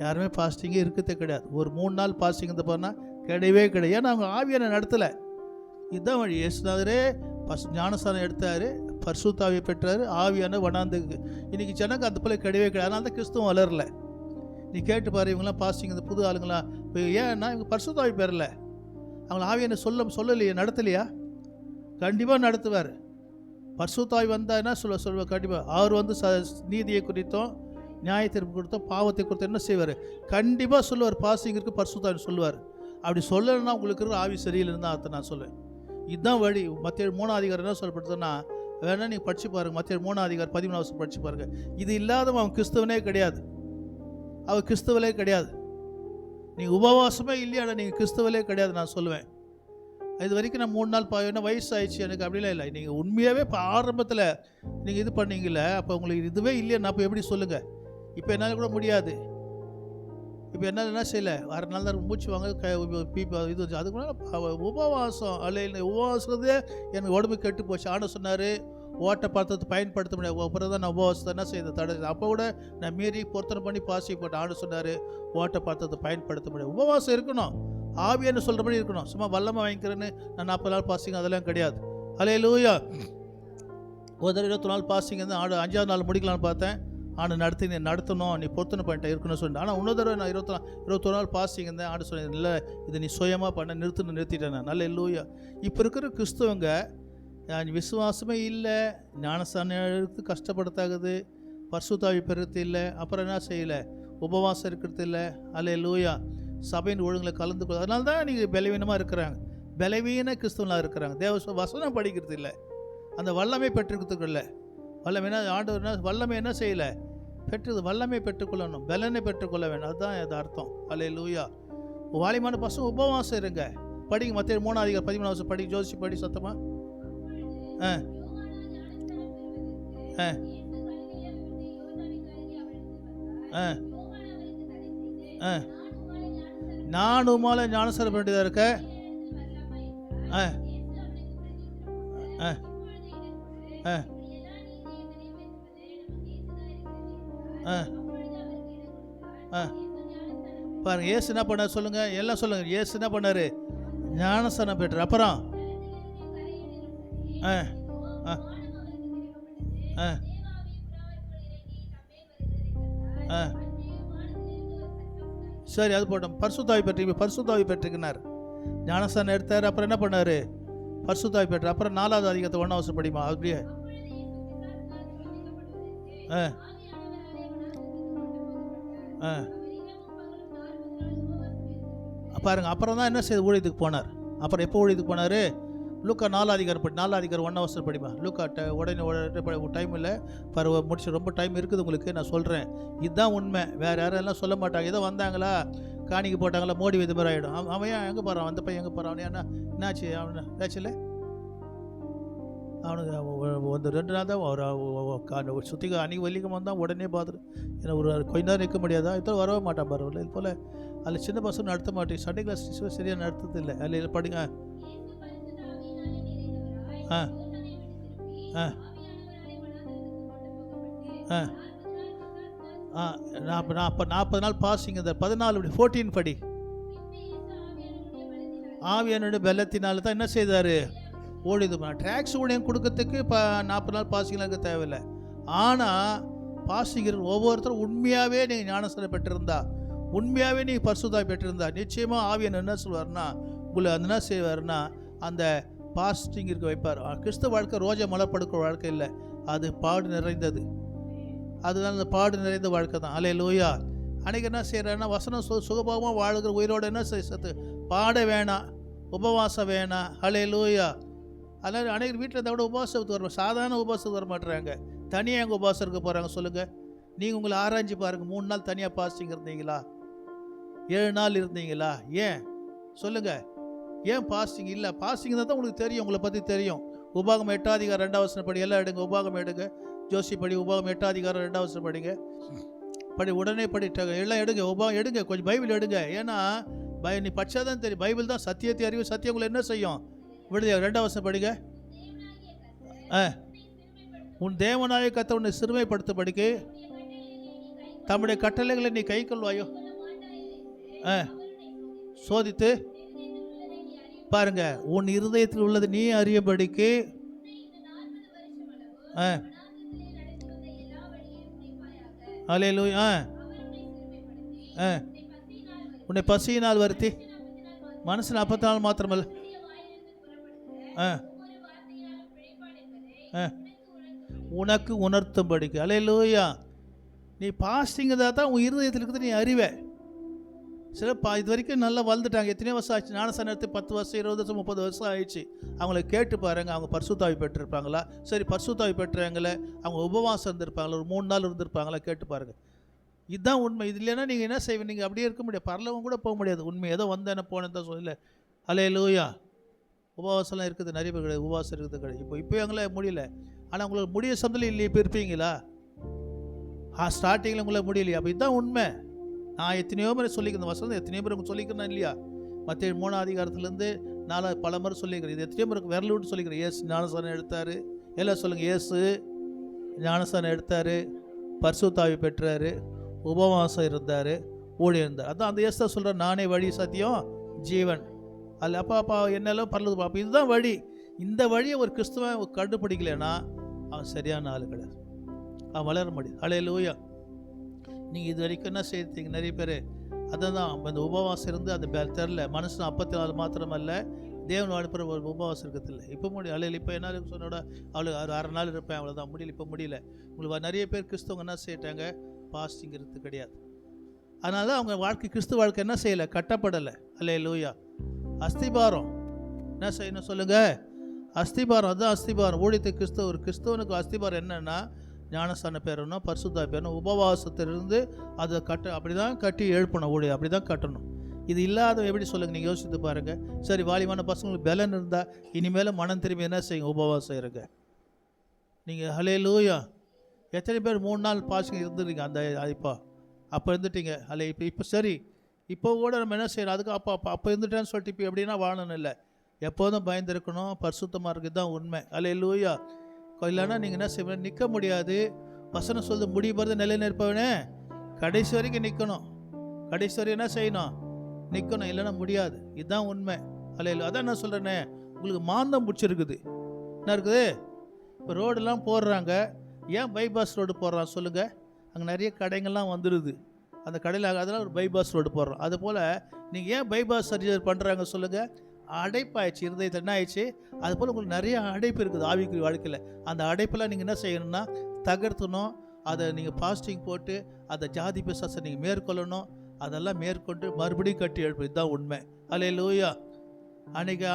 யாருமே பாஸ்டிங்கே இருக்கிறதே கிடையாது. ஒரு 3 நாள் பாஸ்டிங் இருந்த போனால் கிடையவே கிடையாது. ஏன்னா அவங்க ஆவியான நடத்தலை. இதுதான் வழி. இயேசுநாதரே ஞானஸ்தானம் எடுத்தார், பரிசுத்தாவியை பெற்றார், ஆவியான வனாந்துக்கு. இன்றைக்கி ஜனங்க அந்த போல கிடையவே கிடையாது. அதனால தான் கிறிஸ்துவம் வளரல. நீ கேட்டு பாரு, இவங்களாம் பாஸ்டிங் இந்த புது ஆளுங்களா? இப்போ ஏன்னா இவங்க பரிசுத்தாவி பெறல. அவங்கள ஆவியான சொல்லலையே, நடத்தலையா? கண்டிப்பாக நடத்துவார். பரிசுத்தாவி வந்தால் என்ன சொல்லுவார்? கண்டிப்பாக அவர் வந்து நீதியை குறித்தும் நியாயத்தீர்ப்பு கொடுத்தோம், பாவத்தை குறித்தும் என்ன செய்வார்? கண்டிப்பாக சொல்லுவார். பாஸ்டிங் இருக்குது, பரிசுத்தாவி சொல்லுவார். அப்படி சொல்லலைன்னா உங்களுக்கு இருக்கிற ஆவி சரியில்லைன்னு தான் அர்த்தம். நான் சொல்லுவேன், இதுதான் வழி. மத்தேயு 3ஆம் அதிகாரம் என்ன சொல்லப்படுதுன்னா, வேணா நீங்கள் படித்து பாருங்கள். மத்தேயு 3ஆம் அதிகாரம் 13 வருஷம் படித்து பாருங்கள். இது இல்லாதவன் அவன் கிறிஸ்தவனே கிடையாது. அவர் கிறிஸ்தவலே கிடையாது. நீங்கள் உபவாசமே இல்லையா, நீங்கள் கிறிஸ்தவலே கிடையாது நான் சொல்லுவேன். இது வரைக்கும் நான் 3 நாள் என்ன வயசு ஆயிடுச்சு எனக்கு அப்படிலாம் இல்லை. நீங்கள் உண்மையாகவே இப்போ ஆரம்பத்தில் நீங்கள் இது பண்ணீங்களே, அப்போ உங்களுக்கு இதுவே இல்லையா? அப்போ எப்படி சொல்லுங்கள்? இப்போ என்னால் கூட முடியாது. இப்போ என்ன செய்யலை, வர நாள் தான் மூச்சு வாங்க இது அதுக்கு முன்னாடி உபவாசம் அல்ல. உபவாசத்தே எனக்கு உடம்பு கெட்டு போச்சு. ஆன சொன்னார் ஓட்ட பார்த்தது பயன்படுத்த முடியாது. அப்புறம் தான் நான் உபவாசத்தை என்ன செய்த தடை. அப்போ கூட நான் மீறி பொருத்தனை பண்ணி பாசி போட்டேன். ஆன சொன்னார் ஓட்ட பார்த்தது பயன்படுத்த முடியாது. உபவாசம் இருக்கணும், ஆவியான்னு சொல்கிறபடி இருக்கணும். சும்மா வல்லமாக வாங்கிக்கிறேன்னு நான் 40 நாள் பாசிங்க அதெல்லாம் கிடையாது. அல்லேலூயா. ஒரு தடவை 21 நாள் பாசிங்க வந்து 5ஆவது நாள் முடிக்கலான்னு பார்த்தேன். நடத்தணும், நீ பொருத்தனை பண்ணிட்ட இருக்கணும்னு சொல்லிட்டு. ஆனால் இன்னொரு தடவை நான் 21 நாள் பாஸ்டிங் இருந்தேன். ஆண்டு சொன்னேன், இல்லை இது நீ சுயமாக பண்ண நிறுத்திட்டேன் நான். நல்ல இல்லையா? இப்போ இருக்கிற கிறிஸ்தவங்க விசுவாசமே இல்லை, ஞானஸ்தானம் எடுத்து கஷ்டப்படுத்தாகுது, பரிசுத்தாவி பெறுறது இல்லை, அப்புறம் என்ன செய்யலை, உபவாசம் இருக்கிறது இல்லை. அல்ல இல்லையா? சபையின் ஒழுங்கில் கலந்து கொள்ள. அதனால தான் நீங்கள் பலவீனமாக இருக்கிறாங்க, பலவீன கிறிஸ்தவனாக இருக்கிறாங்க. தேவ வசனம் படிக்கிறது இல்லை, அந்த வல்லமை பெற்றுக்கிறதுக்கு இல்லை. வல்லமைனா ஆண்டவர் வல்லமை என்ன செய்யலை, வல்லமை பெற்றுக்கொள்ளணும், பலனை பெற்றுக்கொள்ள வேணும். அதுதான் அது அர்த்தம். அல்லேலூயா. வாலிமான பசங்க உபவாசம் இருங்க. படிங்க. மத்தேயு 3ஆம் அதிகாரம் 13 வருஷம் படி. ஜோசி படி சத்தமா. ஆ நான் உமால ஞானஸ்தானம் வேண்டியதாக இருக்க. ஆ ஆ ஆ ஆ ஆ பாருங்க, இயேசு என்ன பண்ணார் சொல்லுங்க, எல்லாம் சொல்லுங்க. இயேசு என்ன பண்ணாரு? ஞானஸ்தானம் பெற்றார். அப்புறம் ஆ ஆ ஆ ஆ சரி, அது போட்டோம். பரிசுத்தாவி பெற்று பரிசுத்தாவி பெற்றுக்கினார், ஞானஸ்தானம் எடுத்தார். அப்புறம் என்ன பண்ணாரு? பரிசுத்தாவி பெற்றார். அப்புறம் 4வது அதிகாரத்தை 1 படிமா அப்படியே. ஆ ஆ பாருங்க, அப்புறம் தான் என்ன செய்து ஊழியத்துக்கு போனார். அப்புறம் எப்போ ஊழியத்துக்கு போனார்? லூக்கா 4 அதிகாரம் படி, 4 அதிகாரம் 1 படிமா. லூக்கா உடனே டைம் இல்லை, முடிச்சு ரொம்ப டைம் இருக்குது உங்களுக்கு. நான் சொல்கிறேன், இதுதான் உண்மை. வேறு யாரெல்லாம் சொல்ல மாட்டாங்க. ஏதோ வந்தாங்களா, காணிக்கு போட்டாங்களா, மோடி இது மாதிரி ஆகிடும். அவன் ஏன் எங்கே போகிறான், அந்த பையன் எங்கே போகிறான், அவன் என்னாச்சு, அவனு ஏச்சுல அவனுக்கு ಒಂದು 2 நாள் தான் ஒரு சுற்றி அன்றைக்கி வெள்ளிக்கிழமை வந்தான். உடனே பார்த்துட்டு ஏன்னா ஒரு கொஞ்ச நேரம் நிற்க முடியாதா, இப்போ வரவே மாட்டான் பரவாயில்ல. இது போல் அதில் சின்ன பசங்க நடத்த மாட்டேன். சண்டே கிளாஸ் சரியாக நடத்துறது இல்லை. அதில் படிங்க. ஆ ஆ ஆ ஆ நான் அப்போ 40 நாள் பாசிங்க. இந்த 14 படி. ஆவியானுடைய பலத்தினால தான் என்ன செய்தார்? ஓடிது. ட்ராக்ஸ் ஊழியம் கொடுக்கறதுக்கு இப்போ 40 நாள் பாசிங்கெலாம் இருக்க தேவையில்லை. ஆனால் பாசிங்கிற ஒவ்வொருத்தரும் உண்மையாகவே நீங்கள் ஞானஸ்தானம் பெற்றிருந்தா, உண்மையாகவே நீங்கள் பரிசுத்தாவி பெற்றிருந்தா, நிச்சயமாக ஆவியன் என்ன சொல்வார்னா, உங்களை அந்த என்ன செய்வார்னா, அந்த பாஸ்டிங் இருக்க வைப்பார். கிறிஸ்தவ வாழ்க்கை ரோஜா மலர் படுக்கிற வாழ்க்கை இல்லை, அது பாடு நிறைந்தது. அதுதான் அந்த பாடு நிறைந்த வாழ்க்கை தான். அல்லேலூயா. அன்றைக்கி என்ன செய்கிறாருன்னா, வசனம் சுகபோகமாக வாழ்கிற உயிரோடு என்ன சத்து பாட வேணாம், உபவாசம் வேணாம். அல்லேலூயா. அதனால் அனைவரும் வீட்டில் இருந்தால் கூட உபவாசத்துக்கு வர, சாதாரண உபவாசத்துக்கு வர மாட்டுறாங்க. தனியாக எங்கள் உபவாசம் இருக்க போகிறாங்க சொல்லுங்கள். நீங்கள் உங்களை ஆராய்ச்சி பாருங்கள். 3 நாள் தனியாக பாஸ்டிங் இருந்தீங்களா? 7 நாள் இருந்தீங்களா? ஏன் சொல்லுங்கள், ஏன் பாஸ்டிங் இல்லை? பாஸ்டிங் தான் உங்களுக்கு தெரியும், உங்களை பற்றி தெரியும். உபாகம் 8 அதிகாரம் 2 படி. எல்லாம் எடுங்க, உபாகம் எடுங்க, ஜோசி படி. உபாகம் 8 அதிகாரம் 2 படிங்க. படி, உடனே படிட்டாங்க. எல்லாம் எடுங்க, உபாகம் எடுங்க, கொஞ்சம் பைபிள் எடுங்க. ஏன்னா நீ படித்தா தான் தெரியும். பைபிள் தான் சத்தியத்தை அறிவு, சத்தியம் உங்களை என்ன செய்யும்? விடுதலை. 2 படிங்க. உன் தேவனாய கர்த்தர் உன்னை சிறுமைப்படுத்த படிக்க தம்முடைய கட்டளைகளை நீ கை கொள்வாயோ. சோதித்து பாருங்க, உன் இருதயத்தில் உள்ளது நீ அறியபடிக்கு. அல்லேலூயா. உன்னை பசியினால் வருத்தி மனசு 40 நாள் மாத்திரமல்ல உனக்கு உணர்த்தும்படிக்கு. அல்லேலூயா. நீ பாஸ்டிங் தான் உன் இருதயத்தில் இருக்குது, நீ அறிவே. சில இது வரைக்கும் நல்லா வளர்ந்துட்டாங்க. எத்தனையோ வருஷம் ஆச்சு ஞானஸ்தானம் எடுத்து, 10 வருஷம் 20 வருஷம் 30 வருஷம் ஆயிடுச்சு. அவங்கள கேட்டு பாருங்கள், அவங்க பரிசுத்தாவி பெற்றிருப்பாங்களா? சரி, பரிசுத்தாவி பெற்றவங்கள அவங்க உபவாசம் இருந்திருப்பாங்களா? ஒரு 3 நாள் இருந்திருப்பாங்களா? கேட்டு பாருங்கள். இதுதான் உண்மை. இது இல்லைன்னா நீங்கள் என்ன செய்வீங்க? நீங்கள் அப்படியே இருக்க முடியாது, பரலோகம் கூட போக முடியாது. உண்மை ஏதோ வந்தேன்னு போனேன்னு தான் சொல்லல. அல்லேலூயா. உபவாசம்லாம் இருக்குது, நிறைய பேர் கிடையாது. உபவாசம் இருக்குது கிடையாது. இப்போ எங்களை முடியல. ஆனால் உங்களுக்கு முடிய சந்தல இல்லையே, இப்போ இருப்பீங்களா? ஸ்டார்டிங்கில் உங்களை முடியலையா? அப்போ இதுதான் உண்மை. நான் எத்தனையோ முறை சொல்லிக்கிறேன், வசனம் எத்தனையோ பேர் சொல்லிக்கிறேன் இல்லையா? மத்திய 3 அதிகாரத்துலேருந்து 4 பல முறை சொல்லிக்கிறேன். இது எத்தனையோ முறை விரல் விட்டு சொல்லிக்கிறேன். ஏசு ஞானஸ்தானம் எடுத்தார். எல்லாம் சொல்லுங்கள். ஏசு ஞானஸ்தானம் எடுத்தார், பரிசுத்தாவி பெற்றார், உபவாசம் இருந்தார், ஊழியம் இருந்தார். அதான் அந்த ஏசு தான் சொல்கிறேன், நானே வழி சத்தியம் ஜீவன். அதில் அப்பா என்னெல்லாம் பரலது அப்போ இதுதான் வழி. இந்த வழியை ஒரு கிறிஸ்துவன் கண்டுபிடிக்கலைன்னா அவன் சரியான ஆள் கிடையாது, அவன் வளர முடியும். அல்லேலூயா. நீங்கள் இது வரைக்கும் என்ன செய்தீங்க? நிறைய பேர் அதை தான் அந்த உபவாசம் இருந்து அந்த தெரில. மனசு 54 மாத்திரமல்ல, தேவன் அனுப்புகிற ஒரு உபவாசம் இருக்கிறதில்ல. இப்போ முடியும். அல்ல இப்போ என்ன சொன்னோட அவளுக்கு 1/2 நாள் இருப்பேன், அவ்வளோதான், முடியல. இப்போ முடியல. உங்களுக்கு நிறைய பேர் கிறிஸ்தவங்க என்ன செய்யிட்டாங்க? பாஸ்டிங் இருக்கிறது கிடையாது. அதனால தான் அவங்க வாழ்க்கை, கிறிஸ்துவ வாழ்க்கை என்ன செய்யலை? கட்டப்படலை. அல்லேலூயா. அஸ்திபாரம் என்ன செய்யணும் சொல்லுங்கள்? அஸ்திபாரம். அதுதான் அஸ்திபாரம். ஊழியத்தை ஒரு கிறிஸ்தவனுக்கு அஸ்திபாரம் என்னென்னா, ஞானஸ்தான பேரணும், பரிசுத்தா பேரணும், உபவாசத்திலிருந்து அதை அப்படி தான் கட்டி எழுப்பணும். ஊழியம் அப்படி தான் கட்டணும். இது இல்லாத எப்படி சொல்லுங்கள்? நீங்கள் யோசித்து பாருங்கள். சரி, வாலிமான பசங்களுக்கு பலன் இருந்தால் இனிமேல் மனம் திரும்பி என்ன செய்யுங்க? உபவாசம் இருங்க. நீங்கள் அல்லேலூயா. எத்தனை பேர் 3 நாள் பாசிங்க இருந்துருங்க? அந்த இப்போ அப்போ இருந்துட்டீங்க அல்ல. இப்போ சரி, இப்போ கூட நம்ம என்ன செய்யணும், அதுக்கு அப்போ இருந்துட்டேன்னு சொல்லிட்டு இப்போ எப்படின்னா வாழணும் இல்லை, எப்போதும் பயந்துருக்கணும், பரிசுத்தமாக இருக்குது தான் உண்மை. அல்லேலூயா. இல்லைன்னா நீங்கள் என்ன செய்வீங்க, நிற்க முடியாது. வசனம் சொல்லுது, முடிவு போகிறது நிலை நிற்பவனே கடைசி வரைக்கும் நிற்கணும். கடைசி வரைக்கும் என்ன செய்யணும், நிற்கணும், இல்லைன்னா முடியாது. இதுதான் உண்மை. அல்லேலூயா. அதான் நான் சொல்கிறேனே, உங்களுக்கு மாந்தம் பிடிச்சிருக்குது. என்ன இருக்குது, இப்போ ரோடெல்லாம் போடுறாங்க, ஏன் பைபாஸ் ரோடு போடுறான் சொல்லுங்கள்? அங்கே நிறைய கடைகள்லாம் வந்துடுது, அந்த கடையில் அதெல்லாம் ஒரு பைபாஸ் ரோடு போடுறோம். அதுபோல் நீங்கள் ஏன் பைபாஸ் சர்ஜரி பண்ணுறாங்க சொல்லுங்கள்? அடைப்பாயிடுச்சு, இருதயத்தில் என்ன ஆயிடுச்சு. அதுபோல் உங்களுக்கு நிறைய அடைப்பு இருக்குது ஆவிக்குரிய வாழ்க்கையில். அந்த அடைப்பெல்லாம் நீங்கள் என்ன செய்யணும்னா தகர்த்தணும். அதை நீங்கள் பாஸ்டிங் போட்டு அந்த ஜாதி பிசாசை நீங்கள் மேற்கொள்ளணும். அதெல்லாம் மேற்கொண்டு மறுபடியும் கட்டி எழுப்பு. இதுதான் உண்மை. அல்லேலூயா. அன்றைக்கி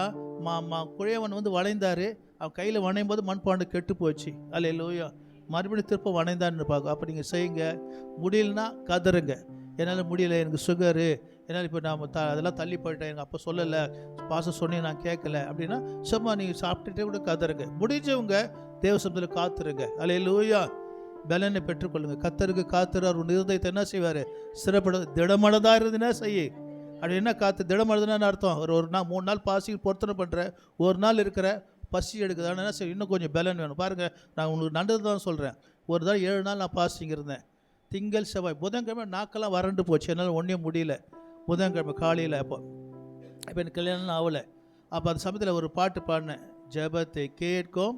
குழையவன் வந்து வளைந்தார், அவன் கையில் வணையும் போது மண்பாண்டு கெட்டு போச்சு. அல்லேலூயா. மறுபடியும் திருப்ப வணைந்தான்னு பார்க்கும். அப்போ நீங்கள் செய்யுங்க. முடியலன்னா கதறுங்க, என்னால் முடியலை, எனக்கு சுகரு, என்னால் இப்போ நான் அதெல்லாம் தள்ளி போயிட்டேன், எனக்கு அப்போ சொல்லலை, பாச சொன்னி நான் கேட்கல அப்படின்னா சும்மா நீங்கள் சாப்பிட்டுட்டே கூட கதறுங்க. முடிஞ்சவங்க தேவ சமூகத்தில் காத்துருங்க. அல்லேலூயா. பலனை பெற்றுக்கொள்ளுங்க. கத்தருக்கு காத்துரு, அவர் இருதயத்தை என்ன செய்வார், சிறப்பட திடமனதாக இருந்துன்னா செய்ய. அப்படி என்ன காத்து திடமனதுன்னு அர்த்தம், ஒரு நாள் 3 நாள் பாசி பொருத்தனை பண்ணுற, ஒரு நாள் இருக்கிற பசி எடுக்குது, ஆனால் என்ன செய்ய, இன்னும் கொஞ்சம் பலன் வேணும். பாருங்கள், நான் உங்களுக்கு நல்லது தான் சொல்கிறேன். ஒரு நாள் 7 நாள் நான் பாசிங் இருந்தேன். திங்கள் செவ்வாய் புதன்கிழமை நாக்கெல்லாம் வறண்டு போச்சு, என்னால் ஒன்றையும் முடியல. புதன்கிழமை காலையில் அப்போ எனக்கு கல்யாணம் ஆகலை. அப்போ அந்த சமயத்தில் ஒரு பாட்டு பாடினேன், ஜெபத்தை கேட்கும்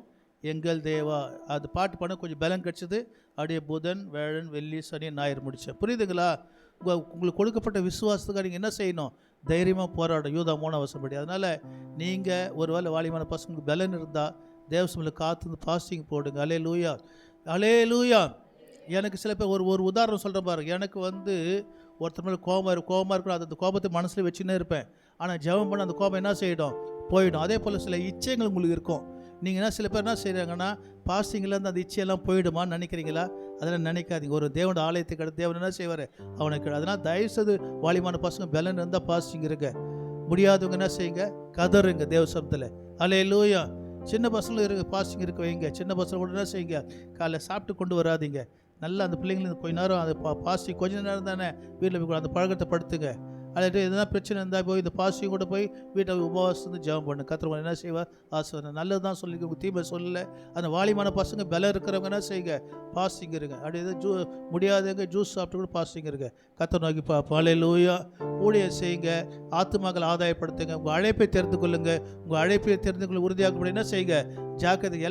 எங்கள் தேவா. அது பாட்டு பாட கொஞ்சம் பலம் கிடச்சிது. அப்படியே புதன் வேழன் வெள்ளி சனி ஞாயிறு முடித்தேன். புரியுதுங்களா? உங்களுக்கு கொடுக்கப்பட்ட விசுவாசத்துக்காக நீங்கள் என்ன செய்யணும், தைரியமாக போராடும். யூதா 3 வசனப்படி. அதனால் நீங்கள் ஒரு வேளை வாலிமான பசங்களுக்கு பலன் இருந்தால் தேவசமில் காத்து பாஸ்டிங் போடுங்க. அல்லேலூயா. அல்லேலூயா. எனக்கு சில பேர் ஒரு உதாரணம் சொல்கிறேன் பாருங்க. எனக்கு வந்து ஒருத்தர் மேலே கோபமாக இருக்கணும், அந்த கோபத்தை மனசில் வச்சுன்னே இருப்பேன். ஆனால் ஜெபம் பண்ண அந்த கோபம் என்ன செய்யிடும், போயிடும். அதே போல் சில இச்சைகள் உங்களுக்கு இருக்கும். நீங்கள் என்ன சில பேர் என்ன செய்கிறாங்கன்னா பாஸ்டிங்லேருந்து அந்த இச்சையெல்லாம் போயிடுமான்னு நினைக்கிறீங்களா? அதெல்லாம் நினைக்காதீங்க. ஒரு தேவனோட ஆலயத்துக்கு அடுத்து தேவன் என்ன செய்வார், அவனுக்கு. அதனால் தயவுசெய்து வாலிமான பசங்க பலன் இருந்தால் பாஸ்டிங் இருங்க. முடியாதவங்க என்ன செய்யுங்க, கதறுங்க தேவ சமூகத்தில். அல்லேலூயா. சின்ன பசங்களும் இருக்கு, பாஸ்டிங் இருக்க வைங்க. சின்ன பசங்க கூட என்ன செய்யுங்க, காலைல சாப்பிட்டு கொண்டு வராதிங்க. நல்லா அந்த பிள்ளைங்களுக்கு கொஞ்ச நேரம் அந்த பாஸ்டிங் கொஞ்ச நேரம் தானே வீட்டில் போய் அந்த பழக்கத்தை படுத்துங்க. அதில் எதனா பிரச்சனை இருந்தால் போய் இந்த பாஸ்டிங் கூட போய் வீட்டை உபவாசம் ஜெபம் பண்ணு. கத்திரவன் என்ன செய்வார், ஆசை நல்லது தான் சொல்லி தீமை சொல்லலை. அந்த வாலிமான பசங்க பலம் இருக்கிறவங்க என்ன செய்யுங்க, பாஸ்டிங் இருங்க. அப்படி எதாவது முடியாதவங்க ஜூஸ் சாப்பிட்டு கூட பாஸ்டிங் இருங்க. கத்திர நோக்கி அல்லேலூயா. ஊழியம் செய்யுங்க, ஆத்துமாக்களை ஆதாயப்படுத்துங்க. உங்கள் அழைப்பை தெரிந்து கொள்ளுங்க. உங்கள் அழைப்பை தெரிந்து கொள்ள உறுதியாக என்ன செய்யுங்க, ஜாக்கிரதை.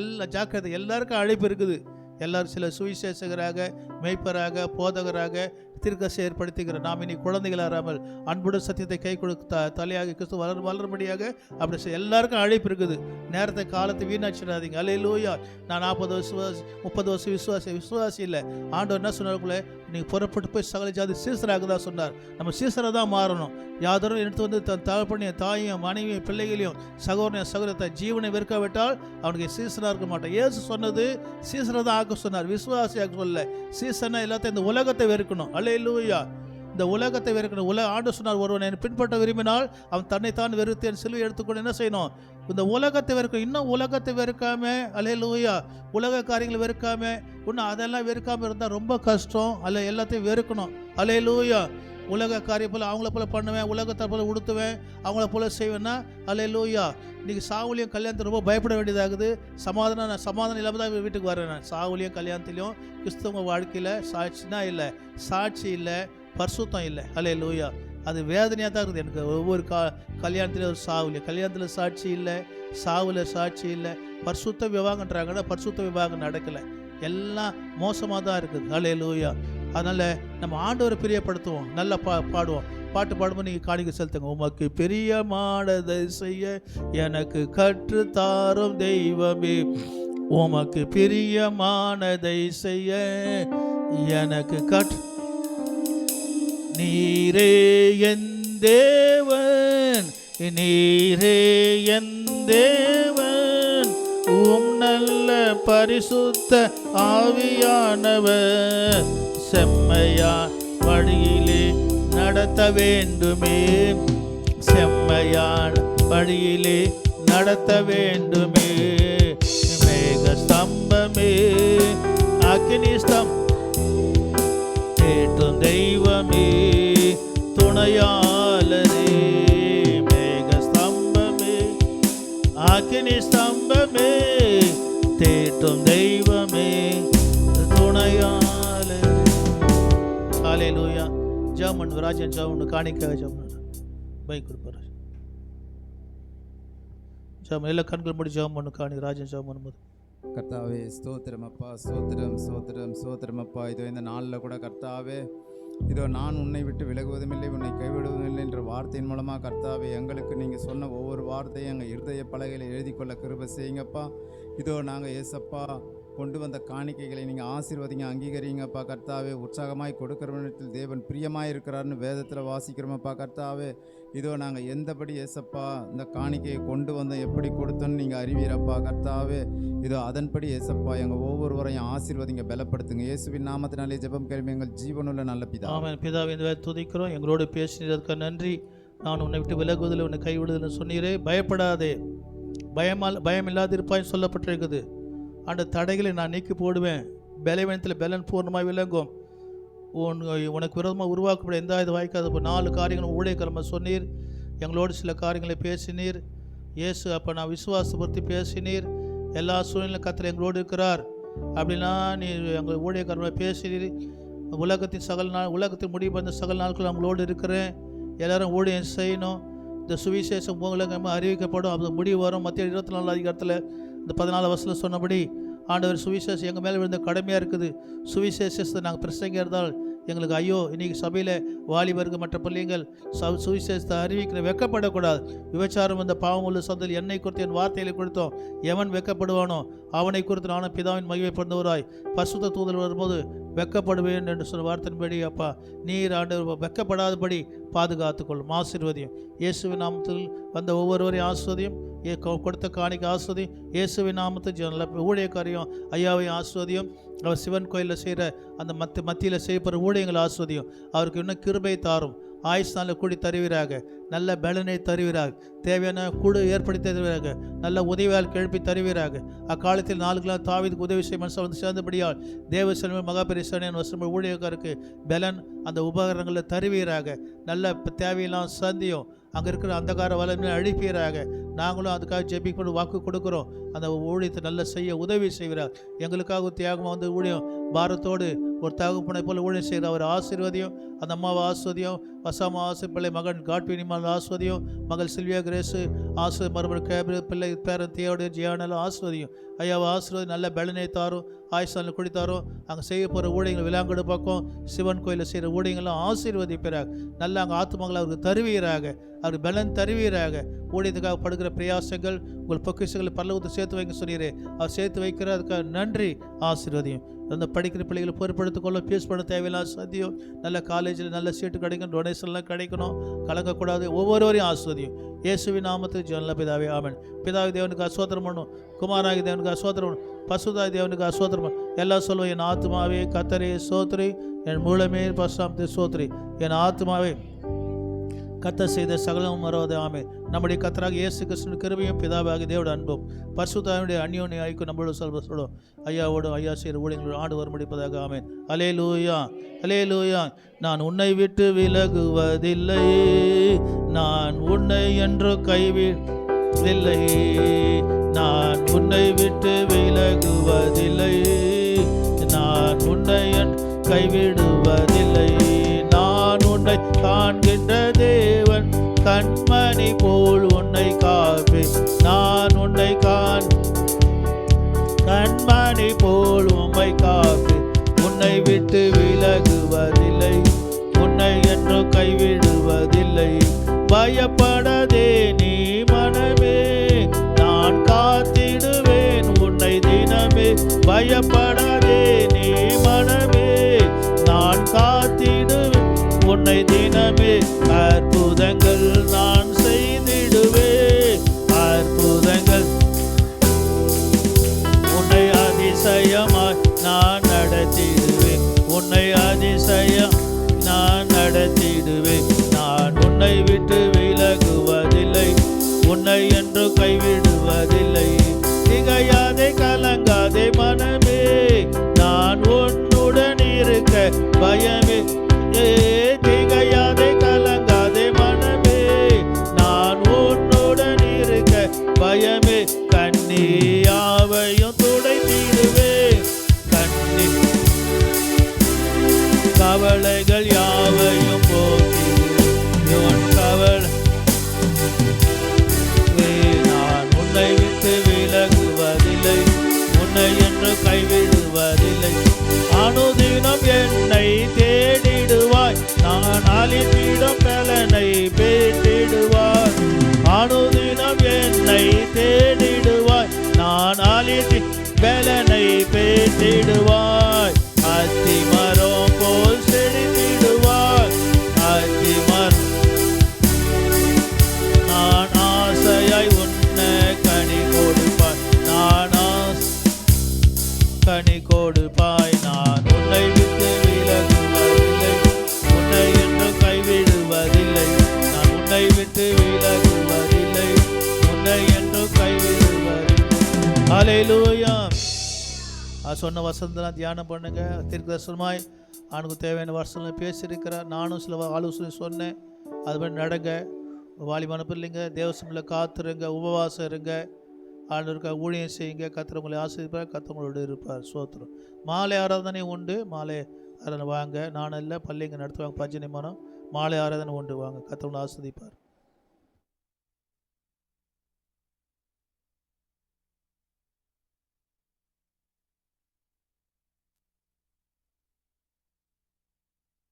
எல்லாருக்கும் அழைப்பு இருக்குது. எல்லாரும் சில சுவிசேஷகராக, மெய்ப்பராக, போதகராக, தீர்க்கதரிசி ஏற்படுத்துகிற நாம் இனி குழந்தைகளாராமல் அன்புடன் சத்தியத்தை கை கொடுக்க தலையாக கிறிஸ்து வளரும்படியாக அப்படி எல்லாருக்கும் அழைப்பு இருக்குது. நேரத்தை காலத்தை வீணாச்சிடாதீங்க. அல்லேலூயா. நான் 40 வருஷம் 30 வருஷம் விசுவாசி இல்லை. ஆண்டவர் என்ன சொன்னாருக்குள்ளே, நீங்கள் புறப்பட்டு போய் சகல ஜாதி சீசராக தான் சொன்னார். நம்ம சீசராக தான் மாறணும். யாதரும் எடுத்து வந்து தன் தகப்பனைய தாயும் மனைவியும் பிள்ளைகளையும் சகோதரத்தை ஜீவனை வெறுக்காவிட்டால் அவனுக்கு சீசனாக இருக்க மாட்டான். இயேசு சொன்னது சீசனை தான் ஆக்க சொன்னார், விசுவாசியாக சொல்லல. சீசனை எல்லாத்தையும் இந்த உலகத்தை வெறுக்கணும். அல்லேலூயா. இந்த உலகத்தை வெறுக்கணும். ஆண்டவர் சொன்னார், ஒருவன் என்னை பின்பற்ற விரும்பினால் அவன் தன்னைத்தான் வெறுத்து என் சிலுவை எடுத்துக்கொண்டு என்ன செய்யணும், இந்த உலகத்தை வெறுக்கணும். இன்னும் உலகத்தை வெறுக்காம, அல்லேலூயா, உலக காரியங்களை வெறுக்காம, இன்னும் அதெல்லாம் வெறுக்காம இருந்தால் ரொம்ப கஷ்டம். அல்ல, எல்லாத்தையும் வெறுக்கணும். அல்லேலூயா. உலக காரியம் போல் அவங்கள போல் பண்ணுவேன், உலகத்தை போல் உடுத்துவேன், அவங்கள போல் செய்வேன்னா அல்லேலூயா. இன்றைக்கி சாவுலியும் கல்யாணத்தை ரொம்ப பயப்பட வேண்டியதாகுது. சமாதானம் இல்லாமல் தான் வீட்டுக்கு வரேன். நான் சாவுலியும் கல்யாணத்துலேயும் கிறிஸ்தவ வாழ்க்கையில் சாட்சினா இல்லை, சாட்சி இல்லை, பரிசுத்தம் இல்லை. அல்லேலூயா. அது வேதனையாக தான் இருக்குது எனக்கு. ஒவ்வொரு கல்யாணத்துலேயும் ஒரு சாவுலியும், கல்யாணத்தில் சாட்சி இல்லை, சாவில் சாட்சி இல்லை. பரிசுத்த விவாகன்றாங்கன்னா பரிசுத்த விவாகம் நடக்கலை. எல்லாம் மோசமாக தான் இருக்குது. அல்லேலூயா. அதனால் நம்ம ஆண்டவரை பிரியப்படுத்துவோம், நல்லா பாடுவோம். பாட்டு பாடும்போது நீங்கள் காணிக்கை செலுத்துங்க. உமக்கு பிரியமானதை செய்ய எனக்கு கற்றுத்தாரும் தெய்வமே, உமக்கு பிரியமானதை செய்ய எனக்கு நீரே என் தேவன், நீரே என் தேவன், நல்ல பரிசுத்த ஆவியானவர் செம்மையா வழியிலே நடத்த வேண்டுமே, செம்மையான வழியிலே நடத்த வேண்டுமே. மேக ஸ்தம்பமே, அக்னி ஸ்தம்பம் தேற்றும் தெய்வமே துணையாளரே, மேக ஸ்தம்பமே அக்கினி ஸ்தம்பமே, தேற்றும் தெய்வமே துணையாளரே. ஹல்லேலூயா. ஜெபம் ராஜன் ஜெபம் காணிக்காக ஜெபம் பைக் கொடுப்பாரு. ஜெபம் எல்லா கண்கள் மூடி ஜெபம் பண்ணு. காணி ராஜன் ஜெபம் பண்ணும்போது கர்த்தாவே ஸ்தோத்திரம் அப்பா, ஸ்தோத்திரம் ஸ்தோத்திரம் ஸ்தோத்திரம் அப்பா. இதோ இந்த நாளில் கூட கர்த்தாவே, இதோ நான் உன்னை விட்டு விலகுவதும் இல்லை, உன்னை கைவிடுவதும் இல்லை என்ற வார்த்தையின் மூலமாக கர்த்தாவே எங்களுக்கு நீங்கள் சொன்ன ஒவ்வொரு வார்த்தையும் எங்கள் இருதய பலகையில் எழுதி கொள்ள கிருபை செய்யுங்கப்பா. இதோ நாங்கள் ஏசப்பா கொண்டு வந்த காணிக்கைகளை நீங்கள் ஆசீர்வதிங்க, அங்கீகரிங்கப்பா கர்த்தாவே. உற்சாகமாய் கொடுக்கிறவனிடத்தில் தேவன் பிரியமாக இருக்கிறார்னு வேதத்தில் வாசிக்கிறோமப்பா கர்த்தாவே. இதோ நாங்கள் எந்தபடி ஏசப்பா இந்த காணிக்கையை கொண்டு வந்தோம், எப்படி கொடுத்தோன்னு நீங்கள் அறிவீரப்பா கர்த்தாவே. இதோ அதன்படி ஏசப்பா எங்கள் ஒவ்வொருவரையும் ஆசீர்வதிங்க, பலப்படுத்துங்க. இயேசுவின் நாமத்தினாலே ஜெபம் கேள்வி எங்கள் ஜீவனுள்ள நல்ல பிதா. ஆமென். பிதாவே இந்த வேலை துதிக்கிறோம். எங்களோடு பேசினதற்கு நன்றி. நான் உன்னை விட்டு விலகுவதில் உன்னை கைவிடுதல் சொன்னீரே. பயப்படாதே, பயம் இல்லாதிருப்பாய் சொல்லப்பட்டிருக்குது. அந்த தடைகளை நான் நீக்கி போடுவேன். பலவீனத்தில் பலன் பூர்ணமாக விளங்கும். உனக்கு விரோதமாக உருவாக்கப்பட எந்த இது வாய்க்காது. இப்போ 4 காரியங்களும் ஊழியக்கிழமை சொன்னீர். எங்களோடு சில காரியங்களை பேசினீர் இயேசு. அப்போ நான் விசுவாசப்படுத்தி பேசினீர். எல்லா சூழ்நிலை கர்த்தர் எங்களோடு இருக்கிறார் அப்படின்னா நீ எங்கள் ஊழியக்கிழமை பேசினீர். உலகத்தின் முடிவு வந்த சகல நாட்கள் அவங்களோடு இருக்கிறேன். எல்லோரும் ஊழியம் செய்யணும். இந்த சுவிசேஷம் உங்களுக்கு அறிவிக்கப்படும். அது முடிவு வரும். மத்திய 24 அதிகாரத்தில் இந்த 14 வருஷத்தில் சொன்னபடி ஆண்டவர் சுவிசேஷம் எங்கள் மேலே விழுந்த கடமையாக இருக்குது. சுவிசேஷத்தை நாங்கள் பிரசங்க இருந்தால் எங்களுக்கு ஐயோ, இன்றைக்கி சபையில் வாலிபருக்கு மற்ற பிள்ளைங்கள் சுவிசேஷத்தை அறிவிக்கிற வெக்கப்படக்கூடாது. விபச்சாரம் வந்த பாவம் உள்ள சொந்தத்தில் என்னை குறித்து என் வார்த்தைகளை கொடுத்தோம். எவன் வெக்கப்படுவானோ அவனை குறித்து நானும் பிதாவின் மகிமை பிறந்தவராய் பரிசுத்த தூதல் வரும்போது வெக்கப்படுவேன் என்று சொன்ன வார்த்தையின்படி அப்பா நீர் ஆண்டவர் வெக்கப்படாதபடி பாதுகாத்துக்கொள்ளும். ஆசீர்வதியும். இயேசுவின் நாமத்தில் வந்த ஒவ்வொருவரையும் ஆசீர்வதியும். கொடுத்த காணிக்க ஆஸ்வதியும். இயேசுவின் நாமத்தில் நல்ல ஊழியக்காரியம் ஐயாவையும் ஆஸ்வதியும். அவர் சிவன் கோயிலில் செய்கிற அந்த மத்தியில் செய்யப்படுற ஊழியங்களை ஆஸ்வதியும். அவருக்கு இன்னும் கிருபை தாரும். ஆயுஷ் நாளில் கூடி தருவீராக. நல்ல பலனை தருவீராக. தேவையான குழு ஏற்படுத்தி தருவீராக. நல்ல உதவியால் கிளப்பி தருவீராக. அக்காலத்தில் 4 கிலோ தாவீதுக்கு உதவி செய்ய மனசை வந்து சேர்ந்தபடியால் தேவ செல்வம் மகாபரிசனின் வசம் ஊழியக்காருக்கு பலன் அந்த உபகரணங்களை தருவீராக. நல்ல தேவையெல்லாம் சந்தியும். அங்கே இருக்கிற அந்தகார வளமை அழிப்பீராக. நாங்களும் அதுக்காக ஜெபிக்க வாக்கு கொடுக்குறோம். அந்த ஊழியத்தை நல்லா செய்ய உதவி செய்கிறார். எங்களுக்காக தியாகமாக வந்து ஊழியம் பாரத்தோடு ஒரு தகப்பனை போல ஊழியம் செய்கிற அவர் ஆசீர்வதியும். அந்த அம்மாவை ஆஸ்வதியும். வசாமா பிள்ளை மகன் காட்வினிமால் ஆஸ்வதியும். மகள் சில்வியா கிரேஸு மறுபடியும் கேபிள் பிள்ளை பேரன் தியோடு ஜியானெல்லாம் ஆஸ்வதியும். ஐயாவை ஆசீர்வதி. நல்ல பலனை தாரும். ஆயுஷ்நாளில் குடித்தாரும். அங்கே செய்ய போகிற ஊழியங்கள் விலாங்கடு பக்கம் சிவன் கோயிலில் செய்கிற ஊழியங்கள்லாம் ஆசீர்வதிப்பீராக. நல்லா அங்கே ஆத்துமங்களை அவருக்கு தருவீராக. அவருக்கு பலன் தருவீராக. ஊழியத்துக்காக படுகிற பிரயாசங்கள் உங்கள் பொக்கிஷங்களை பரலோகத்தை சேர்த்து வைக்க சொன்னீரே. அவர் சேர்த்து வைக்கிற அதுக்காக நன்றி. ஆசீர்வதியும். அந்த படிக்கிற பிள்ளைகளை பொறுப்படுத்திக் கொள்ள ஃபீஸ் பண்ண தேவையில்லாம் சத்தியம். நல்ல காலேஜில் நல்ல சீட்டு கிடைக்கணும். டொனேஷன்லாம் கிடைக்கணும். கலங்கக்கூடாது. ஒவ்வொருவரையும் ஆஸ்வதியும். இயேசுவின் நாமத்தில் ஜெபம் பிதாவே ஆமென். பிதாவி தேவனுக்கு அஸ்தோத்திரம் பண்ணும். குமாராகி தேவனுக்கு அஸ்தோத்திரம் பண்ணும். பசுதாய் தேவனுக்கு அஸ்தோத்திரம் பண்ணும். எல்லாம் சொல்லுவோம். என் ஆத்மாவே கர்த்தரே ஸ்தோத்திரி, என் மூலமே பரிசுத்தத்தை ஸ்தோத்திரி. என் ஆத்மாவே கர்த்தர் செய்த சகலமும் மறவாதே. ஆமென். நம்முடைய கர்த்தராக இயேசு கிறிஸ்துவின் கிருபையும் பிதாவாகிய தேவனுடைய அன்பும் பரிசுத்தனுடைய அந்யோன்ய ஐக்கியம் நம்மளோட சொல்வோம். ஐயாவோடும் ஐயா செய்கிற ஊழியங்களோடு ஆண்டு வரமுடிப்பதாக. ஆமென். அல்லேலூயா, அல்லேலூயா. நான் உன்னை விட்டு விலகுவதில்லை, நான் உன்னை என்று கைவிடவில்லை, நான் உன்னை விட்டு விலகுவதில்லை, நான் உன்னை கைவிடுவதில்லை. நான் உன்னை காண்கின்ற தேவன், கண்மணி போல் உன்னை காப்பேன். நான் உன்னை கண்மணி போல் உம்மை காப்பேன். உன்னை விட்டு விலகுவதில்லை, உன்னை என்று கைவிடுவதில்லை. பயப்படாதே நீ மனமே, நான் காத்திடுவேன் உன்னை தினமே. பயப்படாதே நீ மனமே, நான் காத்திடுவேன் உன்னை தினமே. அற்புதங்கள் நான் செய்திடுவேன், அற்புதங்கள் உன்னை அதிசயமாய் நான் நடத்திடுவேன், உன்னை அதிசயம் நான் நடத்திடுவேன். நான் உன்னை விட்டு விலகுவதில்லை, உன்னை என்று கைவிடுவதில்லை. திகையாதே கலங்காதே மனமே, நான் உன்னுடன் இருக்க பயமே பலனை பெற்றிடுவாய். அத்திமரம் போல் செழித்திடுவாய். அத்திமரம் நான் ஆசையாய் உன்ன கனி கொடுப்பாய். கனி கொடுப்பாய். நான் உன்னை விட்டு விலகுவதில்லை, உன்னை என்று கைவிடுவதில்லை. நான் உன்னை விட்டு விலகுவதில்லை, உன்னை என்று கைவிடுவதில்லை. ஹல்லேலூயா. சொன்ன வசனத்தெல்லாம் தியானம் பண்ணுங்க. தீர்க்கதரிசனமாய் அவனுக்கு தேவையான வசனம் பேசியிருக்கிறார். நானும் சில ஆலோசனை சொன்னேன், அது மாதிரி நடங்க. வாலிப அனுப்பில்லைங்க, தேவசமில் காத்துருங்க, உபவாசம் இருங்க, ஆண்டவருக்காக ஊழியம் செய்யுங்க. கர்த்தர் உங்களை ஆசீர்வதிப்பார், கர்த்தர் உங்களோடு இருப்பார். சோத்திரம். மாலை ஆராதனை உண்டு. மாலை ஆராதனை வாங்க. நானும் இல்லை, பள்ளிங்க நடத்துவாங்க. பஜனை மனம் மாலை ஆராதனை உண்டு. வாங்க, கர்த்தர் உங்களை ஆசீர்வதிப்பார்.